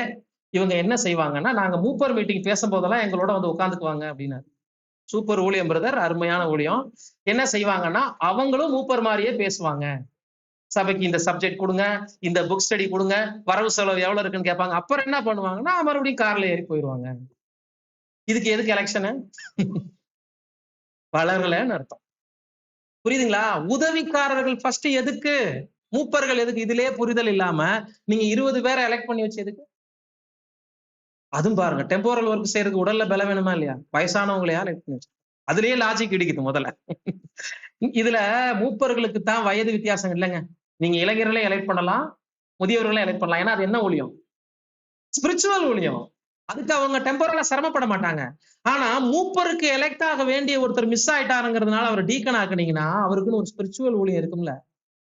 இவங்க என்ன செய்வாங்கன்னா, நாங்க மூப்பர் மீட்டிங் பேசும்போதெல்லாம் எங்களோட வந்து உட்காந்துக்குவாங்க அப்படின்னாரு. சூப்பர் ஊழியம் பிரதர், அருமையான ஊழியம். என்ன செய்வாங்கன்னா, அவங்களும் மூப்பர் மாதிரியே பேசுவாங்க. சபைக்கு இந்த சப்ஜெக்ட் கொடுங்க, இந்த புக் ஸ்டடி கொடுங்க, வரவு செலவு எவ்வளவு இருக்குன்னு கேட்பாங்க. அப்புறம் என்ன பண்ணுவாங்கன்னா, மறுபடியும் கார்ல ஏறி போயிடுவாங்க. இதுக்கு எதுக்கு எலெக்ஷனு? வளரலன்னு அர்த்தம். புரியுதுங்களா? உதவிக்காரர்கள் ஃபர்ஸ்ட் எதுக்கு? மூப்பர்கள் எதுக்கு? இதுலயே புரிதல் இல்லாம நீங்க 20 பேரை எலெக்ட் பண்ணி வச்சு எதுக்கு? அதுவும் பாருங்க, டெம்போரல் ஒர்க் செய்யறதுக்கு உடல்ல பலம் வேணுமா இல்லையா? வயசானவங்களையா எலெக்ட் பண்ணி வச்சு, அதுலயே லாஜிக் இடிக்குது முதல்ல. இதுல மூப்பர்களுக்கு தான் வயது வித்தியாசம் இல்லைங்க. நீங்க இளைஞர்களே எலெக்ட் பண்ணலாம், முதியவர்களே எலெக்ட் பண்ணலாம். ஏன்னா அது என்ன ஊழியம்? ஸ்பிரிச்சுவல் ஊழியம். அதுக்கு அவங்க டெம்போரலா சிரமப்பட மாட்டாங்க. ஆனா மூப்பருக்கு எலெக்ட் ஆக வேண்டிய ஒருத்தர் மிஸ் ஆயிட்டாருங்கிறதுனால அவர் டீக்கன் ஆக்குனீங்கன்னா, அவருக்குன்னு ஒரு ஸ்பிரிச்சுவல் ஊழியம் இருக்கும்ல,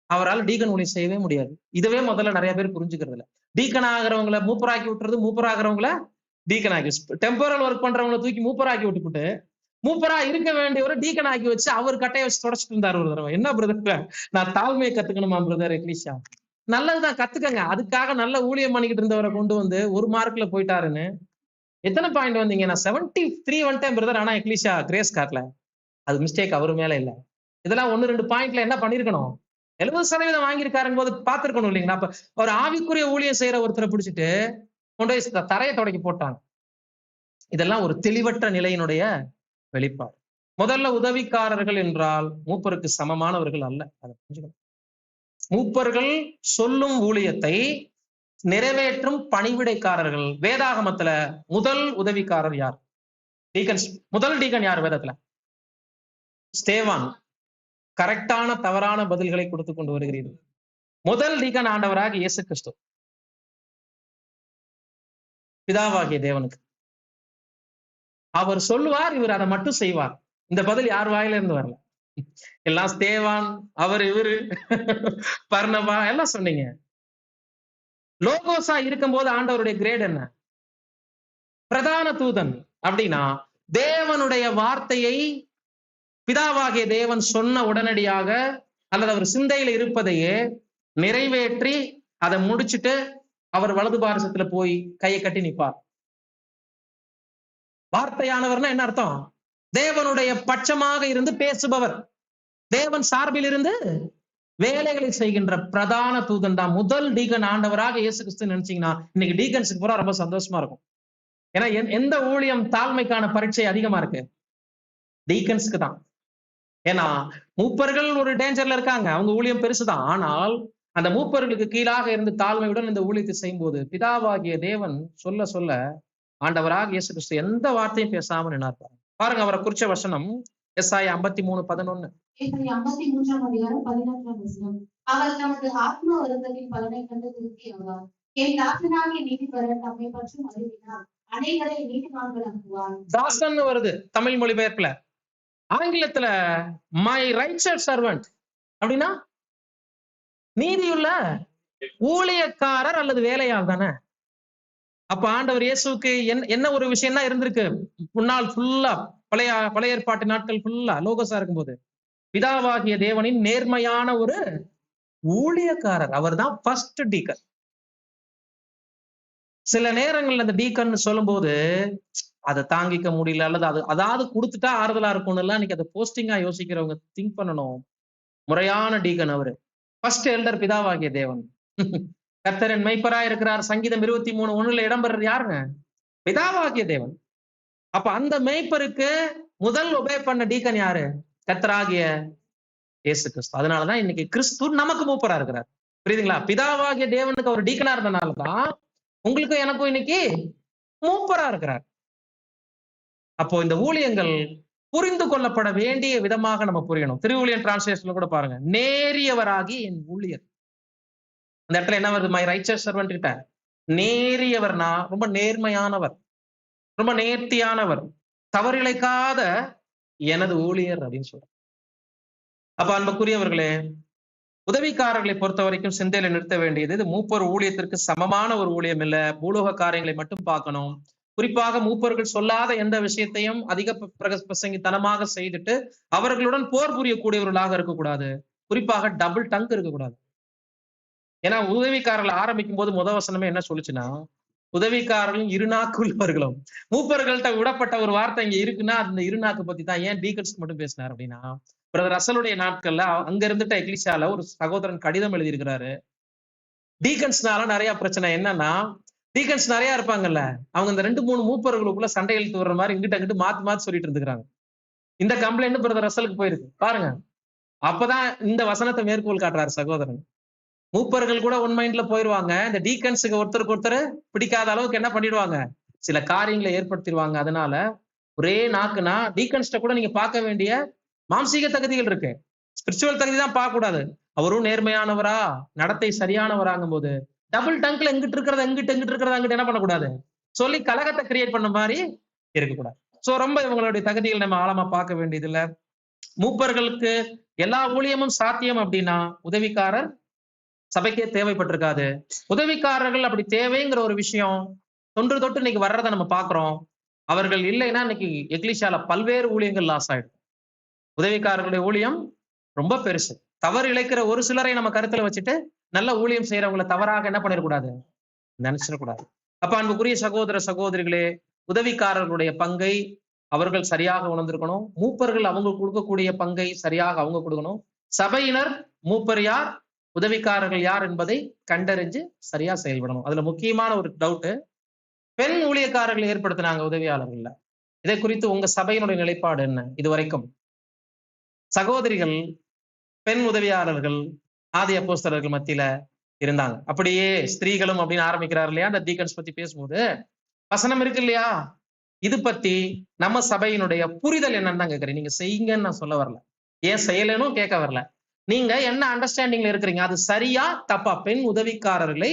அவரால் டீக்கன் ஊழியம் செய்யவே முடியாது. இதுவே முதல்ல நிறைய பேர் புரிஞ்சுக்கிறது இல்ல. டீக்கன் ஆகிறவங்களை மூப்பராக்கி விட்டுறது, மூப்பர் ஆகிறவங்கள டீக்கன் ஆக்கி, டெம்போரல் ஒர்க் பண்றவங்களை தூக்கி மூப்பராக்கி விட்டுப்புட்டு, மூப்பரா இருக்க வேண்டியவரை டீக்கன் ஆக்கி வச்சு அவர் கட்டையை வச்சு தொடச்சிட்டு இருந்தாரு ஒரு தடவை. என்ன பிரதர், நான் தாழ்மையை கத்துக்கணுமா பிரதர் எக்லிஷா? நல்லதுதான், கத்துக்கங்க. அதுக்காக நல்ல ஊழியம் பண்ணிக்கிட்டு இருந்தவரை கொண்டு வந்து 1 மார்க்ல போயிட்டாருன்னு எத்தனை பாயிண்ட் வந்தீங்க? நான் 73 வந்துட்டேன் பிரதர். ஆனா எக்லிஷா கிரேஸ் காட்டல. அது மிஸ்டேக் அவரு மேல இல்ல. இதெல்லாம் 1-2 பாயிண்ட்ல என்ன பண்ணிருக்கணும்? 70% வாங்கியிருக்காருங்க போது பார்த்திருக்கணும் இல்லைங்களா? அப்ப ஒரு ஆவிக்குரிய ஊழியம் செய்யற ஒருத்தரை பிடிச்சிட்டு கொண்டு போய் தரையை தொடக்கி போட்டாங்க. இதெல்லாம் ஒரு தெளிவற்ற நிலையினுடைய வெளிப்பாடு. முதல்ல உதவிக்காரர்கள் என்றால் மூப்பருக்கு சமமானவர்கள் அல்ல. அதை புரிஞ்சுக்கணும். மூப்பர்கள் சொல்லும் ஊழியத்தை நிறைவேற்றும் பணிவிடைக்காரர்கள். வேதாகமத்துல முதல் உதவிக்காரர் யார்? டீகன். முதல் டீகன் யார் வேதத்துல? ஸ்தேவான். கரெக்டான தவறான பதில்களை கொடுத்து கொண்டு வருகிறீர்கள். முதல் டீகன் ஆண்டவராக இயேசு கிறிஸ்து, பிதாவாகிய தேவனுக்கு. அவர் சொல்லுவார், இவர் அதை மட்டும் செய்வார். இந்த பதில் யார் வாயில இருந்து வரல. எல்லாம் ஸ்தேவான், அவர் இவரு பர்னபா எல்லாம் சொன்னீங்க. லோகோஸா இருக்கும் போது ஆண்டவருடைய கிரேட் என்ன? பிரதான தூதன். அப்படின்னா தேவனுடைய வார்த்தையை பிதாவாகிய தேவன் சொன்ன உடனடியாக அல்லது அவர் சிந்தையில இருப்பதையே நிறைவேற்றி அதை முடிச்சுட்டு அவர் வலது பாரசத்துல போய் கையை கட்டி நிற்பார். வார்த்தையானவர்னா என்ன அர்த்தம்? தேவனுடைய பட்சமாக இருந்து பேசுபவர், தேவன் சார்பில் இருந்து வேலைகளை செய்கின்ற பிரதான தூதன் தான் முதல் டீகன் ஆண்டவராக இயேசு கிறிஸ்து. நினைச்சீங்கன்னா இன்னைக்கு டீகன்ஸுக்கு போறா ரொம்ப சந்தோஷமா இருக்கும். ஏன்னா எந்த ஊழியம் தாழ்மைக்கான பரீட்சை அதிகமா இருக்கு? டீகன்ஸ்க்கு தான். ஏன்னா மூப்பர்கள் ஒரு டேஞ்சர்ல இருக்காங்க, அவங்க ஊழியம் பெருசுதான். ஆனால் அந்த மூப்பர்களுக்கு கீழாக இருந்து தாழ்மையுடன் இந்த ஊழியத்தை செய்யும் போது பிதாவாகிய தேவன் சொல்ல சொல்ல ஆண்டவராக இயேசு கிறிஸ்து எந்த வார்த்தையும் பேசாம நின்னார். பாருங்க அவரை குறிச்ச வசனம் எஸ்ஐயா 53:11. 53 அவர் நமது ஆத்ம வருத்தத்தின் பலனை கண்டு திருப்தி ஆவார். என் தாசனாகிய நீதிபரர் தம்மை பற்றி அறிவினார், அனைவரை நீதிமான்கள் ஆக்குவார். தாசன் வருது தமிழ் மொழிபெயர்ப்புல. ஆங்கிலத்துல மை ரைச்சஸ் சர்வன்ட் அப்படின்னா நீதியுள்ள ஊழியக்காரர் அல்லது வேலையாள் தானே. அப்ப ஆண்டவர் இயேசுக்கு என்ன ஒரு விஷயம் தான் இருந்திருக்கு முன்னாள் ஃபுல்லா, பழைய ஏற்பாட்டு நாட்கள் ஃபுல்லா லோகோஸா இருக்கும்போது, பிதாவாகிய தேவனின் நேர்மையான ஒரு ஊழியக்காரர். அவர் தான் ஃபர்ஸ்ட் டீக்கன். சில நேரங்கள்ல அந்த டீக்கன் சொல்லும் போது அதை தாங்கிக்க முடியல, அல்லது அதாவது கொடுத்துட்டா ஆறுதலா இருக்கும்னு எல்லாம் இன்னைக்கு அதை போஸ்டிங்கா யோசிக்கிறவங்க திங்க் பண்ணணும். முறையான டீக்கன் அவரு ஃபர்ஸ்ட் எல்டர் பிதாவாகிய தேவன். கர்த்தரின் மெய்ப்பரா இருக்கிறார் சங்கீதம் 23:1 இடம்பெறது யாருங்க? பிதாவாகிய தேவன். அப்ப அந்த மெய்ப்பருக்கு முதல் ஒபே பண்ண டீக்கன் யாரு? கர்த்தராகிய இயேசு கிறிஸ்து. அதனாலதான் இன்னைக்கு கிறிஸ்து நமக்கு மூப்பரா இருக்கிறார். புரியுதுங்களா? பிதாவாகிய தேவனுக்கு அவர் டீக்கனா இருந்தனாலதான் உங்களுக்கும் எனக்கும் இன்னைக்கு மூப்பரா இருக்கிறார். அப்போ இந்த ஊழியங்கள் புரிந்து கொள்ளப்பட வேண்டிய விதமாக நம்ம புரியணும். திருவூழியன் டிரான்ஸ்லேஷன்ல கூட பாருங்க, நேரியவராகி என் ஊழியர். இந்த இடத்துல என்ன வருது? மை ரைச்சஸ் சர்வன்ட் கிட்ட நேரியவர்னா ரொம்ப நேர்மையானவர், ரொம்ப நேர்த்தியானவர், தவறிழைக்காத எனது ஊழியர் அப்படின்னு சொல்ற. அப்ப அன்புக்குரியவர்களே, உதவிக்காரர்களை பொறுத்த வரைக்கும் சிந்தையில நிறுத்த வேண்டியது, இது மூப்பர் ஊழியத்திற்கு சமமான ஒரு ஊழியம் இல்ல. பூலோக காரியங்களை மட்டும் பார்க்கணும். குறிப்பாக மூப்பர்கள் சொல்லாத எந்த விஷயத்தையும் அதிக பிரசங்கித்தனமாக செய்துட்டு அவர்களுடன் போர் புரியக்கூடியவர்களாக இருக்கக்கூடாது. குறிப்பாக டபுள் டங்க் இருக்கக்கூடாது. ஏன்னா உதவிக்காரர்கள் ஆரம்பிக்கும் போது முதல் வசனமே என்ன சொல்லுச்சுன்னா, உதவிக்காரர்களும் இருநாக்கு உள்ளவர்களும். மூப்பர்கள்ட்ட விடப்பட்ட ஒரு வார்த்தை இங்க இருக்குன்னா அந்த இருநாக்கு பத்தி தான். ஏன் டீக்கன்ஸ்க்கு மட்டும் பேசினார் அப்படின்னா, பிரதர் ரசலுடைய நாட்கள்ல அங்க இருந்துட்ட எக்லிஷால ஒரு சகோதரன் கடிதம் எழுதியிருக்கிறாரு. டீக்கன்ஸ்னால நிறைய பிரச்சனை. என்னன்னா, டீக்கன்ஸ் நிறைய இருப்பாங்கல்ல, அவங்க இந்த 2-3 மூப்பர்களுக்குள்ள சண்டை இழுத்து வர்ற மாதிரி இங்கிட்ட மாத்தி சொல்லிட்டு இருந்துக்கிறாங்க. இந்த கம்ப்ளைண்ட் பிரதர் ரசலுக்கு போயிருக்கு பாருங்க. அப்பதான் இந்த வசனத்தை மேற்கோள் காட்டுறாரு சகோதரன். மூப்பர்கள் கூட ஒன் மைண்ட்ல போயிருவாங்க. இந்த டீக்கன்ஸுக்கு ஒருத்தருக்கு ஒருத்தர் பிடிக்காத அளவுக்கு என்ன பண்ணிடுவாங்க, சில காரியங்களை ஏற்படுத்திடுவாங்க. அதனால ஒரே நாக்குனா டீக்கன்ஸ்ட கூட நீங்க பார்க்க வேண்டிய மாம்சீக தகுதிகள் இருக்கு, ஸ்பிரிச்சுவல் தகுதி தான் பார்க்க கூடாது. அவரும் நேர்மையானவரா, நடத்தை சரியானவராங்கும் போது டபுள் டங்க்ல எங்கிட்டு இருக்கிறத அங்கிட்டு என்ன பண்ணக்கூடாது, சொல்லி கலகத்தை கிரியேட் பண்ண மாதிரி இருக்கக்கூடாது. சோ ரொம்ப இவங்களுடைய தகுதிகள் நம்ம ஆழமா பார்க்க வேண்டியது இல்ல. மூப்பர்களுக்கு எல்லா ஊழியமும் சாத்தியம் அப்படின்னா உதவிக்காரர் சபைக்கே தேவைப்பட்டிருக்காது. உதவிக்காரர்கள் அப்படி தேவைங்கிற ஒரு விஷயம் தொன்று தொட்டு இன்னைக்கு வர்றதை நம்ம பாக்குறோம். அவர்கள் இல்லைன்னா இன்னைக்கு எக்லிஷால பல்வேறு ஊழியங்கள் லாஸ் ஆயிடும். உதவிக்காரர்களுடைய ஊழியம் ரொம்ப பெருசு. தவறு இழைக்கிற ஒரு சிலரை நம்ம கருத்துல வச்சுட்டு நல்ல ஊழியம் செய்யறவங்களை தவறாக என்ன பண்ணிடக்கூடாது, நினைச்சிடக்கூடாது. அப்ப அன்புக்குரிய சகோதர சகோதரிகளே, உதவிக்காரர்களுடைய பங்கை அவர்கள் சரியாக உணர்ந்திருக்கணும். மூப்பர்கள் அவங்க கொடுக்கக்கூடிய பங்கை சரியாக அவங்க கொடுக்கணும். சபையினர் மூப்பர் யார், உதவிக்காரர்கள் யார் என்பதை கண்டறிஞ்சு சரியா செயல்படணும். அதுல முக்கியமான ஒரு டவுட், பெண் ஊழியக்காரர்கள் ஏற்படுத்தினாங்க உதவியாளர்கள்ல. இதை குறித்து உங்க சபையினுடைய நிலைப்பாடு என்ன? இதுவரைக்கும் சகோதரிகள் பெண் உதவியாளர்கள் ஆதி அப்போஸ்தலர்கள் மத்தியில இருந்தாங்க. அப்படியே ஸ்திரீகளும் அப்படின்னு ஆரம்பிக்கிறார் இல்லையா அந்த டீக்கன்ஸ் பத்தி பேசும்போது, வசனம் இருக்கு இல்லையா? இது பத்தி நம்ம சபையினுடைய புரிதல் என்னன்னு தான் கேட்கிறேன். நீங்க செய்யுங்கன்னு நான் சொல்ல வரல, ஏன் செய்யலனும் கேட்க வரல. நீங்க என்ன அண்டர்ஸ்டாண்டிங்ல இருக்கிறீங்க? அது சரியா தப்பா? பெண் உதவிக்காரர்களை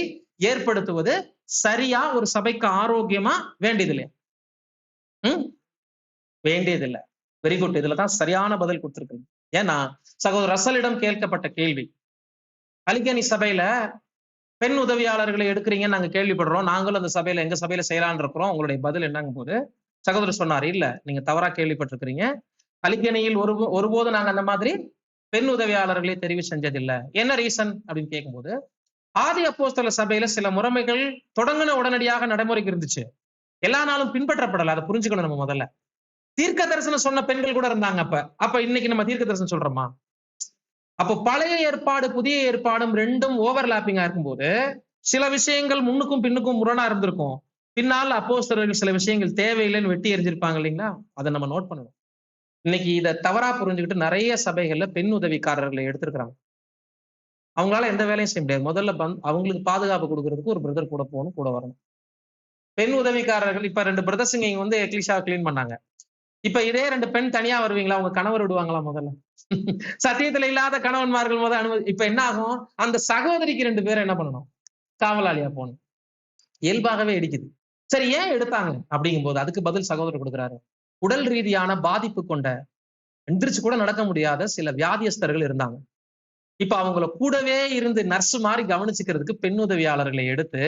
ஏற்படுத்துவது சரியா? ஒரு சபைக்கு ஆரோக்கியமா? வேண்டியது இல்லையா? வேண்டியதில்லை. Very good. இதுலதான் சரியான பதில் கொடுத்திருக்கு. ஏன்னா சகோதரர் ரசலிடம் கேட்கப்பட்ட கேள்வி, அலிகனி சபையில பெண் உதவியாளர்களை எடுக்கிறீங்கன்னு நாங்க கேள்விப்படுறோம், நாங்களும் அந்த சபையில எங்க சபையில செய்யலான்னு இருக்கிறோம், உங்களுடைய பதில் என்னங்கும் போது சகோதரர் சொன்னார், இல்ல நீங்க தவறா கேள்விப்பட்டிருக்கிறீங்க. அலிகனியில் ஒருபோது நாங்க அந்த மாதிரி பெண் உதவியாளர்களை தெரிவு செஞ்சதில்லை. என்ன ரீசன் அப்படின்னு கேட்கும்போது, ஆதி அப்போஸ்தலர் சபையில சில முறைமைகள் தொடங்கின உடனடியாக நடைமுறைக்கு இருந்துச்சு, எல்லா நாளும் பின்பற்றப்படல. அதை புரிஞ்சுக்கணும் நம்ம முதல்ல. தீர்க்க தரிசனம் சொன்ன பெண்கள் கூட இருந்தாங்க. அப்ப இன்னைக்கு நம்ம தீர்க்க தரிசனம் சொல்றோமா? அப்போ பழைய ஏற்பாடு புதிய ஏற்பாடும் ரெண்டும் ஓவர்லாப்பிங்கா இருக்கும்போது சில விஷயங்கள் முன்னுக்கும் பின்னுக்கும் முரணா இருந்திருக்கும். பின்னால் அப்போஸ்தலர்கள் சில விஷயங்கள் தேவையில்லைன்னு வெட்டி எரிஞ்சிருப்பாங்க இல்லைங்களா? அதை நம்ம நோட் பண்ணணும். இன்னைக்கு இதை தவறா புரிஞ்சுக்கிட்டு நிறைய சபைகள்ல பெண் உதவிக்காரர்களை எடுத்திருக்கிறாங்க. அவங்களால எந்த வேலையும் செய்ய முடியாது. முதல்ல அவங்களுக்கு பாதுகாப்பு கொடுக்கறதுக்கு ஒரு பிரதர் கூட போகணும், கூட வரணும். பெண் உதவிக்காரர்கள் இப்ப 2 பிரதர்ஸுங்க இங்க வந்து எக்லிஷா கிளீன் பண்ணாங்க. இப்ப இதே 2 பெண் தனியா வருவீங்களா? உங்க கணவர் விடுவாங்களா? முதல்ல சத்தியத்துல இல்லாத கணவன்மார்கள் முதல் இப்ப என்ன ஆகும்? அந்த சகோதரிக்கு 2 பேரும் என்ன பண்ணணும்? காவலாளியா போகணும். இயல்பாகவே இடிக்குது. சரி, ஏன் எடுத்தாங்க அப்படிங்கும் போது அதுக்கு பதில் சகோதரர் கொடுக்குறாரு. உடல் ரீதியான பாதிப்பு கொண்ட, எந்திரிச்சு கூட நடக்க முடியாத சில வியாதியஸ்தர்கள் இருந்தாங்க. இப்ப அவங்கள கூடவே இருந்து நர்ஸ் மாதிரி கவனிச்சுக்கிறதுக்கு பெண் உதவியாளர்களை எடுத்து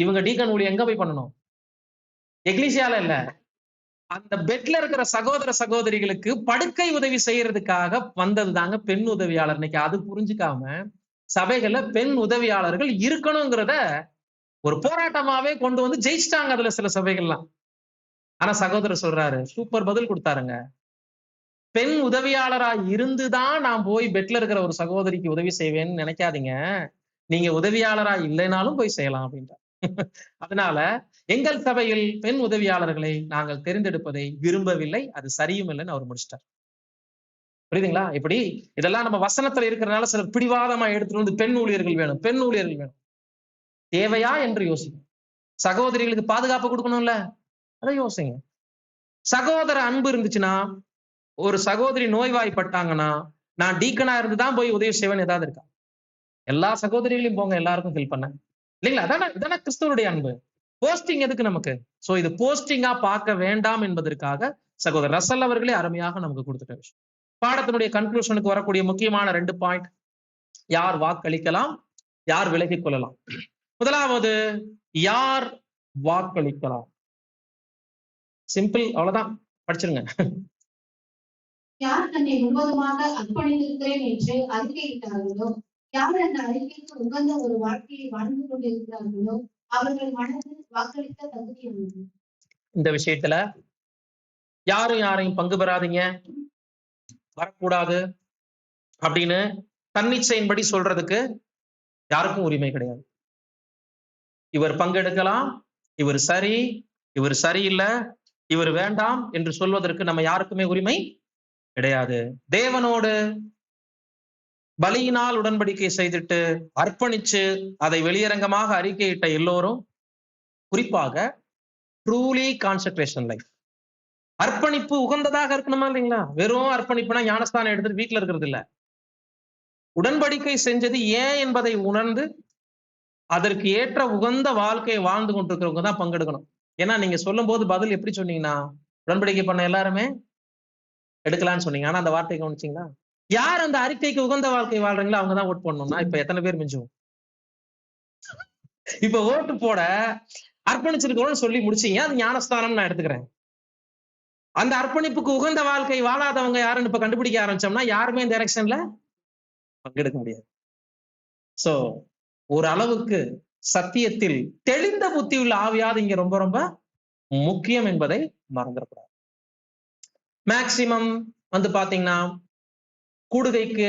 இவங்க டீக்கன் ஊழியம் எங்க போய் பண்ணணும்? எக்லிசியால இல்ல, அந்த பெட்ல இருக்கிற சகோதர சகோதரிகளுக்கு படுக்கை உதவி செய்யறதுக்காக வந்தது தாங்க பெண் உதவியாளர். இன்னைக்கு அது புரிஞ்சுக்காம சபைகள்ல பெண் உதவியாளர்கள் இருக்கணுங்கிறத ஒரு போராட்டமாவே கொண்டு வந்து ஜெயிச்சிட்டாங்க அதுல சில சபைகள்லாம். ஆனா சகோதரர் சொல்றாரு, சூப்பர் பதில் கொடுத்தாருங்க. பெண் உதவியாளரா இருந்துதான் நான் போய் பெட்ல இருக்கிற ஒரு சகோதரிக்கு உதவி செய்வேன்னு நினைக்காதீங்க. நீங்க உதவியாளரா இல்லைனாலும் போய் செய்யலாம் அப்படின்றார். அதனால எங்கள் சபையில் பெண் உதவியாளர்களை நாங்கள் தெரிந்தெடுப்பதை விரும்பவில்லை, அது சரியும் இல்லைன்னு அவர் முடிச்சிட்டார். புரியுதுங்களா? இப்படி இதெல்லாம் நம்ம வசனத்துல இருக்கிறதுனால சிலர் பிடிவாதமா எடுத்துட்டு வந்து பெண் ஊழியர்கள் வேணும், பெண் ஊழியர்கள் வேணும். தேவையா என்று யோசிக்கும். சகோதரிகளுக்கு பாதுகாப்பு கொடுக்கணும்ல, அதை யோசிங்க. சகோதர அன்பு இருந்துச்சுன்னா, ஒரு சகோதரி நோய்வாய்ப்பட்டாங்கன்னா நான் டீக்கனா இருந்துதான் போய் உதவி செய்வேன் ஏதாவது இருக்கா? எல்லா சகோதரிகளையும் போங்க எல்லாருக்கும் ஹெல்ப் பண்ண இல்லைங்களா? அதான கிறிஸ்துவனுடைய அன்பு. போஸ்டிங் எதுக்கு நமக்கு? சோ இது போஸ்டிங்கா பார்க்க வேண்டாம் என்பதற்காக சகோதரர் ரசல் அவர்களே அருமையாக நமக்கு கொடுத்துட்ட விஷயம். பாடத்தினுடைய கன்க்ளூஷனுக்கு வரக்கூடிய முக்கியமான 2 பாயிண்ட். யார் வாக்களிக்கலாம், யார் விலகிக் கொள்ளலாம். முதலாவது, யார் வாக்களிக்கலாம். சிம்பிள், அவ்வளவுதான், படிச்சிருங்க. யார் தன்னை முழுவதுமாக அர்ப்பணித்திருக்கிறேன் என்று அறிக்கையிட்டார்களோ, யார் அந்த அறிக்கைக்கு உகந்த ஒரு வாழ்க்கையை வாழ்ந்து கொண்டிருக்கிறார்களோ அவர்கள் மனதில் வாக்களிக்க தகுதியானது. இந்த விஷயத்துல யாரும் யாரையும் பங்கு பெறாதீங்க, வரக்கூடாது அப்படின்னு தன்னிச்சையின்படி சொல்றதுக்கு யாருக்கும் உரிமை கிடையாது. இவர் பங்கெடுக்கலாம், இவர் சரி, இவர் சரியில்லை, இவர் வேண்டாம் என்று சொல்வதற்கு நம்ம யாருக்குமே உரிமை கிடையாது. தேவனோடு பலியினால் உடன்படிக்கை செய்துட்டு அர்ப்பணிச்சு அதை வெளியரங்கமாக அறிக்கையிட்ட எல்லோரும், குறிப்பாக ட்ரூலி கான்சென்ட்ரேஷன் லைஃப், அர்ப்பணிப்பு உகந்ததாக இருக்கணுமா இல்லைங்களா? வெறும் அர்ப்பணிப்புனா ஞானஸ்தானம் எடுத்துட்டு வீட்டுல இருக்கிறது இல்ல. உடன்படிக்கை செஞ்சது ஏன் என்பதை உணர்ந்து அதற்கு ஏற்ற உகந்த வாழ்க்கையை வாழ்ந்து கொண்டிருக்கிறவங்க தான் பங்கெடுக்கணும். ஏன்னா நீங்க சொல்லும் போது பதில் எப்படி சொன்னீங்கன்னா, உடன்படிக்கை பண்ண எல்லாருமே எடுக்கலாம்னு சொன்னீங்க. ஆனா அந்த வார்த்தை கவனிச்சீங்களா? யார் அந்த அறிக்கைக்கு உகந்த வாழ்க்கை வாழ்றீங்களோ அவங்க தான் ஓட் பண்ணணும்னா இப்ப எத்தனை பேர் மிஞ்சும்? இப்ப ஓட்டு போட அர்ப்பணிச்சிருக்கணும்னு சொல்லி முடிச்சீங்க, அது ஞானஸ்தானம் நான் எடுத்துக்கிறேன். அந்த அர்ப்பணிப்புக்கு உகந்த வாழ்க்கை வாழாதவங்க யாருன்னு இப்ப கண்டுபிடிக்க ஆரம்பிச்சோம்னா யாருமே இந்த எலெக்ஷன்ல பங்கெடுக்க முடியாது. சோ ஒரு அளவுக்கு சத்தியத்தில் தெளிந்த புத்தி உள்ள ஆவியாது இங்க ரொம்ப ரொம்ப முக்கியம் என்பதை மறந்துடக்கூடாது. மேக்சிமம் வந்து பாத்தீங்கன்னா கூடுகைக்கு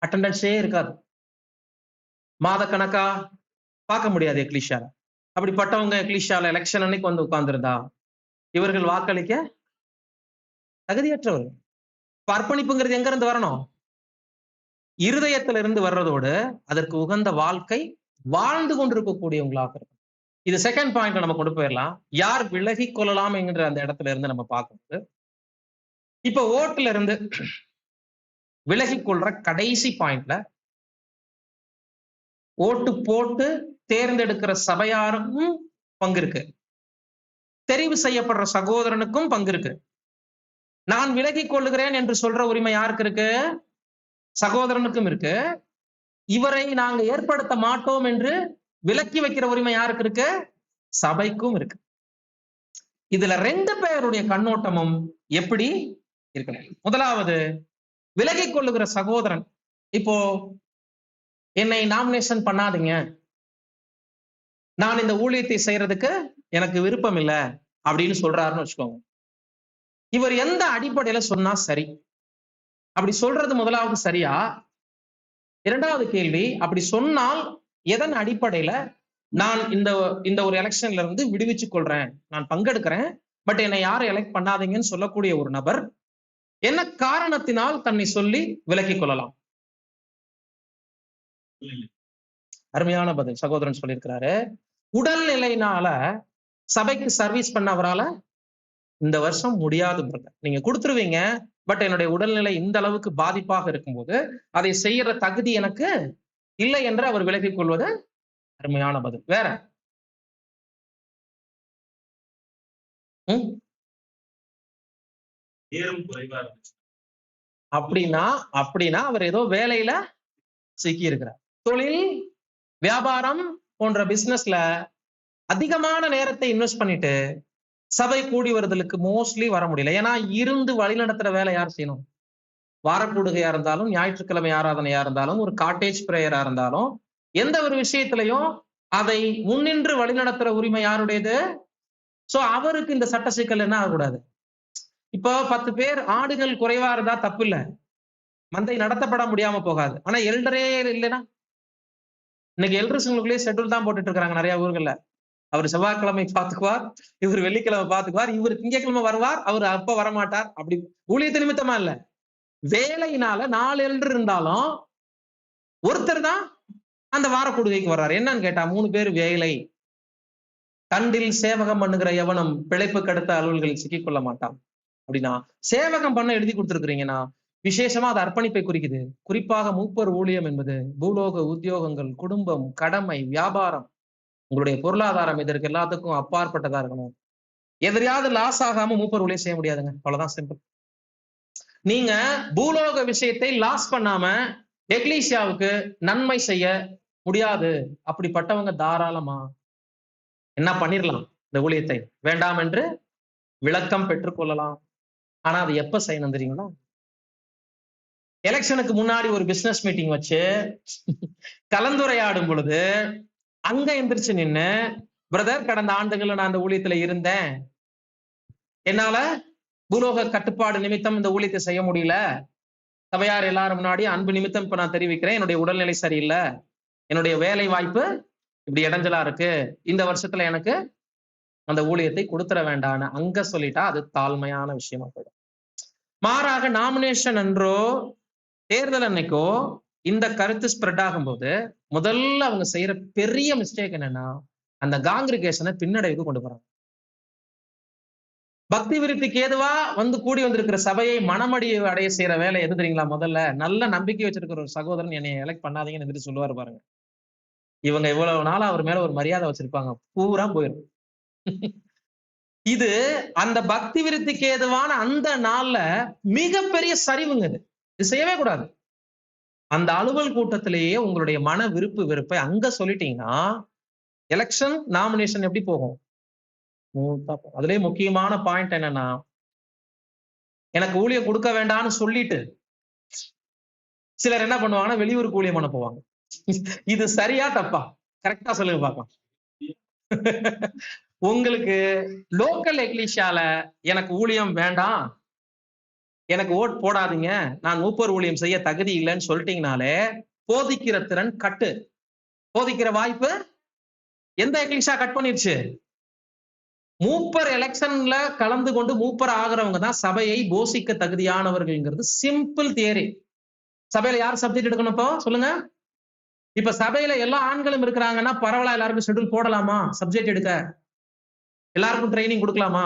அட்டெண்டன்ஸே இருக்காது, மாத கணக்கா பார்க்க முடியாது எக்லிஷியால. அப்படிப்பட்டவங்க எக்லிஷியால எலெக்ஷன் அன்னைக்கு வந்து உட்கார்ந்துருந்தா இவர்கள் வாக்களிக்க தகுதியற்றவர்கள். அர்ப்பணிப்புங்கிறது எங்க இருந்து வரணும்? இருதயத்திலிருந்து வர்றதோடு அதற்கு உகந்த வாழ்க்கை வாழ்ந்து கொண்டிருக்கக்கூடியவங்களாக இருக்கும். இது செகண்ட் பாயிண்ட் நம்ம கொண்டு போயிடலாம். யார் விலகி கொள்ளலாம் என்கிற அந்த இடத்துல இருந்து நம்ம பார்க்கும்போது, இப்ப ஓட்டுல இருந்து விலகி கொள்ற கடைசி பாயிண்ட்ல ஓட்டு போட்டு தேர்ந்தெடுக்கிற சபையாருக்கும் பங்கு இருக்கு, தெரிவு செய்யப்படுற சகோதரனுக்கும் பங்கு இருக்கு. நான் விலகி கொள்ளுகிறேன் என்று சொல்ற உரிமை யாருக்கு இருக்கு? சகோதரனுக்கும் இருக்கு. இவரை நாங்க ஏற்படுத்த மாட்டோம் என்று விலக்கி வைக்கிற உரிமை யாருக்கு இருக்கு? சபைக்கும் இருக்கு. இதுல 2 பேருடைய கண்ணோட்டமும் எப்படி இருக்கணும்? முதலாவது, விலகி கொள்ளுகிற சகோதரன் இப்போ என்னை நாமினேஷன் பண்ணாதீங்க, நான் இந்த ஊழியத்தை செய்யறதுக்கு எனக்கு விருப்பம் இல்லை அப்படின்னு சொல்றாருன்னு வச்சுக்கோங்க. இவர் எந்த அடிப்படையில சொன்னா சரி? அப்படி சொல்றது முதலாவது சரியா? இரண்டாவது கேள்வி, அப்படி சொன்னால் எதன் அடிப்படையில நான் இந்த ஒரு எலெக்ஷன்ல இருந்து விடுவிச்சுக் கொள்றேன், நான் பங்கெடுக்கிறேன், பட் என்னை யாரும் எலெக்ட் பண்ணாதீங்கன்னு சொல்லக்கூடிய ஒரு நபர் என்ன காரணத்தினால் தன்னை சொல்லி விலக்கிக் கொள்ளலாம்? அருமையான பதில் சகோதரன் சொல்லியிருக்கிறாரு. உடல்நிலையினால சபைக்கு சர்வீஸ் பண்ண அவரால இந்த வருஷம் முடியாது பிரதர், நீங்க கொடுத்துருவீங்க, பட் என்னுடைய உடல்நிலை இந்த அளவுக்கு பாதிப்பாக இருக்கும்போது அதை செய்யற தகுதி எனக்கு இல்லை என்று அவர் விலகிக் கொள்வது அருமையான பதில். வேற அப்படின்னா அவர் ஏதோ வேலையில சிக்கி இருக்கிறார். தொழில், வியாபாரம் போன்ற பிசினஸ்ல அதிகமான நேரத்தை இன்வெஸ்ட் பண்ணிட்டு சபை கூடி வருதலுக்கு மோஸ்ட்லி வர முடியல. ஏன்னா இருந்து வழி நடத்துற வேலை யார் செய்யணும்? வாரக்கூடுகையா இருந்தாலும், ஞாயிற்றுக்கிழமை ஆராதனையா இருந்தாலும், ஒரு காட்டேஜ் பிரேயரா இருந்தாலும், எந்த ஒரு விஷயத்திலையும் அதை முன்னின்று வழிநடத்துற உரிமை யாருடையது? சோ அவருக்கு இந்த சட்ட சிக்கல் என்ன ஆகக்கூடாது. இப்போ 10 பேர் ஆடுகள் குறைவா இருந்தா தப்பு இல்ல, மந்தை நடத்தப்பட முடியாம போகாது. ஆனா எல்டரே இல்லைன்னா, இன்னைக்கு எல்டர்ஸுங்களுக்குள்ளேயே ஷெட்யூல் தான் போட்டுட்டு இருக்காங்க நிறைய ஊர்கள்ல. அவர் செவ்வாய்க்கிழமை பாத்துக்குவார், இவர் வெள்ளிக்கிழமை பாத்துக்குவார், இவர் திங்கட்கிழமை வருவார், அவர் அப்ப வரமாட்டார். அப்படி ஊழியத்து நிமித்தமா இல்ல, வேலையினால 4 எல்டர் இருந்தாலும் ஒருத்தர் தான் அந்த வார கூடுகைக்கு வர்றாரு. என்னன்னு கேட்டா 3 பேர் வேலை. கண்டில் சேவகம் பண்ணுகிற எவனும் பிழைப்பு கடுத்த அலுவல்களில் சிக்கிக்கொள்ள மாட்டான். அப்படின்னா சேவகம் பண்ண எழுதி கொடுத்திருக்கிறீங்கன்னா விசேஷமா அது அர்ப்பணிப்பை குறிக்குது. குறிப்பாக மூப்பர் ஊழியம் என்பது பூலோக உத்தியோகங்கள், குடும்பம், கடமை, வியாபாரம், உங்களுடைய பொருளாதாரம் இதற்கு எல்லாத்துக்கும் அப்பாற்பட்டதா இருக்கணும். எதிரையாவது லாஸ் ஆகாம மூப்பர் ஊழியம் செய்ய முடியாதுங்க. அவ்வளவுதான் சிம்பிள். நீங்க பூலோக விஷயத்தை லாஸ் பண்ணாம எக்லீசியாவுக்கு நன்மை செய்ய முடியாது. அப்படிப்பட்டவங்க தாராளமா என்ன பண்ணிடலாம், இந்த ஊழியத்தை வேண்டாம் என்று விளக்கம் பெற்றுக் கொள்ளலாம். ஆனா அது எப்ப செய்யணும் தெரியுங்களா? எலெக்ஷனுக்கு முன்னாடி ஒரு பிசினஸ் மீட்டிங் வச்சு கலந்துரையாடும் பொழுது அங்க எந்திரிச்சு நின்னு, பிரதர் கடந்த ஆண்டுகள்ல நான் அந்த ஊழியத்துல இருந்தேன், என்னால பூலோக கட்டுப்பாடு நிமித்தம் இந்த ஊழியத்தை செய்ய முடியல, சபையார் எல்லாரும் முன்னாடி அன்பு நிமித்தம் இப்ப நான் தெரிவிக்கிறேன், என்னுடைய உடல்நிலை சரியில்லை, என்னுடைய வேலை வாய்ப்பு இப்படி இடைஞ்சலா இருக்கு, இந்த வருஷத்துல எனக்கு அந்த ஊழியத்தை கொடுத்துட வேண்டான்னு அங்க சொல்லிட்டா அது தாழ்மையான விஷயமா போயிடும். மாறாக நாமினேஷன் அன்றோ தேர்தல் அன்னைக்கோ இந்த கருத்து ஸ்ப்ரெட் ஆகும்போது முதல்ல அவங்க செய்யற பெரிய மிஸ்டேக் என்னன்னா, அந்த காங்கிரிகேஷனை பின்னடைவுக்கு கொண்டு போறாங்க. பக்தி விருத்திக்கு ஏதுவா வந்து கூடி வந்திருக்கிற சபையை மனமடியை அடைய செய்யற வேலை எது தெரியுங்களா? முதல்ல நல்ல நம்பிக்கை வச்சிருக்கிற ஒரு சகோதரன் என்னை எலெக்ட் பண்ணாதீங்கன்னு எதிர்த்து சொல்லுவாரு பாருங்க. இவங்க இவ்வளவு நாளா அவர் மேல ஒரு மரியாதை வச்சிருப்பாங்க, பூரா போயிடும். இது அந்த பக்தி விருத்திக்கு ஏதுவான அந்த நாள்ல மிகப்பெரிய சரிவுங்க. இது செய்யவே கூடாது. அந்த அலுவல் கூட்டத்திலேயே உங்களுடைய மன விருப்பு வெறுப்பை அங்க சொல்லிட்டீங்கன்னா எலெக்ஷன் நாமினேஷன் எப்படி போகும்? அதுலயே முக்கியமான பாயிண்ட் என்னன்னா, எனக்கு ஊழியம் கொடுக்க வேண்டாம்னு சொல்லிட்டு சிலர் என்ன பண்ணுவாங்கன்னா வெளியூருக்கு ஊழியம் பண்ண போவாங்க. இது சரியா தப்பா? கரெக்டா சொல்லுங்க பாக்கலாம். உங்களுக்கு லோக்கல் எக்லீஷியால எனக்கு ஊழியம் வேண்டாம், எனக்கு ஓட் போடாதீங்க, நான் மூப்பர் ஊழியம் செய்ய தகுதி இல்லைன்னு சொல்லிட்டீங்கனாலே போதிக்கிற திறன் கட்டு, போதிக்கிற வாய்ப்பு எந்த எக்லீஷியா கட் பண்ணிருச்சு? மூப்பர் எலெக்ஷன்ல கலந்து கொண்டு மூப்பர் ஆகிறவங்க தான் சபையை போஷிக்க தகுதியானவர்கள்ங்கிறது சிம்பிள் தியரி. சபையில யார் சப்ஜெக்ட் எடுக்கணும் இப்போ சொல்லுங்க? இப்ப சபையில எல்லா ஆண்களும் இருக்கிறாங்கன்னா பரவாயில்ல, எல்லாருக்கும் ஷெட்யூல் போடலாமா? சப்ஜெக்ட் எடுக்க எல்லாருக்கும் ட்ரைனிங் கொடுக்கலாமா?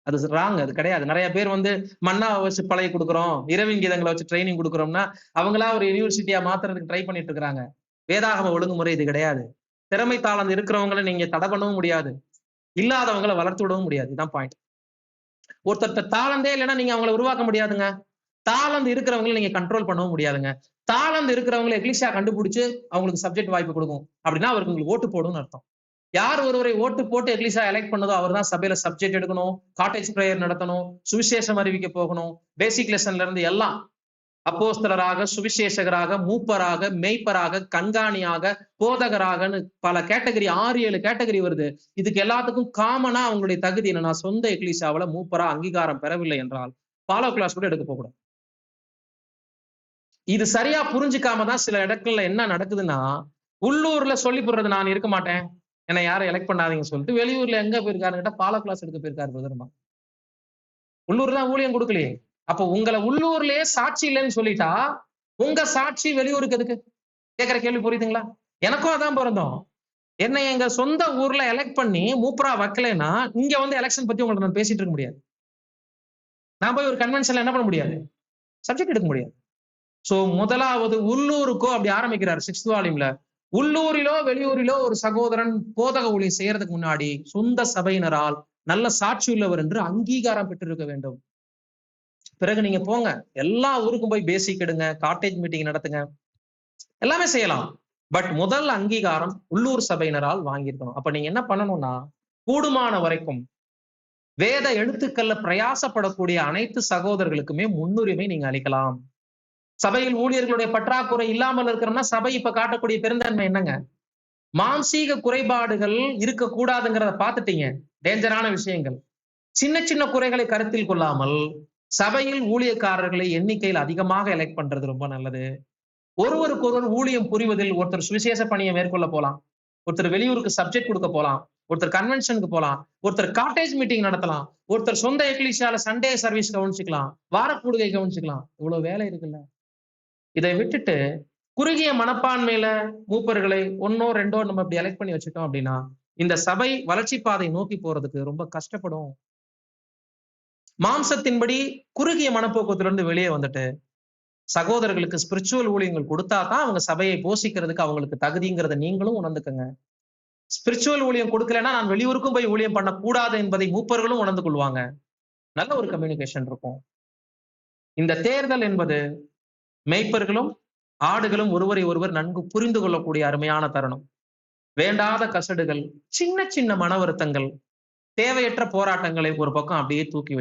அது ராங், அது கிடையாது. நிறைய பேர் வந்து மன்னாவை வச்சு பழகி கொடுக்குறோம், இரவின் கீதங்களை வச்சு ட்ரைனிங் கொடுக்குறோம்னா அவங்களா ஒரு யூனிவர்சிட்டியா மாத்துறதுக்கு ட்ரை பண்ணிட்டு இருக்காங்க. வேதாகம ஒழுங்குமுறை இது கிடையாது. திறமை தாளந்து இருக்கிறவங்களை நீங்க தடை பண்ணவும் முடியாது, இல்லாதவங்களை வளர்த்து விடவும் முடியாது. இதுதான் பாயிண்ட். ஒருத்தர் தாளந்தே இல்லைன்னா நீங்க அவங்களை உருவாக்க முடியாதுங்க. தாளந்து இருக்கிறவங்களை நீங்க கண்ட்ரோல் பண்ணவும் முடியாதுங்க. தாளந்து இருக்கிறவங்களை எக்லிஷியா கண்டுபிடிச்சு அவங்களுக்கு சப்ஜெக்ட் வாய்ப்பு கொடுக்கும். அப்படின்னா அவருக்கு உங்களுக்கு ஓட்டு போடும்னு அர்த்தம். யார் ஒருவரை ஓட்டு போட்டு எக்லிஷா எலெக்ட் பண்ணதோ அவர் தான் சபையில சப்ஜெக்ட் எடுக்கணும், காட்டேஜ் பிரேயர் நடத்தணும், சுவிசேஷம் அறிவிக்க போகணும், பேசிக் லெசன்ல இருந்து எல்லாம் அப்போஸ்தலராக, சுவிசேஷகராக, மூப்பராக, மேய்ப்பராக, கண்காணியாக, போதகராகன்னு பல கேட்டகரி, 6-7 கேட்டகரி வருது. இதுக்கு எல்லாத்துக்கும் காமனா அவங்களுடைய தகுதி என்னன்னா, சொந்த எக்லிஷாவில மூப்பரா அங்கீகாரம் பெறவில்லை என்றால் ஃபாலோ கிளாஸ் கூட எடுக்க போகக்கூடாது. இது சரியா புரிஞ்சுக்காம தான் சில இடங்கள்ல என்ன நடக்குதுன்னா, உள்ளூர்ல சொல்லி போடுறது நான் இருக்க மாட்டேன், என்னை யாரும் எலெக்ட் பண்ணாதீங்கன்னு சொல்லிட்டு வெளியூர்ல எங்க போயிருக்காருன்னு கேட்டா ஃபாலோ கிளாஸ் எடுக்க போயிருக்காரு பிரதர்மா. உள்ளூர்ல தான் ஊழியம் கொடுக்கலையே. அப்போ உங்களை உள்ளூர்லயே சாட்சி இல்லைன்னு சொல்லிட்டா உங்க சாட்சி வெளியூருக்கு எதுக்கு? கேட்கிற கேள்வி புரியுதுங்களா? எனக்கும் அதான் பிறந்தோம். என்னை எங்க சொந்த ஊர்ல எலெக்ட் பண்ணி மூப்பரா வைக்கலைன்னா இங்க வந்து எலெக்ஷன் பத்தி உங்கள்ட்ட நான் பேசிட்டு இருக்க முடியாது. நான் போய் ஒரு கன்வென்ஷன்ல என்ன பண்ண முடியாது? சப்ஜெக்ட் எடுக்க முடியாது. சோ முதலாவது உள்ளூருக்கோ அப்படி ஆரம்பிக்கிறார் 6th வால்யூம்ல. உள்ளூரிலோ வெளியூரிலோ ஒரு சகோதரன் போதக ஊழியம் செய்யறதுக்கு முன்னாடி சொந்த சபையினரால் நல்ல சாட்சி உள்ளவர் என்று அங்கீகாரம் பெற்றிருக்க வேண்டும். பிறகு நீங்க போங்க, எல்லா ஊருக்கும் போய் பேசிக் எடுங்க, காட்டேஜ் மீட்டிங் நடத்துங்க, எல்லாமே செய்யலாம். பட் முதல் அங்கீகாரம் உள்ளூர் சபையினரால் வாங்கியிருக்கணும். அப்ப நீங்க என்ன பண்ணணும்னா, கூடுமான வரைக்கும் வேத எழுத்துக்கள்ல பிரயாசப்படக்கூடிய அனைத்து சகோதரர்களுக்குமே முன்னுரிமை நீங்க அளிக்கலாம். சபையில் ஊழியர்களுடைய பற்றாக்குறை இல்லாமல் இருக்கிறோம்னா சபை இப்ப காட்டக்கூடிய பெருந்தன்மை என்னங்க? மாம்சீக குறைபாடுகள் இருக்கக்கூடாதுங்கிறத பார்த்துட்டீங்க. டேஞ்சரான விஷயங்கள். சின்ன சின்ன குறைகளை கருத்தில் கொள்ளாமல் சபையில் ஊழியக்காரர்களை எண்ணிக்கையில் அதிகமாக எலெக்ட் பண்றது ரொம்ப நல்லது. ஒருவருக்கொருவர் ஊழியம் புரிவதில் ஒருத்தர் சுவிசேஷ பணியை மேற்கொள்ள போலாம், ஒருத்தர் வெளியூருக்கு சப்ஜெக்ட் கொடுக்க போலாம், ஒருத்தர் கன்வென்ஷனுக்கு போலாம், ஒருத்தர் காட்டேஜ் மீட்டிங் நடத்தலாம், ஒருத்தர் சொந்த எக்லிசியால சண்டே சர்வீஸ் கவனிச்சுக்கலாம், வாரக்கூடுகை கவனிச்சுக்கலாம். இவ்வளவு வேலை இருக்குல்ல. இதை விட்டுட்டு குறுகிய மனப்பான்மையில மூப்பர்களை ஒன்னோ ரெண்டோ நம்ம இப்படி எலெக்ட் பண்ணி வச்சுட்டோம் அப்படின்னா இந்த சபை வளர்ச்சி பாதை நோக்கி போறதுக்கு ரொம்ப கஷ்டப்படும். மாம்சத்தின்படி குறுகிய மனப்போக்கத்திலிருந்து வெளியே வந்துட்டு சகோதரர்களுக்கு ஸ்பிரிச்சுவல் ஊழியங்கள் கொடுத்தா தான் அவங்க சபையை போஷிக்கிறதுக்கு அவங்களுக்கு தகுதிங்கிறத நீங்களும் உணர்ந்துக்கங்க. ஸ்பிரிச்சுவல் ஊழியம் கொடுக்கலன்னா நான் வெளியூருக்கும் போய் ஊழியம் பண்ணக்கூடாது என்பதை மூப்பர்களும் உணர்ந்து கொள்வாங்க. நல்ல ஒரு கம்யூனிகேஷன் இருக்கும். இந்த தேர்தல் என்பது மேய்ப்பர்களும் ஆடுகளும் ஒருவரை ஒருவர் நன்கு புரிந்து கொள்ளக்கூடிய அருமையான தருணம். வேண்டாத கசடுகள், சின்ன சின்ன மன வருத்தங்கள், தேவையற்ற போராட்டங்களை ஒரு பக்கம் அப்படியே தூக்கி